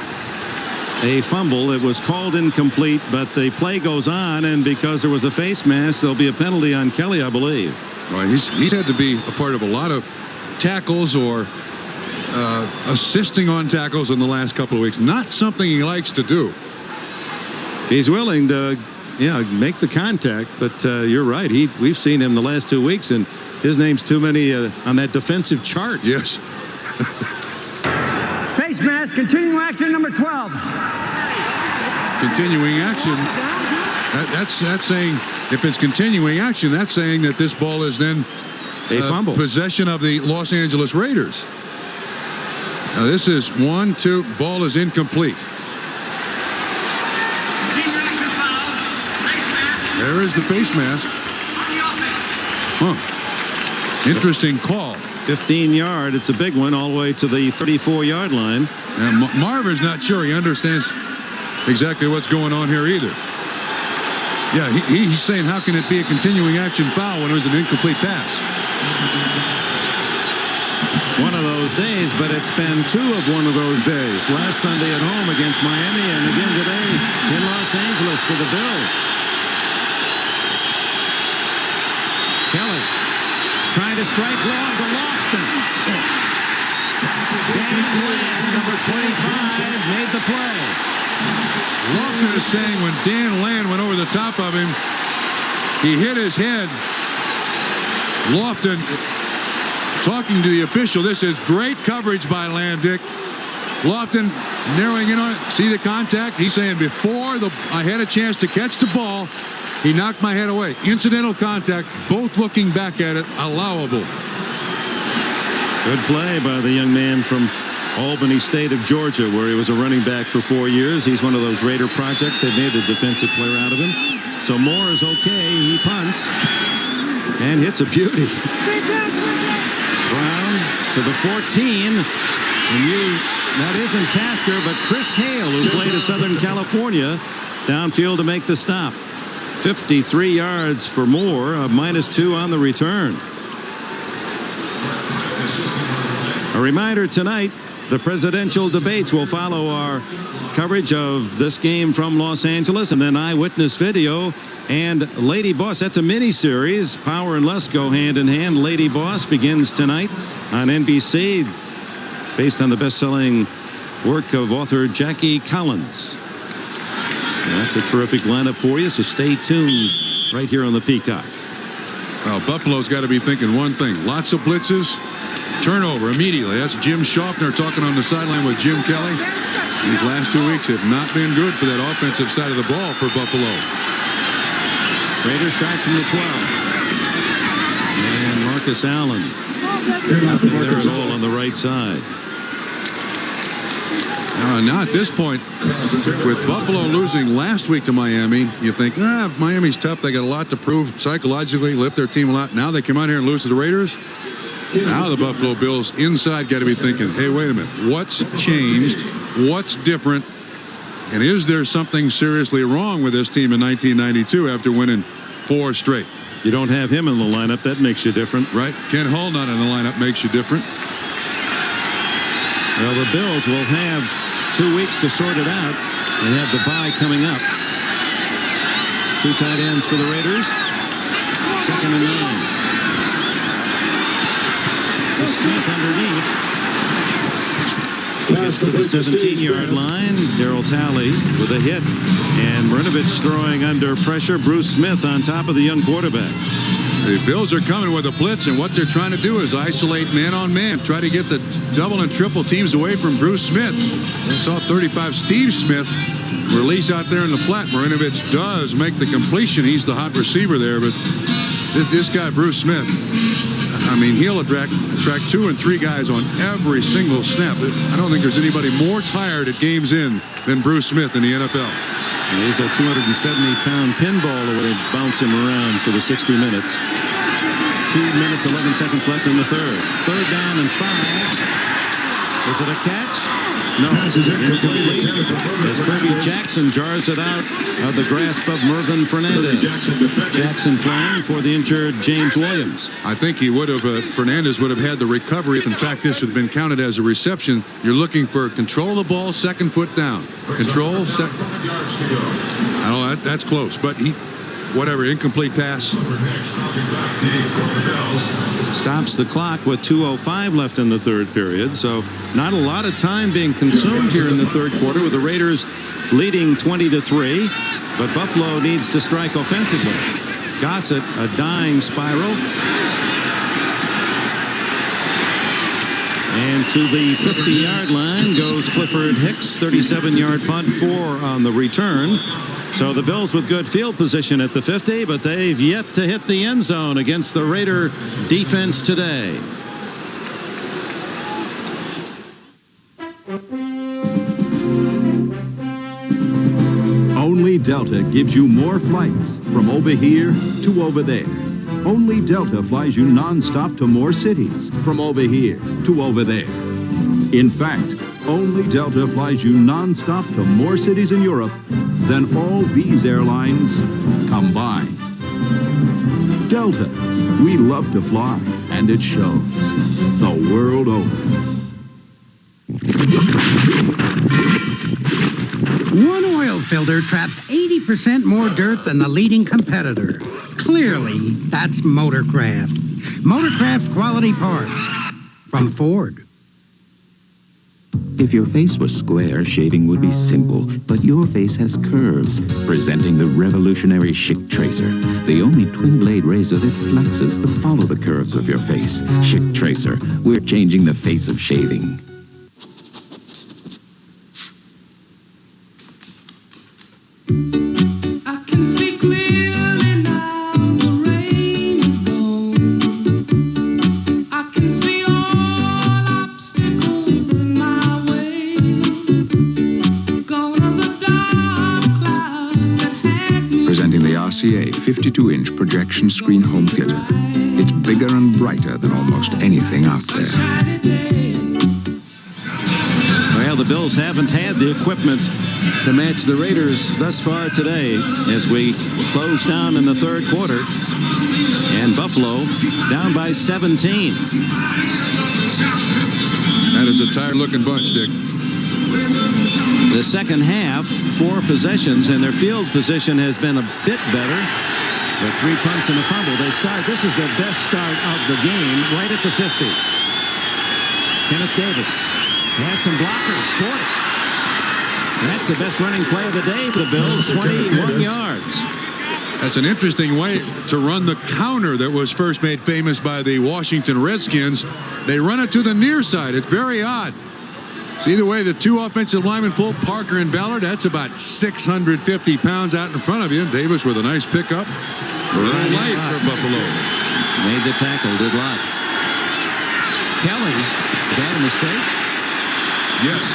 a fumble. It was called incomplete, but the play goes on, and because there was a face mask, there'll be a penalty on Kelly, I believe. Well, he's had to be a part of a lot of tackles or assisting on tackles in the last couple of weeks. Not something he likes to do. He's willing to make the contact, but you're right. We've seen him the last 2 weeks, and his name's too many on that defensive chart. Yes. Face mask, continuing action number 12. Continuing action. That's saying, if it's continuing action, that's saying that this ball is then a fumble. Possession of the Los Angeles Raiders. Now this is 1-2. Ball is incomplete. There is the face mask. Huh. Interesting call. 15-yard. It's a big one all the way to the 34-yard line. And Marvin's not sure he understands exactly what's going on here either. Yeah, he's saying, how can it be a continuing action foul when it was an incomplete pass? One of those days, but it's been 2 of one of those days. Last Sunday at home against Miami, and again today in Los Angeles for the Bills. Kelly trying to strike long to Lofton. Dan Land, number 25, made the play. Lofton is saying when Dan Land went over the top of him, he hit his head. Lofton talking to the official. This is great coverage by Land, Dick. Lofton narrowing in on it. See the contact? He's saying before I had a chance to catch the ball, he knocked my head away. Incidental contact, both looking back at it, allowable. Good play by the young man from Albany State of Georgia, where he was a running back for 4 years. He's one of those Raider projects. They've made a defensive player out of him. So Moore is okay. He punts and hits a beauty. Brown to the 14. And that isn't Tasker, but Chris Hale, who played at Southern California, downfield to make the stop. 53 yards for Moore, a -2 on the return. A reminder tonight, the presidential debates will follow our coverage of this game from Los Angeles, and then eyewitness video. And Lady Boss, that's a mini-series. Power and Lust go hand in hand. Lady Boss begins tonight on NBC, based on the best-selling work of author Jackie Collins. And that's a terrific lineup for you, so stay tuned right here on the Peacock. Well, Buffalo's got to be thinking one thing. Lots of blitzes, turnover immediately. That's Jim Schaffner talking on the sideline with Jim Kelly. These last 2 weeks have not been good for that offensive side of the ball for Buffalo. Raiders start from the 12. And Marcus Allen. Nothing there at all on the right side. Now at this point, with Buffalo losing last week to Miami, you think, Miami's tough. They got a lot to prove psychologically, lift their team a lot. Now they come out here and lose to the Raiders. Now the Buffalo Bills inside got to be thinking, hey, wait a minute. What's changed? What's different? And is there something seriously wrong with this team in 1992 after winning 4 straight? You don't have him in the lineup. That makes you different. Right. Ken Hull not in the lineup makes you different. Well, the Bills will have 2 weeks to sort it out. They have the bye coming up. 2 tight ends for the Raiders. 2nd and 9. To Smith underneath. Gets to the 17-yard line. Darryl Talley with a hit. And Marinovich throwing under pressure. Bruce Smith on top of the young quarterback. The Bills are coming with a blitz, and what they're trying to do is isolate man-on-man. Try to get the double and triple teams away from Bruce Smith. I saw 35 Steve Smith release out there in the flat. Marinovich does make the completion. He's the hot receiver there, but this guy, Bruce Smith, I mean, he'll attract 2 and 3 guys on every single snap. I don't think there's anybody more tired at games in than Bruce Smith in the NFL. And he's a 270-pound pinball that would bounce him around for the 60 minutes. 2 minutes, 11 seconds left in the third. 3rd down and 5. Is it a catch? No, incomplete. As Kirby Jackson jars it out of the grasp of Mervin Fernandez. Jackson playing for the injured James Williams. I think he would have, Fernandez would have had the recovery. If in fact this had been counted as a reception, you're looking for control the ball, 2nd foot down. Control, second. I don't know, that's close, but whatever, incomplete pass. Stops the clock with 2:05 left in the third period, so not a lot of time being consumed here in the third quarter with the Raiders leading 20-3, but Buffalo needs to strike offensively. Gossett, a dying spiral. And to the 50-yard line goes Clifford Hicks, 37-yard punt, 4 on the return. So the Bills with good field position at the 50, but they've yet to hit the end zone against the Raider defense today. Only Delta gives you more flights from over here to over there. Only Delta flies you non-stop to more cities from over here to over there. In fact, only Delta flies you non-stop to more cities in Europe than all these airlines combined. Delta, we love to fly, and it shows the world over. One oil filter traps 80% more dirt than the leading competitor. Clearly, that's Motorcraft. Motorcraft quality parts from Ford. If your face was square, shaving would be simple, but your face has curves. Presenting the revolutionary Schick Tracer, the only twin-blade razor that flexes to follow the curves of your face. Schick Tracer, we're changing the face of shaving. Presenting the RCA 52-inch projection screen home theater. It's bigger and brighter than almost anything out there. Well, the Bills haven't had the equipment to match the Raiders thus far today as we close down in the third quarter. And Buffalo down by 17. That is a tired-looking bunch, Dick. The second half, 4 possessions, and their field position has been a bit better. With 3 punts and a fumble, they start. This is their best start of the game, right at the 50. Kenneth Davis has some blockers, 40. That's the best running play of the day for the Bills, 21 yards. That's an interesting way to run the counter that was first made famous by the Washington Redskins. They run it to the near side. It's very odd. So either way, the 2 offensive linemen pull, Parker and Ballard. That's about 650 pounds out in front of you. Davis with a nice pickup. A little light for Buffalo. Made the tackle, did Lott. Kelly, is that a mistake? Yes.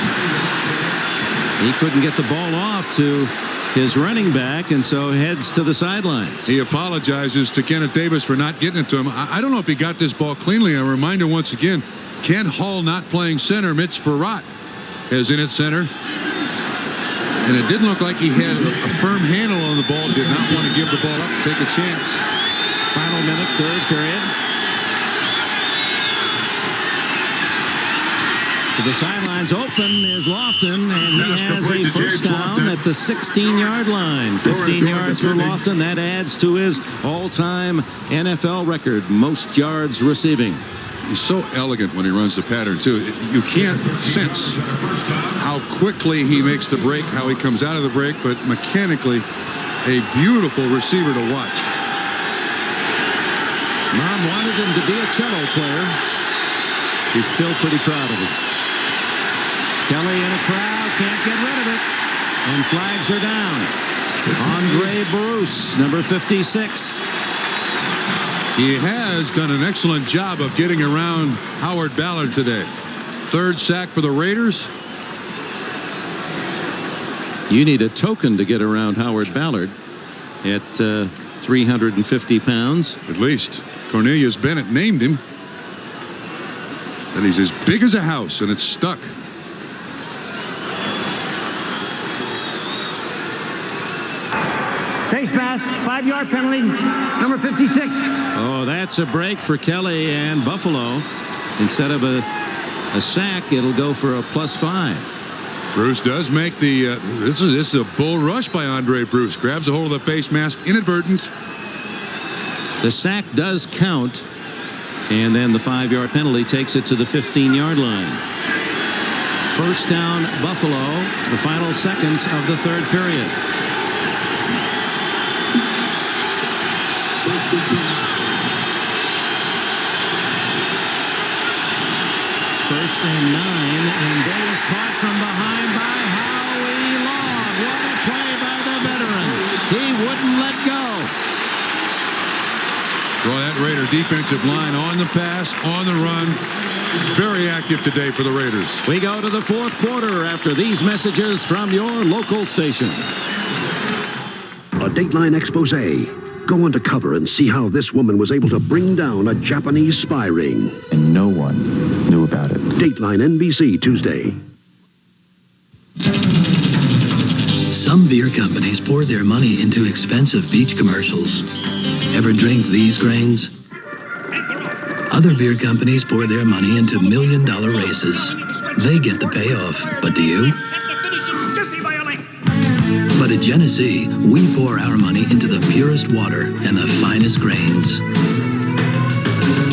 He couldn't get the ball off to his running back, and so heads to the sidelines. He apologizes to Kenneth Davis for not getting it to him. I don't know if he got this ball cleanly. A reminder once again, Ken Hall not playing center. Mitch Farrat is in at center. And it didn't look like he had a firm handle on the ball. Did not want to give the ball up, take a chance. Final minute, third period. To the sidelines open is Lofton, and he has a first down at the 16-yard line. 15 yards for Lofton. That adds to his all-time NFL record, most yards receiving. He's so elegant when he runs the pattern, too. You can't sense how quickly he makes the break, how he comes out of the break, but mechanically, a beautiful receiver to watch. Mom wanted him to be a cello player. He's still pretty proud of him. Kelly in a crowd, can't get rid of it. And flags are down. Andre Bruce, number 56. He has done an excellent job of getting around Howard Ballard today. 3rd sack for the Raiders. You need a token to get around Howard Ballard at 350 pounds. At least. Cornelius Bennett named him. And he's as big as a house, and it's stuck. Face mask, 5-yard penalty, number 56. Oh, that's a break for Kelly and Buffalo. Instead of a sack, it'll go for a +5. Bruce does make the, this is a bull rush by Andre Bruce. Grabs a hold of the face mask, inadvertent. The sack does count, and then the 5-yard penalty takes it to the 15-yard line. First down, Buffalo, the final seconds of the third period. First and 9, and Davis caught from behind by Howie Long. What a play by the veteran. He wouldn't let go. Well, that Raider defensive line on the pass, on the run. Very active today for the Raiders. We go to the fourth quarter after these messages from your local station. A Dateline expose. Go undercover and see how this woman was able to bring down a Japanese spy ring. And no one knew about it. Dateline NBC Tuesday. Some beer companies pour their money into expensive beach commercials. Ever drink these grains? Other beer companies pour their money into $1 million races. They get the payoff, but do you? Genesee, we pour our money into the purest water and the finest grains.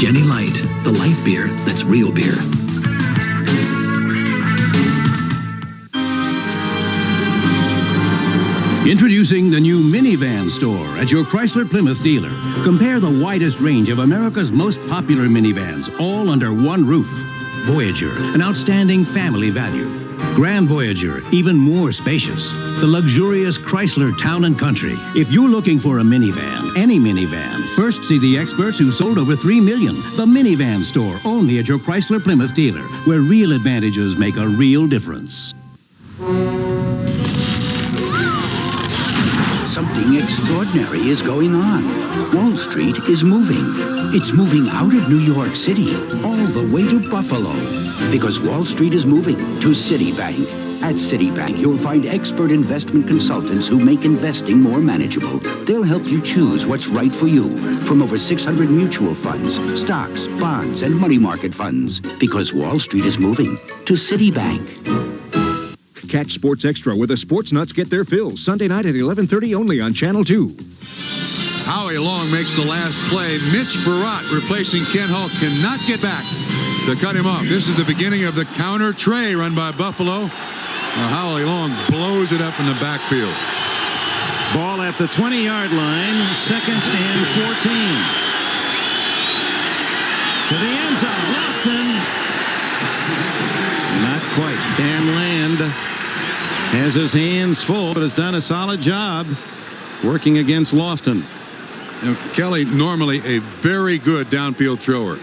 Genny Light, the light beer that's real beer. Introducing the new minivan store at your Chrysler Plymouth dealer. Compare the widest range of America's most popular minivans, all under one roof. Voyager, an outstanding family value. Grand Voyager, even more spacious. The luxurious Chrysler Town & Country. If you're looking for a minivan, any minivan, first see the experts who sold over 3 million. The minivan store, only at your Chrysler Plymouth dealer, where real advantages make a real difference. Something extraordinary is going on. Wall Street is moving. It's moving out of New York City, all the way to Buffalo. Because Wall Street is moving to Citibank. At Citibank, you'll find expert investment consultants who make investing more manageable. They'll help you choose what's right for you from over 600 mutual funds, stocks, bonds, and money market funds. Because Wall Street is moving to Citibank. Catch Sports Extra where the sports nuts get their fills. Sunday night at 11:30 only on Channel 2. Howie Long makes the last play. Mitch Barrott replacing Ken Hulk cannot get back to cut him off. This is the beginning of the counter tray run by Buffalo. Now Howie Long blows it up in the backfield. Ball at the 20-yard line, 2nd and 14. To the end zone, Lofton. Not quite. Dan Land has his hands full, but has done a solid job working against Lofton. You know, Kelly, normally a very good downfield thrower.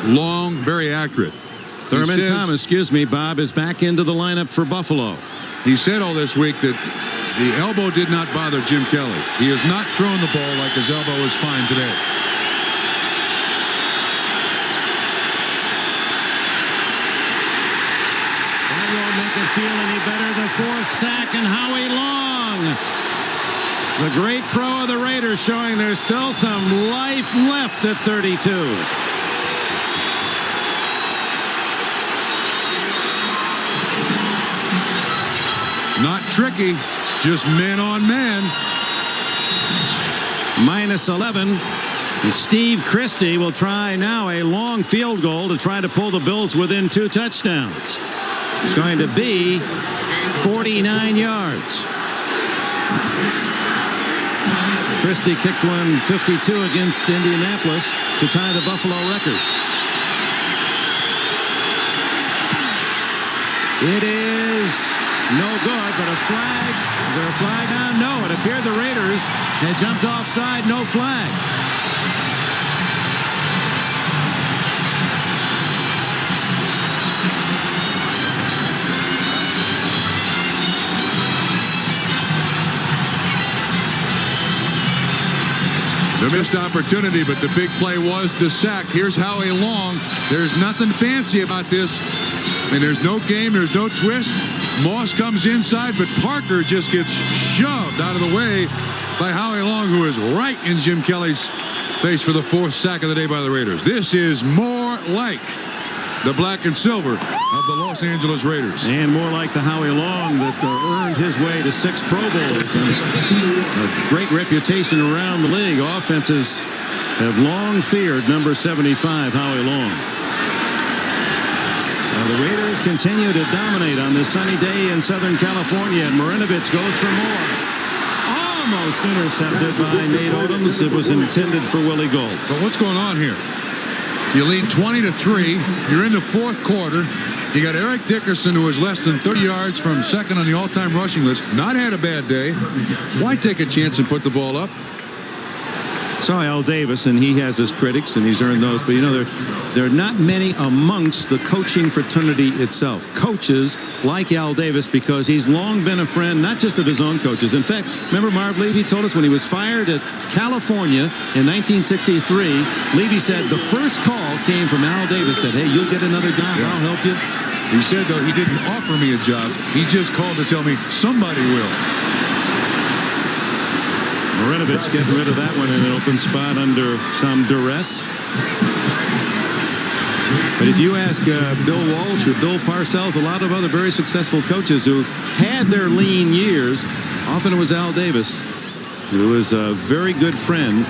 Long, very accurate. Thurman Thomas, Bob, is back into the lineup for Buffalo. He said all this week that the elbow did not bother Jim Kelly. He has not thrown the ball like his elbow is fine today. That won't make it feel any better. The 4th sack, and Howie Long, the great pro of the Raiders, showing there's still some life left at 32. Not tricky, just man on man. -11. And Steve Christie will try now a long field goal to try to pull the Bills within 2 touchdowns. It's going to be 49 yards. Christie kicked one 52 against Indianapolis to tie the Buffalo record. It is no good, but a flag. Is there a flag on? No, it appeared the Raiders had jumped offside. No flag. The missed opportunity, but the big play was the sack. Here's Howie Long. There's nothing fancy about this. I mean, there's no game, there's no twist. Moss comes inside, but Parker just gets shoved out of the way by Howie Long, who is right in Jim Kelly's face for the 4th sack of the day by the Raiders. This is more like the black and silver of the Los Angeles Raiders. And more like the Howie Long that earned his way to 6 Pro Bowls and a great reputation around the league. Offenses have long feared number 75, Howie Long. Now the Raiders continue to dominate on this sunny day in Southern California, and Marinovich goes for more. Almost intercepted by Nate Odoms. It was intended for Willie Gold. So what's going on here? You lead 20-3. You're in the 4th quarter. You got Eric Dickerson, who is less than 30 yards from 2nd on the all-time rushing list. Not had a bad day. Why take a chance and put the ball up? So Al Davis, and he has his critics, and he's earned those. But, you know, there are not many amongst the coaching fraternity itself. Coaches like Al Davis, because he's long been a friend, not just of his own coaches. In fact, remember Marv Levy told us when he was fired at California in 1963, Levy said the first call came from Al Davis, said, hey, you'll get another job, I'll help you. He said, though, he didn't offer me a job. He just called to tell me somebody will. Marinovich getting rid of that one in an open spot under some duress. But if you ask Bill Walsh or Bill Parcells, a lot of other very successful coaches who had their lean years, often it was Al Davis, who was a very good friend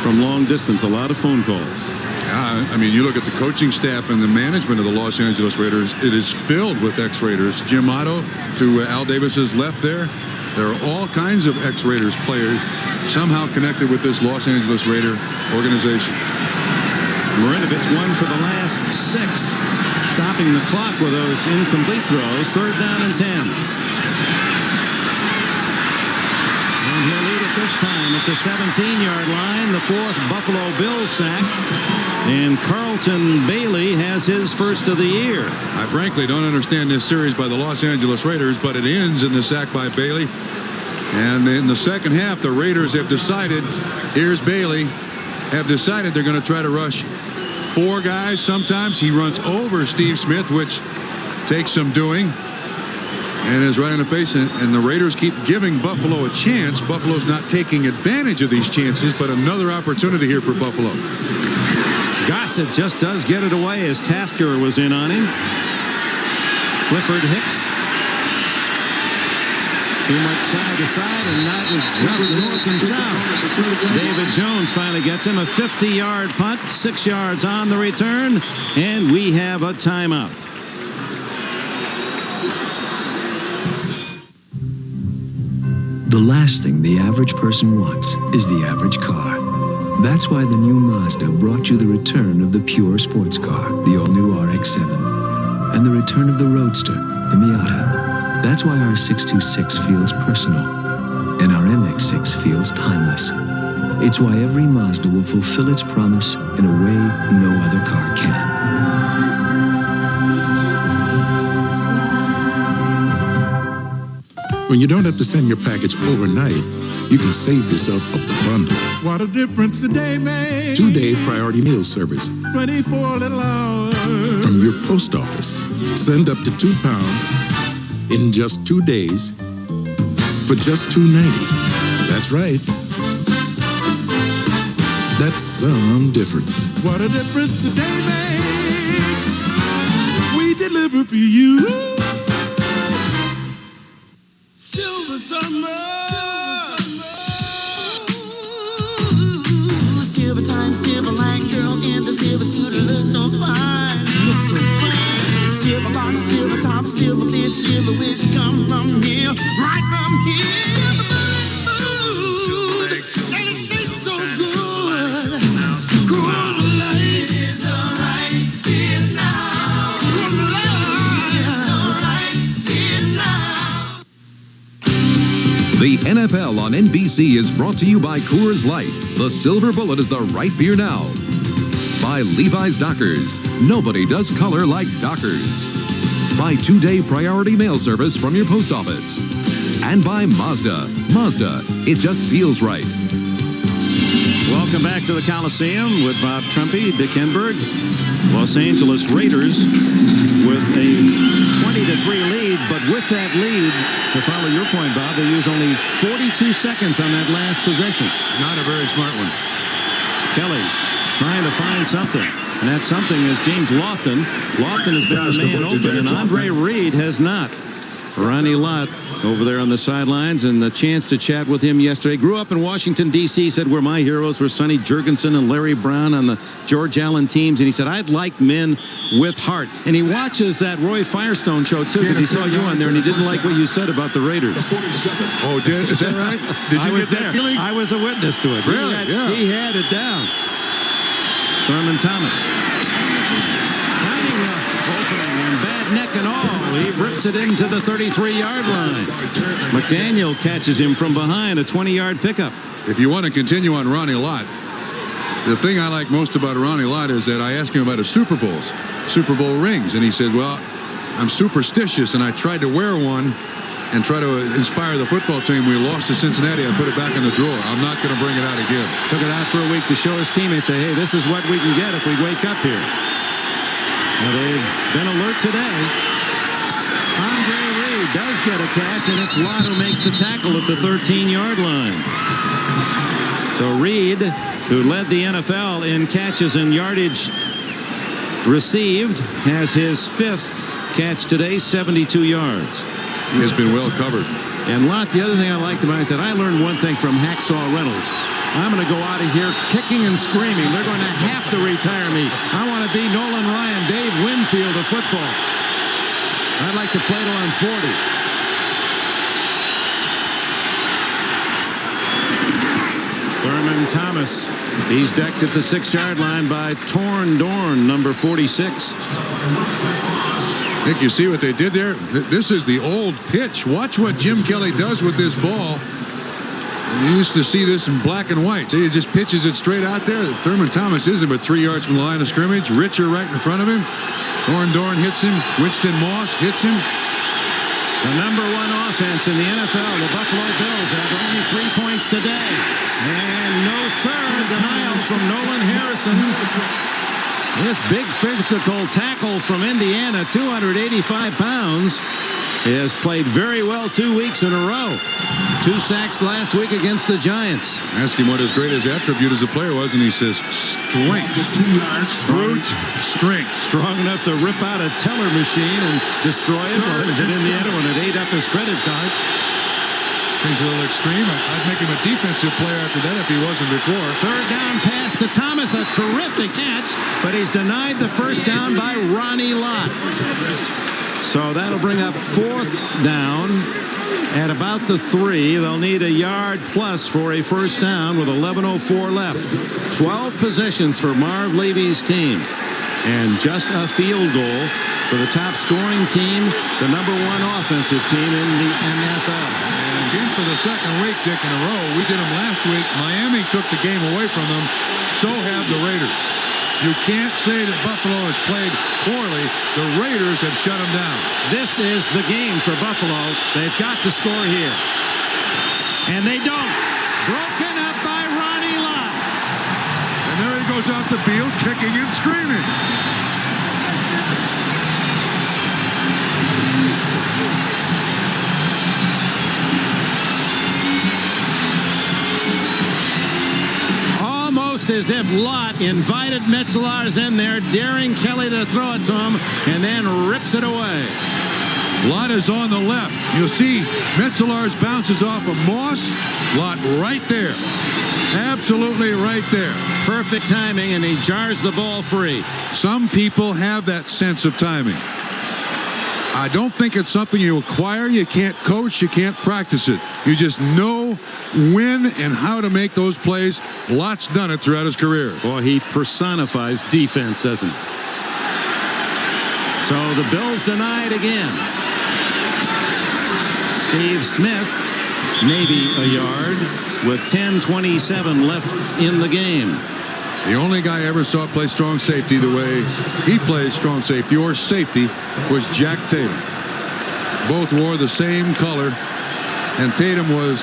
from long distance, a lot of phone calls. I mean, you look at the coaching staff and the management of the Los Angeles Raiders, it is filled with ex-Raiders. Jim Otto to Al Davis's left there. There are all kinds of ex-Raiders players somehow connected with this Los Angeles Raider organization. Marinovich won for the last 6, stopping the clock with those incomplete throws. 3rd down and 10. And he'll lead it this time at the 17-yard line. The 4th Buffalo Bills sack. And Carlton Bailey has his first of the year. I frankly don't understand this series by the Los Angeles Raiders, but it ends in the sack by Bailey. And in the second half, the Raiders have decided, here's Bailey, have decided they're going to try to rush 4 guys. Sometimes he runs over Steve Smith, which takes some doing, and is right in the face. And the Raiders keep giving Buffalo a chance. Buffalo's not taking advantage of these chances, but another opportunity here for Buffalo. Gossett just does get it away as Tasker was in on him. Clifford Hicks. Too much side to side and not north and south. David Jones finally gets him a 50-yard punt, 6 yards on the return, and we have a timeout. The last thing the average person wants is the average car. That's why the new Mazda brought you the return of the pure sports car, the all-new RX-7, and the return of the Roadster, the Miata. That's why our 626 feels personal, and our MX-6 feels timeless. It's why every Mazda will fulfill its promise in a way no other car can. When you don't have to send your package overnight, you can save yourself a bundle. What a difference a day makes. 2-day priority meal service 24 little hours. from your post office. Send up to 2 pounds in just 2 days for just $2.90. That's right. That's some difference. What a difference a day makes. We deliver for you. Silver summer. Silver time, silver line girl in the silver suit look so fine. Look so fine. Silver bottom, silver top, silver fish, silver wish come from here, right from here. Ooh, and it tastes so good. Cool light is the right fit now. Cool light is the right fit now. The NFL on NBC is brought to you by Coors Light. The Silver Bullet is the right beer now. By Levi's Dockers. Nobody does color like Dockers. By 2-day priority mail service from your post office. And by Mazda. Mazda, it just feels right. Welcome back to the Coliseum with Bob Trumpy, Dick Enberg. Los Angeles Raiders with a 20-3 lead, but with that lead, to follow your point, Bob, they use only 42 seconds on that last possession. Not a very smart one. Kelly trying to find something, and that something is James Lofton. Lofton has been the man open, and Andre Reed has not. Ronnie Lott over there on the sidelines, and the chance to chat with him yesterday. Grew up in Washington, D.C., said where my heroes were Sonny Jurgensen and Larry Brown on the George Allen teams, and he said, I'd like men with heart. And he watches that Roy Firestone show, too, because he saw you on there, and he didn't like what you said about the Raiders. Oh, is that right? Did you get that feeling? I was a witness to it. Really? He had it down. Thurman Thomas. Opening and bad neck and all. He rips it into the 33-yard line. McDaniel catches him from behind, a 20-yard pickup. If you want to continue on Ronnie Lott, the thing I like most about Ronnie Lott is that I asked him about his Super Bowl rings, and he said, well, I'm superstitious, and I tried to wear one and try to inspire the football team. We lost to Cincinnati. I put it back in the drawer. I'm not going to bring it out again. Took it out for a week to show his teammates, say, hey, this is what we can get if we wake up here. Now, they've been alert today. Andre Reed does get a catch, and it's Lott who makes the tackle at the 13-yard line. So Reed, who led the NFL in catches and yardage received, has his 5th catch today, 72 yards. He has been well covered. And Lott, the other thing I liked about it, I said, I learned one thing from Hacksaw Reynolds. I'm going to go out of here kicking and screaming. They're going to have to retire me. I want to be Nolan Ryan, Dave Winfield of football. I'd like to play till I'm 40. Thurman Thomas. He's decked at the 6-yard line by Torn Dorn, number 46. Nick, you see what they did there? This is the old pitch. Watch what Jim Kelly does with this ball. You used to see this in black and white. See, he just pitches it straight out there. Thurman Thomas isn't but 3 yards from the line of scrimmage. Richer right in front of him. Torn Dorn hits him. Winston Moss hits him. The number 1 offense in the NFL, the Buffalo Bills, have only 3 points today. And no, sir, denial from Nolan Harrison. This big physical tackle from Indiana, 285 pounds, has played very well 2 weeks in a row. 2 sacks last week against the Giants. Ask him what his greatest attribute as a player was, and he says, strength. Brute strength. Strong enough to rip out a teller machine and destroy it. Or is it Indiana when it ate up his credit card? Seems a little extreme. I'd make him a defensive player after that if he wasn't before. 3rd down pass to Thomas, a terrific catch, but he's denied the 1st down by Ronnie Lott. So that'll bring up 4th down at about the 3. They'll need a yard plus for a 1st down with 11:04 left. 12 possessions for Marv Levy's team, and just a field goal for the top scoring team, the number 1 offensive team in the NFL. And again for the 2nd week, Dick, in a row. We did them last week. Miami took the game away from them. So have the Raiders. You can't say that Buffalo has played poorly. The Raiders have shut them down. This is the game for Buffalo. They've got to score here. And they don't. Broken up by Ronnie Lott. And there he goes off the field, kicking and screaming. As if Lott invited Metzelaars in there, daring Kelly to throw it to him, and then rips it away. Lott is on the left. You'll see Metzelaars bounces off of Moss. Lott right there. Absolutely right there. Perfect timing, and he jars the ball free. Some people have that sense of timing. I don't think it's something you acquire. You can't coach. You can't practice it. You just know when and how to make those plays. Lott's done it throughout his career. Boy, he personifies defense, doesn't he? So the Bills denied again. Steve Smith, maybe a yard, with 10:27 left in the game. The only guy I ever saw play strong safety the way he plays strong safety or safety was Jack Tatum. Both wore the same color, and Tatum was,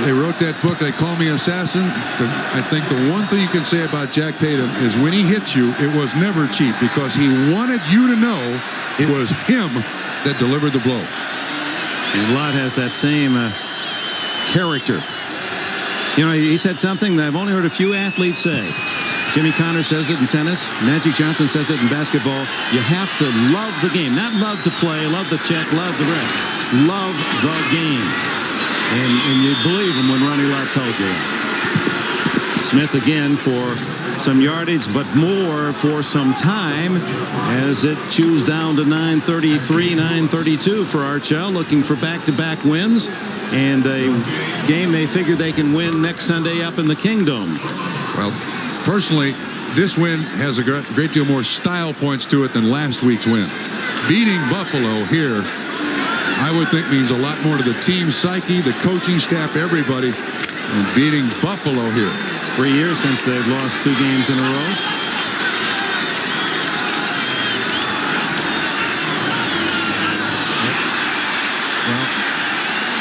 they wrote that book, They Call Me Assassin. I think the one thing you can say about Jack Tatum is when he hits you, it was never cheap because he wanted you to know it was him that delivered the blow. And Lott has that same character. You know, he said something that I've only heard a few athletes say. Jimmy Connor says it in tennis. Magic Johnson says it in basketball. You have to love the game. Not love to play, love the check, love the rest. Love the game. And you believe him when Ronnie Lott tells you that. Smith again for some yardage, but more for some time as it chews down to 9:33, 9:32 for Archell, looking for back-to-back wins. And a game they figure they can win next Sunday up in the Kingdom. Well, personally, this win has a great deal more style points to it than last week's win. Beating Buffalo here, I would think, means a lot more to the team psyche, the coaching staff, everybody. And beating Buffalo here. 3 years since they've lost 2 games in a row.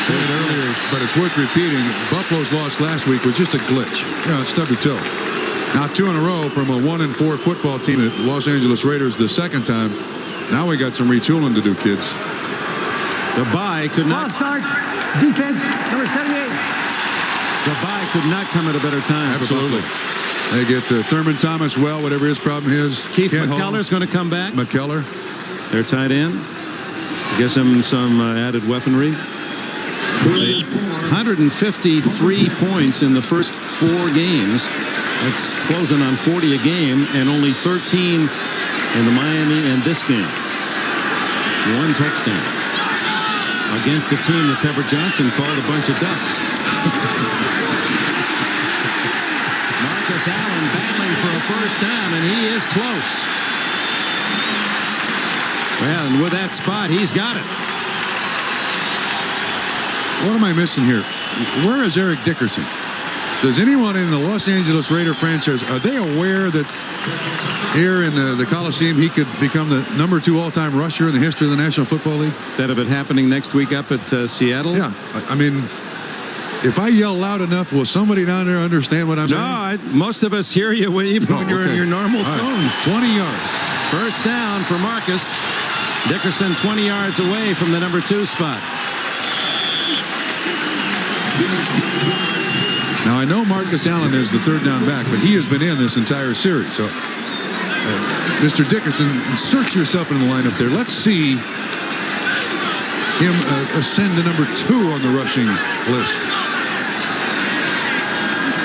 Said it earlier, but it's worth repeating. Buffalo's loss last week was just a glitch. You know, it's stubby toe. Now 2 in a row from a 1-4 football team at Los Angeles Raiders the second time. Now we got some retooling to do, kids. The bye could not. Ball start. Defense, number 78. The bye could not come at a better time. Absolutely. They get Thurman Thomas well, whatever his problem is. Keith McKellar's going to come back. McKellar. Their tight end. Gives them some added weaponry. 153 points in the first 4 games. That's closing on 40 a game, and only 13 in the Miami and this game. 1 touchdown against a team that Pepper Johnson called a bunch of ducks. Marcus Allen battling for a first down, and he is close. Well, and with that spot, he's got it. What am I missing here? Where is Eric Dickerson? Does anyone in the Los Angeles Raider franchise, are they aware that here in the Coliseum he could become the number 2 all-time rusher in the history of the National Football League? Instead of it happening next week up at Seattle? Yeah. I mean, if I yell loud enough, will somebody down there understand what I'm saying? No, most of us hear you even when you're in your normal tones. 20 yards. First down for Marcus. Dickerson 20 yards away from the number 2 spot. Now, I know Marcus Allen is the 3rd down back, but he has been in this entire series. So, Mr. Dickerson, insert yourself in the lineup there. Let's see him ascend to number 2 on the rushing list.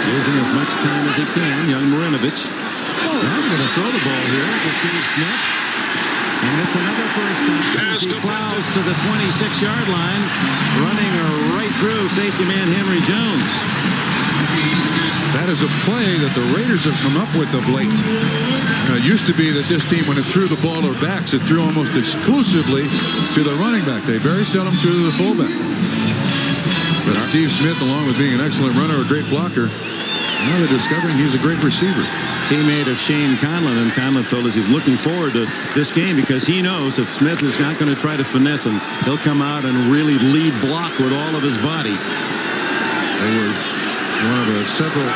Using as much time as he can, young Marinovich. Now going to throw the ball here to Steve Smith. And it's another first down as he plows to the 26-yard line, running right through safety man Henry Jones. That is a play that the Raiders have come up with of late. It used to be that this team, when it threw the ball to backs, it threw almost exclusively to the running back. They very seldom threw to the fullback. But Steve Smith, along with being an excellent runner, a great blocker, now they're discovering he's a great receiver. Teammate of Shane Conlon, and Conlon told us he's looking forward to this game because he knows that Smith is not going to try to finesse him. He'll come out and really lead block with all of his body. They were one of the several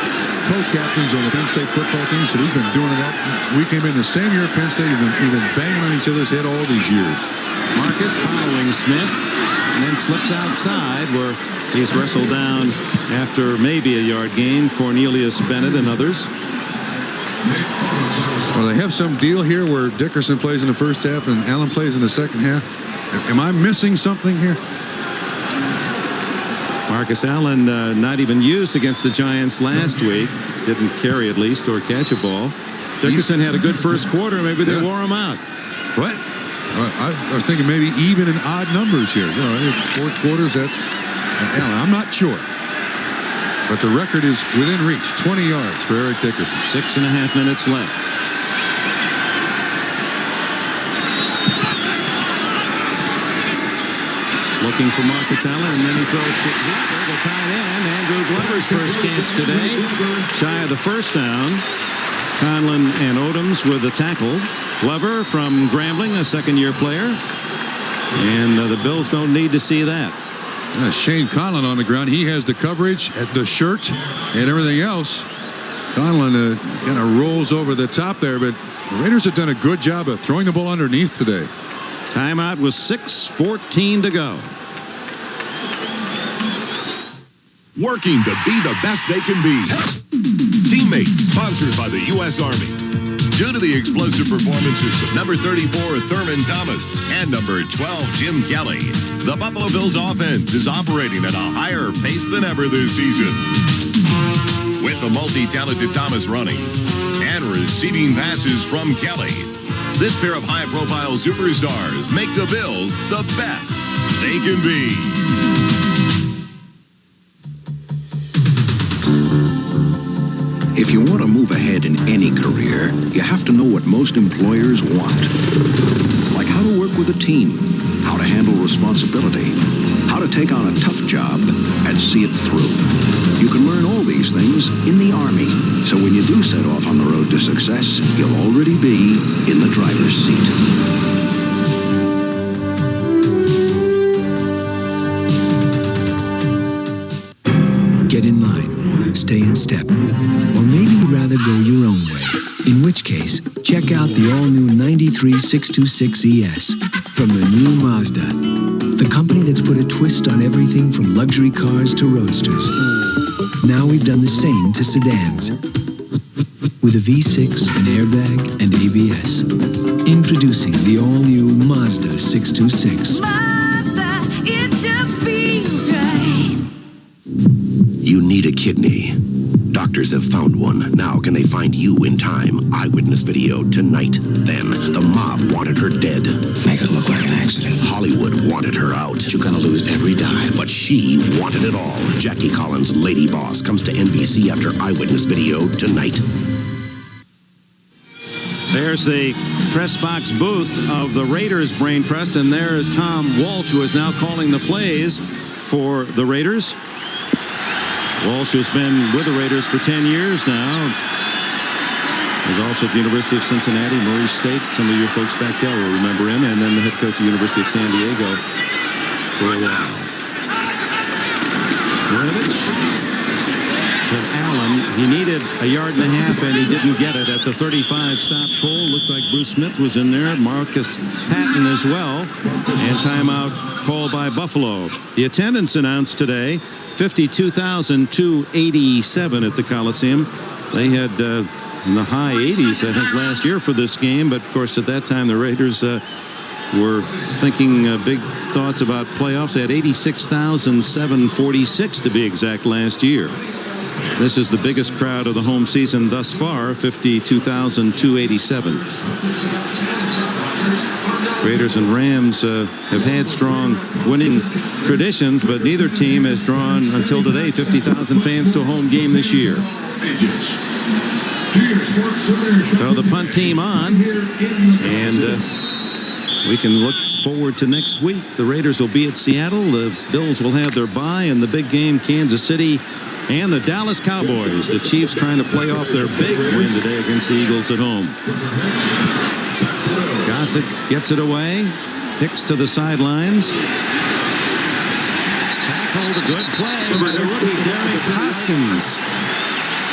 co-captains on the Penn State football team, so he's been doing that. We came in the same year at Penn State, we've been banging on each other's head all these years. Marcus following Smith, and then slips outside where he's wrestled down after maybe a yard gain. Cornelius Bennett and others. Well, they have some deal here where Dickerson plays in the first half and Allen plays in the second half. Am I missing something here? Marcus Allen not even used against the Giants last week. Didn't carry at least or catch a ball. Dickerson had a good first quarter. Maybe they wore him out. What? I was thinking maybe even in odd numbers here. You know, 4 quarters, that's Allen. I'm not sure. But the record is within reach. 20 yards for Eric Dickerson. 6.5 minutes left. Looking for Marcus Allen, and then he throws to the tight end. Andrew Glover's first chance today. Shy of the first down. Conlon and Odoms with the tackle. Glover from Grambling, a second-year player. And the Bills don't need to see that. Shane Conlon on the ground. He has the coverage at the shirt and everything else. Conlon kind of rolls over the top there, but the Raiders have done a good job of throwing the ball underneath today. Timeout with 6:14 to go. Working to be the best they can be. Teammates, sponsored by the U.S. Army. Due to the explosive performances of number 34, Thurman Thomas, and number 12, Jim Kelly, the Buffalo Bills offense is operating at a higher pace than ever this season. With the multi-talented Thomas running and receiving passes from Kelly, this pair of high-profile superstars make the Bills the best they can be. If you want to move ahead in any career, you have to know what most employers want. Like how to work with a team, how to handle responsibility, how to take on a tough job and see it through. You can learn all these things in the Army, so when you do set off on the road to success, you'll already be in the driver's seat. Get in line, stay in step, or maybe you'd rather go your own way. In which case, check out the all-new 93626 ES from the new Mazda, the company that's put a twist on everything from luxury cars to roadsters. Now we've done the same to sedans. with a V6, an airbag, and ABS. Introducing the all-new Mazda 626. Mazda, it just feels right. You need a kidney. Doctors have found one. Now can they find you in time? Eyewitness video tonight. Then the mob wanted her dead. Make it look like an accident. Hollywood wanted her out. You're gonna lose every dime. But she wanted it all. Jackie Collins, Lady Boss, comes to NBC after Eyewitness video tonight. There's the press box booth of the Raiders Brain Trust, and there is Tom Walsh, who is now calling the plays for the Raiders. Walsh has been with the Raiders for 10 years now. He's also at the University of Cincinnati, Murray State. Some of your folks back there will remember him. And then the head coach of the University of San Diego for a while. Winovich hit Allen. He needed a yard and a half, and he didn't get it at the 35. Stop Cole. Looked like Bruce Smith was in there. Marcus Patton as well. And timeout called by Buffalo. The attendance announced today, 52,287 at the Coliseum. They had in the high 80s, I think, last year for this game. But, of course, at that time, the Raiders were thinking big thoughts about playoffs. They had 86,746 to be exact last year. This is the biggest crowd of the home season thus far, 52,287. Raiders and Rams have had strong winning traditions, but neither team has drawn, until today, 50,000 fans to a home game this year. So the punt team on, and we can look forward to next week. The Raiders will be at Seattle. The Bills will have their bye, and the big game, Kansas City and the Dallas Cowboys. The Chiefs trying to play off their big win today against the Eagles at home. Gossett gets it away. Hicks to the sidelines. Tackled, a good play by the rookie Derek Hoskins.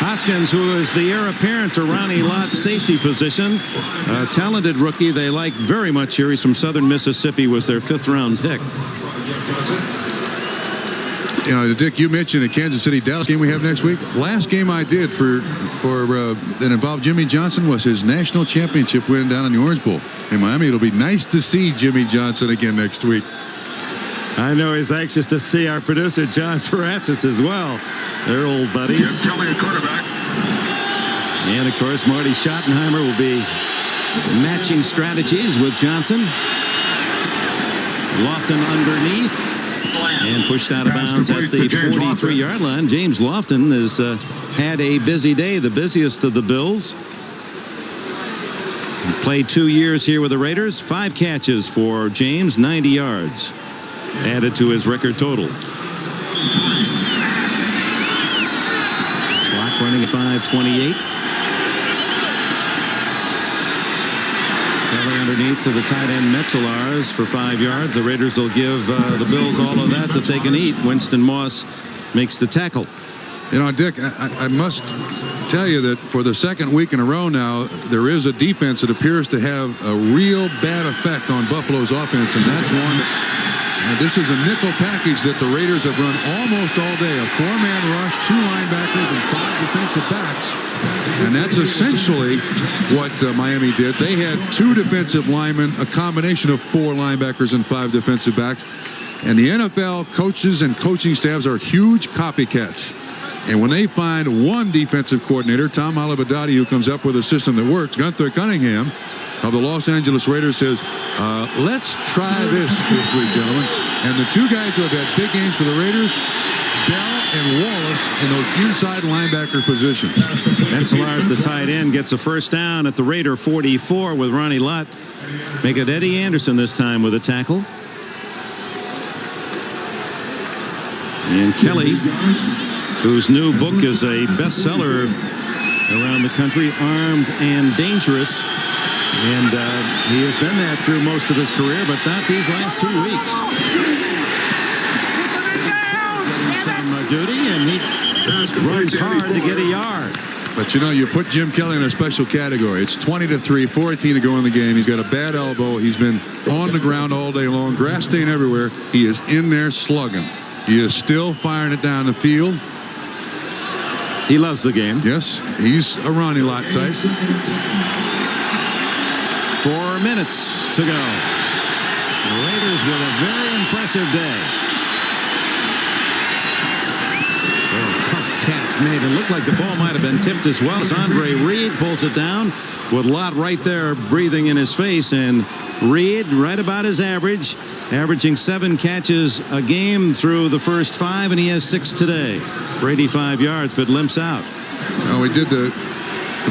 Hoskins, who is the heir apparent to Ronnie Lott's safety position. A talented rookie they like very much here. He's from Southern Mississippi, was their 5th-round pick. You know, Dick, you mentioned the Kansas City-Dallas game we have next week. Last game I did for that involved Jimmy Johnson was his national championship win down in the Orange Bowl in Miami. It'll be nice to see Jimmy Johnson again next week. I know he's anxious to see our producer, John Paratzis, as well. They're old buddies. Jim Kelly, a quarterback. And, of course, Marty Schottenheimer will be matching strategies with Johnson. Lofton underneath. And pushed out of bounds at the 43-yard line. James Lofton has had a busy day, the busiest of the Bills. He played 2 years here with the Raiders. 5 catches for James, 90 yards. Added to his record total. Clock running at 5:28. Kelly underneath to the tight end Metzelaars for 5 yards. The Raiders will give the Bills all of that they can eat. Winston Moss makes the tackle. You know, Dick, I must tell you that for the second week in a row now, there is a defense that appears to have a real bad effect on Buffalo's offense, and that's one. This is a nickel package that the Raiders have run almost all day. A 4-man rush, 2 linebackers, and 5 defensive backs. And that's essentially what Miami did. They had 2 defensive linemen, a combination of 4 linebackers and 5 defensive backs. And the NFL coaches and coaching staffs are huge copycats. And when they find one defensive coordinator, Tom Alibadati, who comes up with a system that works, Gunther Cunningham of the Los Angeles Raiders says, let's try this week, gentlemen. And the 2 guys who have had big games for the Raiders, Bell and Wallace, in those inside linebacker positions. Metzelaars, the tight end, gets a first down at the Raider 44 with Ronnie Lott. Make it Eddie Anderson this time with a tackle. And Kelly, whose new book is a bestseller around the country, Armed and Dangerous. And he has been that through most of his career, but not these last 2 weeks. Getting some duty, and he runs hard to get a yard. But, you know, you put Jim Kelly in a special category. It's 20-3, 14 to go in the game. He's got a bad elbow. He's been on the ground all day long, grass stain everywhere. He is in there slugging. He is still firing it down the field. He loves the game. Yes, he's a Ronnie Lott type. 4 minutes to go. The Raiders with a very impressive day. Tough catch made. It looked like the ball might have been tipped as well as Andre Reed pulls it down with Lott right there breathing in his face. And Reed right about his average, averaging 7 catches a game through the first 5, and he has 6 today for 85 yards, but limps out. Well, we did the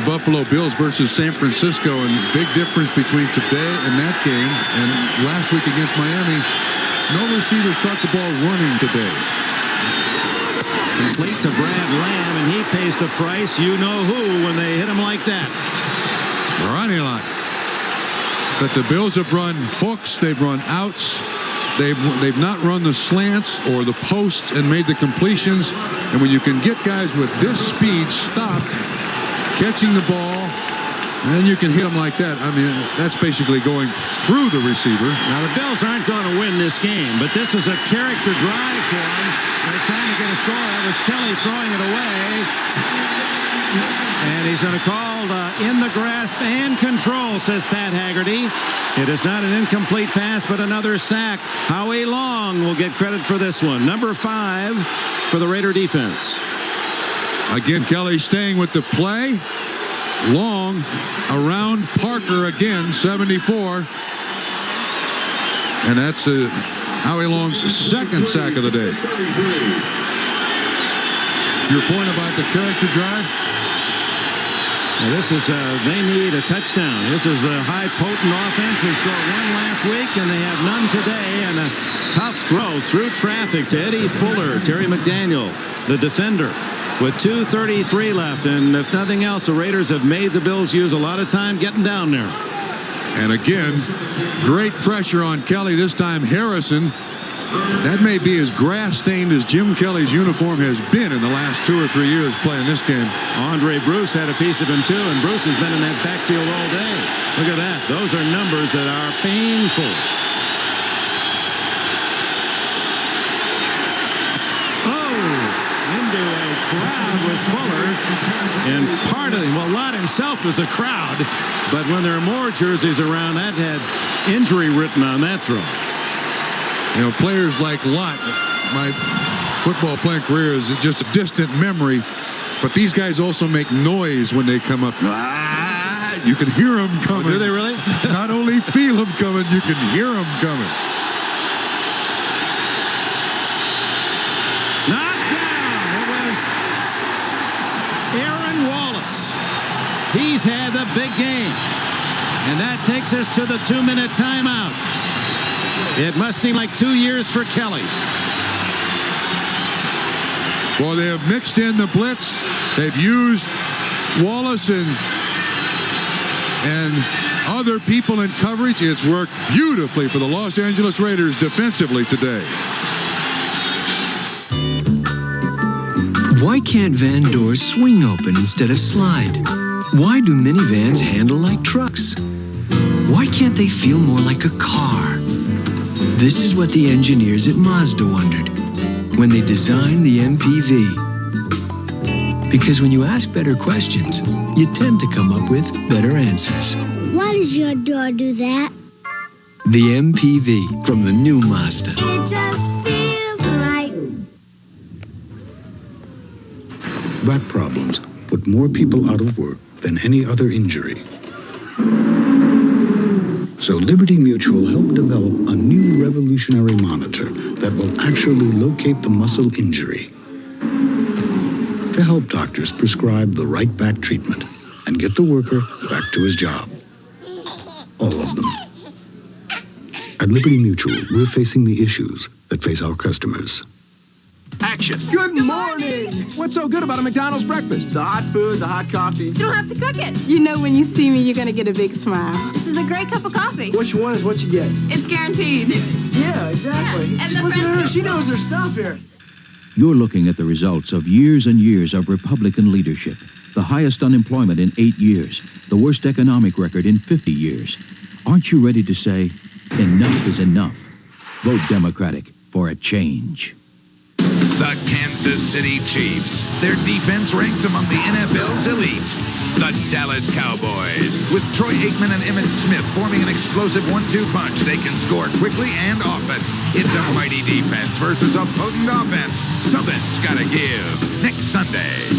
Buffalo Bills versus San Francisco, and big difference between today and that game. And last week against Miami, no receivers caught the ball running today. Complete to Brad Lamb, and he pays the price. You know who when they hit him like that. Ronnie Lott. But the Bills have run hooks, they've run outs, they've not run the slants or the posts and made the completions. And when you can get guys with this speed stopped, catching the ball, and you can hit them like that. I mean, that's basically going through the receiver. Now, the Bills aren't going to win this game, but this is a character drive for them. They're trying to get a score. That was Kelly throwing it away. And he's going to call in the grasp and control, says Pat Haggerty. It is not an incomplete pass, but another sack. Howie Long will get credit for this one. Number 5 for the Raider defense. Again, Kelly staying with the play. Long around Parker again, 74. And that's Howie Long's 2nd sack of the day. Your point about the character drive? Now this is, they need a touchdown. This is a high potent offense. They scored 1 last week, and they have none today. And a tough throw through traffic to Eddie Fuller, Terry McDaniel, the defender, with 2:33 left. And if nothing else, the Raiders have made the Bills use a lot of time getting down there. And again, great pressure on Kelly. This time Harrison. That may be as grass-stained as Jim Kelly's uniform has been in the last 2 or 3 years playing this game. Andre Bruce had a piece of him, too, and Bruce has been in that backfield all day. Look at that. Those are numbers that are painful. Into a crowd was Fuller, and part of Lott himself was a crowd, but when there are more jerseys around, that had injury written on that throw. You know, players like Lott, my football playing career is just a distant memory, but these guys also make noise when they come up. You can hear them coming. Oh, do they really? Not only feel them coming, you can hear them coming. Knocked down. It was Aaron Wallace. He's had the big game. And that takes us to the 2-minute timeout. It must seem like 2 years for Kelly. Well, they have mixed in the blitz. They've used Wallace and other people in coverage. It's worked beautifully for the Los Angeles Raiders defensively today. Why can't van doors swing open instead of slide? Why do minivans handle like trucks? Why can't they feel more like a car? This is what the engineers at Mazda wondered when they designed the MPV. Because when you ask better questions, you tend to come up with better answers. Why does your door do that? The MPV from the new Mazda. It just feels right. Back problems put more people out of work than any other injury. So Liberty Mutual helped develop a new revolutionary monitor that will actually locate the muscle injury to help doctors prescribe the right back treatment and get the worker back to his job. All of them. At Liberty Mutual, we're facing the issues that face our customers. Action. Good morning. What's so good about a McDonald's breakfast? The hot food, the hot coffee. You don't have to cook it. You know when you see me, you're going to get a big smile. This is a great cup of coffee. Which one is what you get? It's guaranteed. Yeah, exactly. Yeah. And Listen to her. She knows her stuff here. You're looking at the results of years and years of Republican leadership. The highest unemployment in 8 years. The worst economic record in 50 years. Aren't you ready to say, enough is enough? Vote Democratic for a change. The Kansas City Chiefs. Their defense ranks among the NFL's elite. The Dallas Cowboys. With Troy Aikman and Emmitt Smith forming an explosive 1-2 punch, they can score quickly and often. It's a mighty defense versus a potent offense. Something's gotta give. Next Sunday.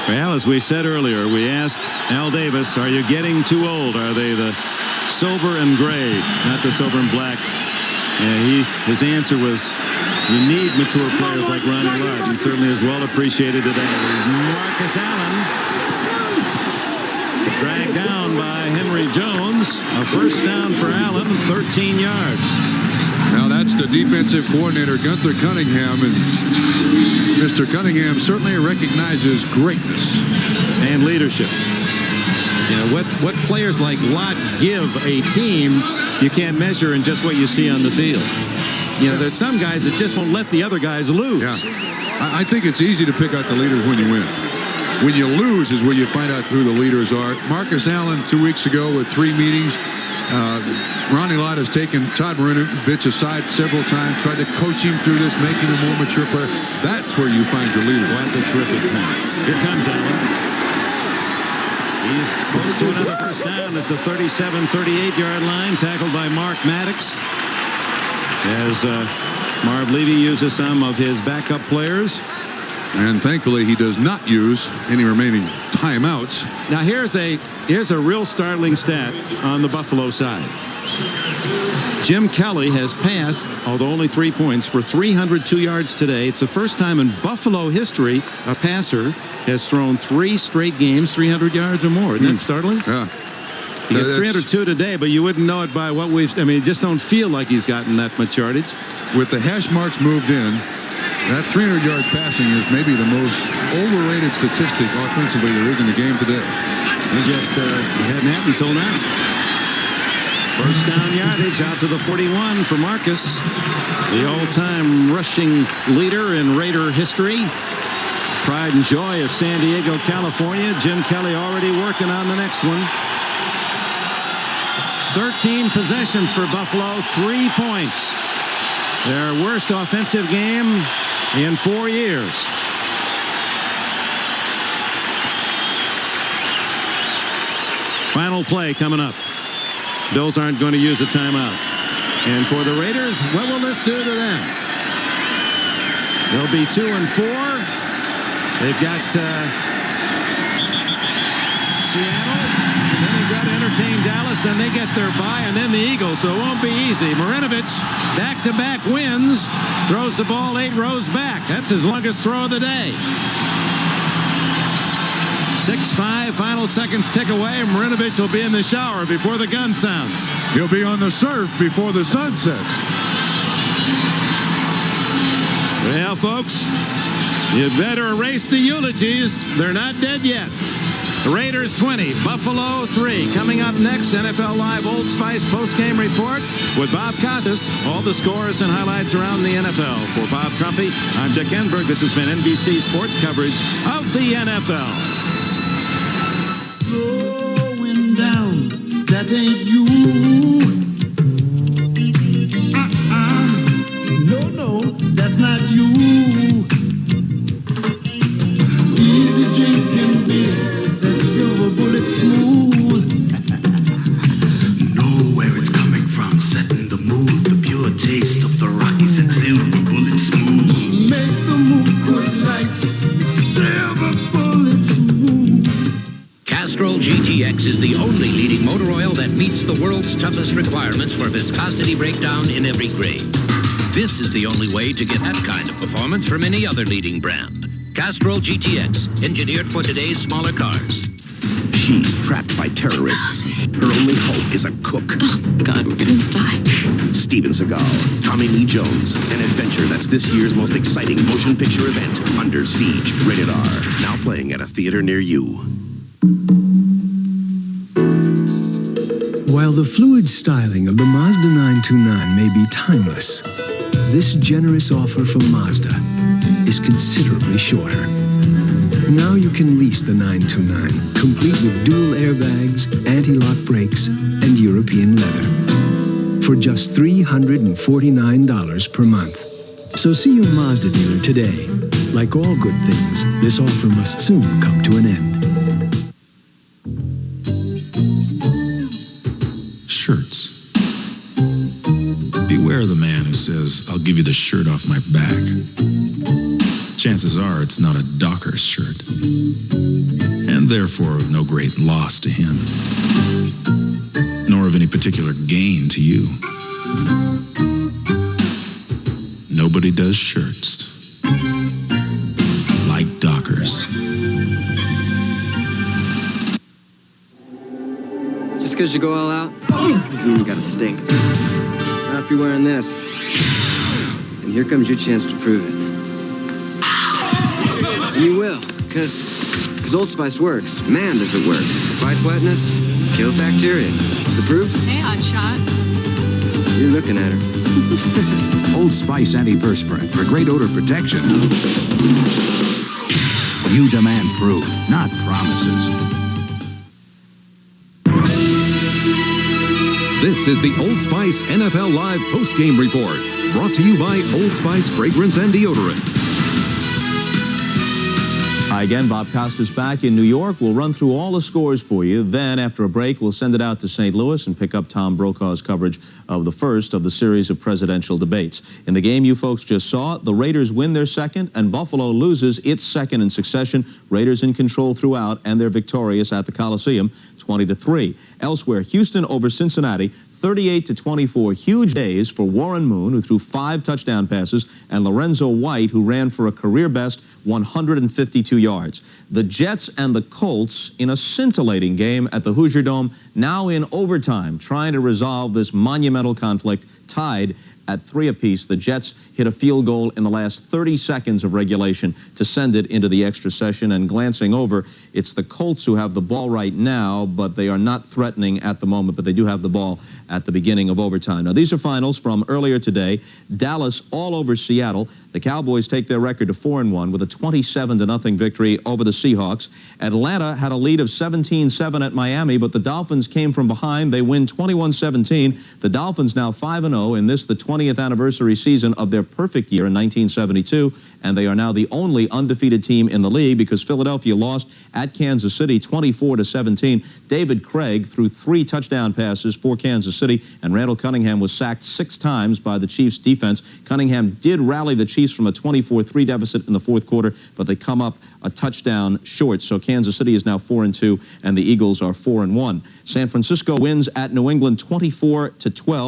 Well, as we said earlier, we asked Al Davis, are you getting too old? Are they the silver and gray, not the silver and black? His answer was, you need mature players like Ronnie Lott. He certainly is well appreciated today. Marcus Allen dragged down by Henry Jones. A first down for Allen, 13 yards. Now that's the defensive coordinator, Gunther Cunningham, and Mr. Cunningham certainly recognizes greatness and leadership. You know, what players like Lott give a team, you can't measure in just what you see on the field. You know, there's some guys that just won't let the other guys lose. Yeah. I think it's easy to pick out the leaders when you win. When you lose is where you find out who the leaders are. Marcus Allen 2 weeks ago with 3 meetings. Ronnie Lott has taken Todd Marinovich aside several times, tried to coach him through this, making him a more mature player. That's where you find your leader. Well, that's a terrific point. Here comes Allen. He's close to another first down at the 37-38-yard line, tackled by Mark Maddox. As Marv Levy uses some of his backup players. And thankfully, he does not use any remaining timeouts. Now, here's a real startling stat on the Buffalo side. Jim Kelly has passed, although only 3 points, for 302 yards today. It's the first time in Buffalo history a passer has thrown 3 straight games, 300 yards or more. Isn't that startling? Yeah. He gets 302 today, but you wouldn't know it by what we've... I mean, it just don't feel like he's gotten that much yardage. With the hash marks moved in, that 300 yards passing is maybe the most overrated statistic offensively there is in the game today. It hadn't happened until now. First down yardage out to the 41 for Marcus, the all-time rushing leader in Raider history. Pride and joy of San Diego, California. Jim Kelly already working on the next one. 13 possessions for Buffalo, 3 points. Their worst offensive game in 4 years. Final play coming up. Bills aren't going to use a timeout. And for the Raiders, what will this do to them? They'll be 2-4. They've got Seattle. Then they've got to entertain Dallas. Then they get their bye, and then the Eagles. So it won't be easy. Marinovich, back-to-back wins, throws the ball 8 rows back. That's his longest throw of the day. 6-5, final seconds tick away. Marinovich will be in the shower before the gun sounds. He'll be on the surf before the sun sets. Well, folks, you'd better erase the eulogies. They're not dead yet. The Raiders 20, Buffalo 3. Coming up next, NFL Live Old Spice postgame report with Bob Costas. All the scores and highlights around the NFL. For Bob Trumpy, I'm Dick Enberg. This has been NBC Sports coverage of the NFL. Slowing down, that ain't you. No, that's not you. Easy drinking beer, that silver bullet smooth. Know where it's coming from, setting the mood. The pure taste of the Rockies and silver bullet smooth. Make the move, Coors Lights, silver bullet smooth. Castrol GTX is the only leading motor oil that meets the world's toughest requirements for viscosity breakdown in every grade. This is the only way to get that kind of performance from any other leading brand. Castrol GTX, engineered for today's smaller cars. She's trapped by terrorists. Her only hope is a cook. Oh, God, we're gonna die. Steven Seagal, Tommy Lee Jones, an adventure that's this year's most exciting motion picture event, Under Siege, rated R. Now playing at a theater near you. While the fluid styling of the Mazda 929 may be timeless, this generous offer from Mazda is considerably shorter. Now you can lease the 929, complete with dual airbags, anti-lock brakes, and European leather. for just $349 per month. So see your Mazda dealer today. Like all good things, this offer must soon come to an end. Shirts. Beware the man who says, "I'll give you the shirt off my back." Chances are it's not a Dockers shirt, and therefore of no great loss to him, nor of any particular gain to you. Nobody does shirts like Dockers. Just because you go all out doesn't mean you gotta stink. Not if you're wearing this. And here comes your chance to prove it. And you will, because Old Spice works. Man, does it work. Fights wetness, kills bacteria. The proof? Hey, hotshot. You're looking at her. Old Spice antiperspirant for great odor protection. You demand proof, not promises. This is the Old Spice NFL Live post-game report, brought to you by Old Spice Fragrance and Deodorant. Hi again, Bob Costas back in New York. We'll run through all the scores for you. Then, after a break, we'll send it out to St. Louis and pick up Tom Brokaw's coverage of the first of the series of presidential debates. In the game you folks just saw, the Raiders win their second, and Buffalo loses its second in succession. Raiders in control throughout, and they're victorious at the Coliseum, 20-3. Elsewhere, Houston over Cincinnati, 38-24. Huge days for Warren Moon, who threw 5 touchdown passes, and Lorenzo White, who ran for a career-best 152 yards. The Jets and the Colts in a scintillating game at the Hoosier Dome, now in overtime, trying to resolve this monumental conflict, tied at 3 apiece. The Jets hit a field goal in the last 30 seconds of regulation to send it into the extra session. And glancing over, it's the Colts who have the ball right now, but they are not threatening at the moment, but they do have the ball at the beginning of overtime. Now, these are finals from earlier today. Dallas all over Seattle. The Cowboys take their record to 4-1 with a 27-0 victory over the Seahawks. Atlanta had a lead of 17-7 at Miami, but the Dolphins came from behind. They win 21-17. The Dolphins now 5-0 in this, the 20th anniversary season of their perfect year in 1972, and they are now the only undefeated team in the league because Philadelphia lost at Kansas City 24-17. David Craig threw 3 touchdown passes for Kansas City, and Randall Cunningham was sacked 6 times by the Chiefs defense. Cunningham did rally the Chiefs from a 24-3 deficit in the fourth quarter, but they come up a touchdown short. So Kansas City is now 4-2, and the Eagles are 4-1. San Francisco wins at New England 24-12.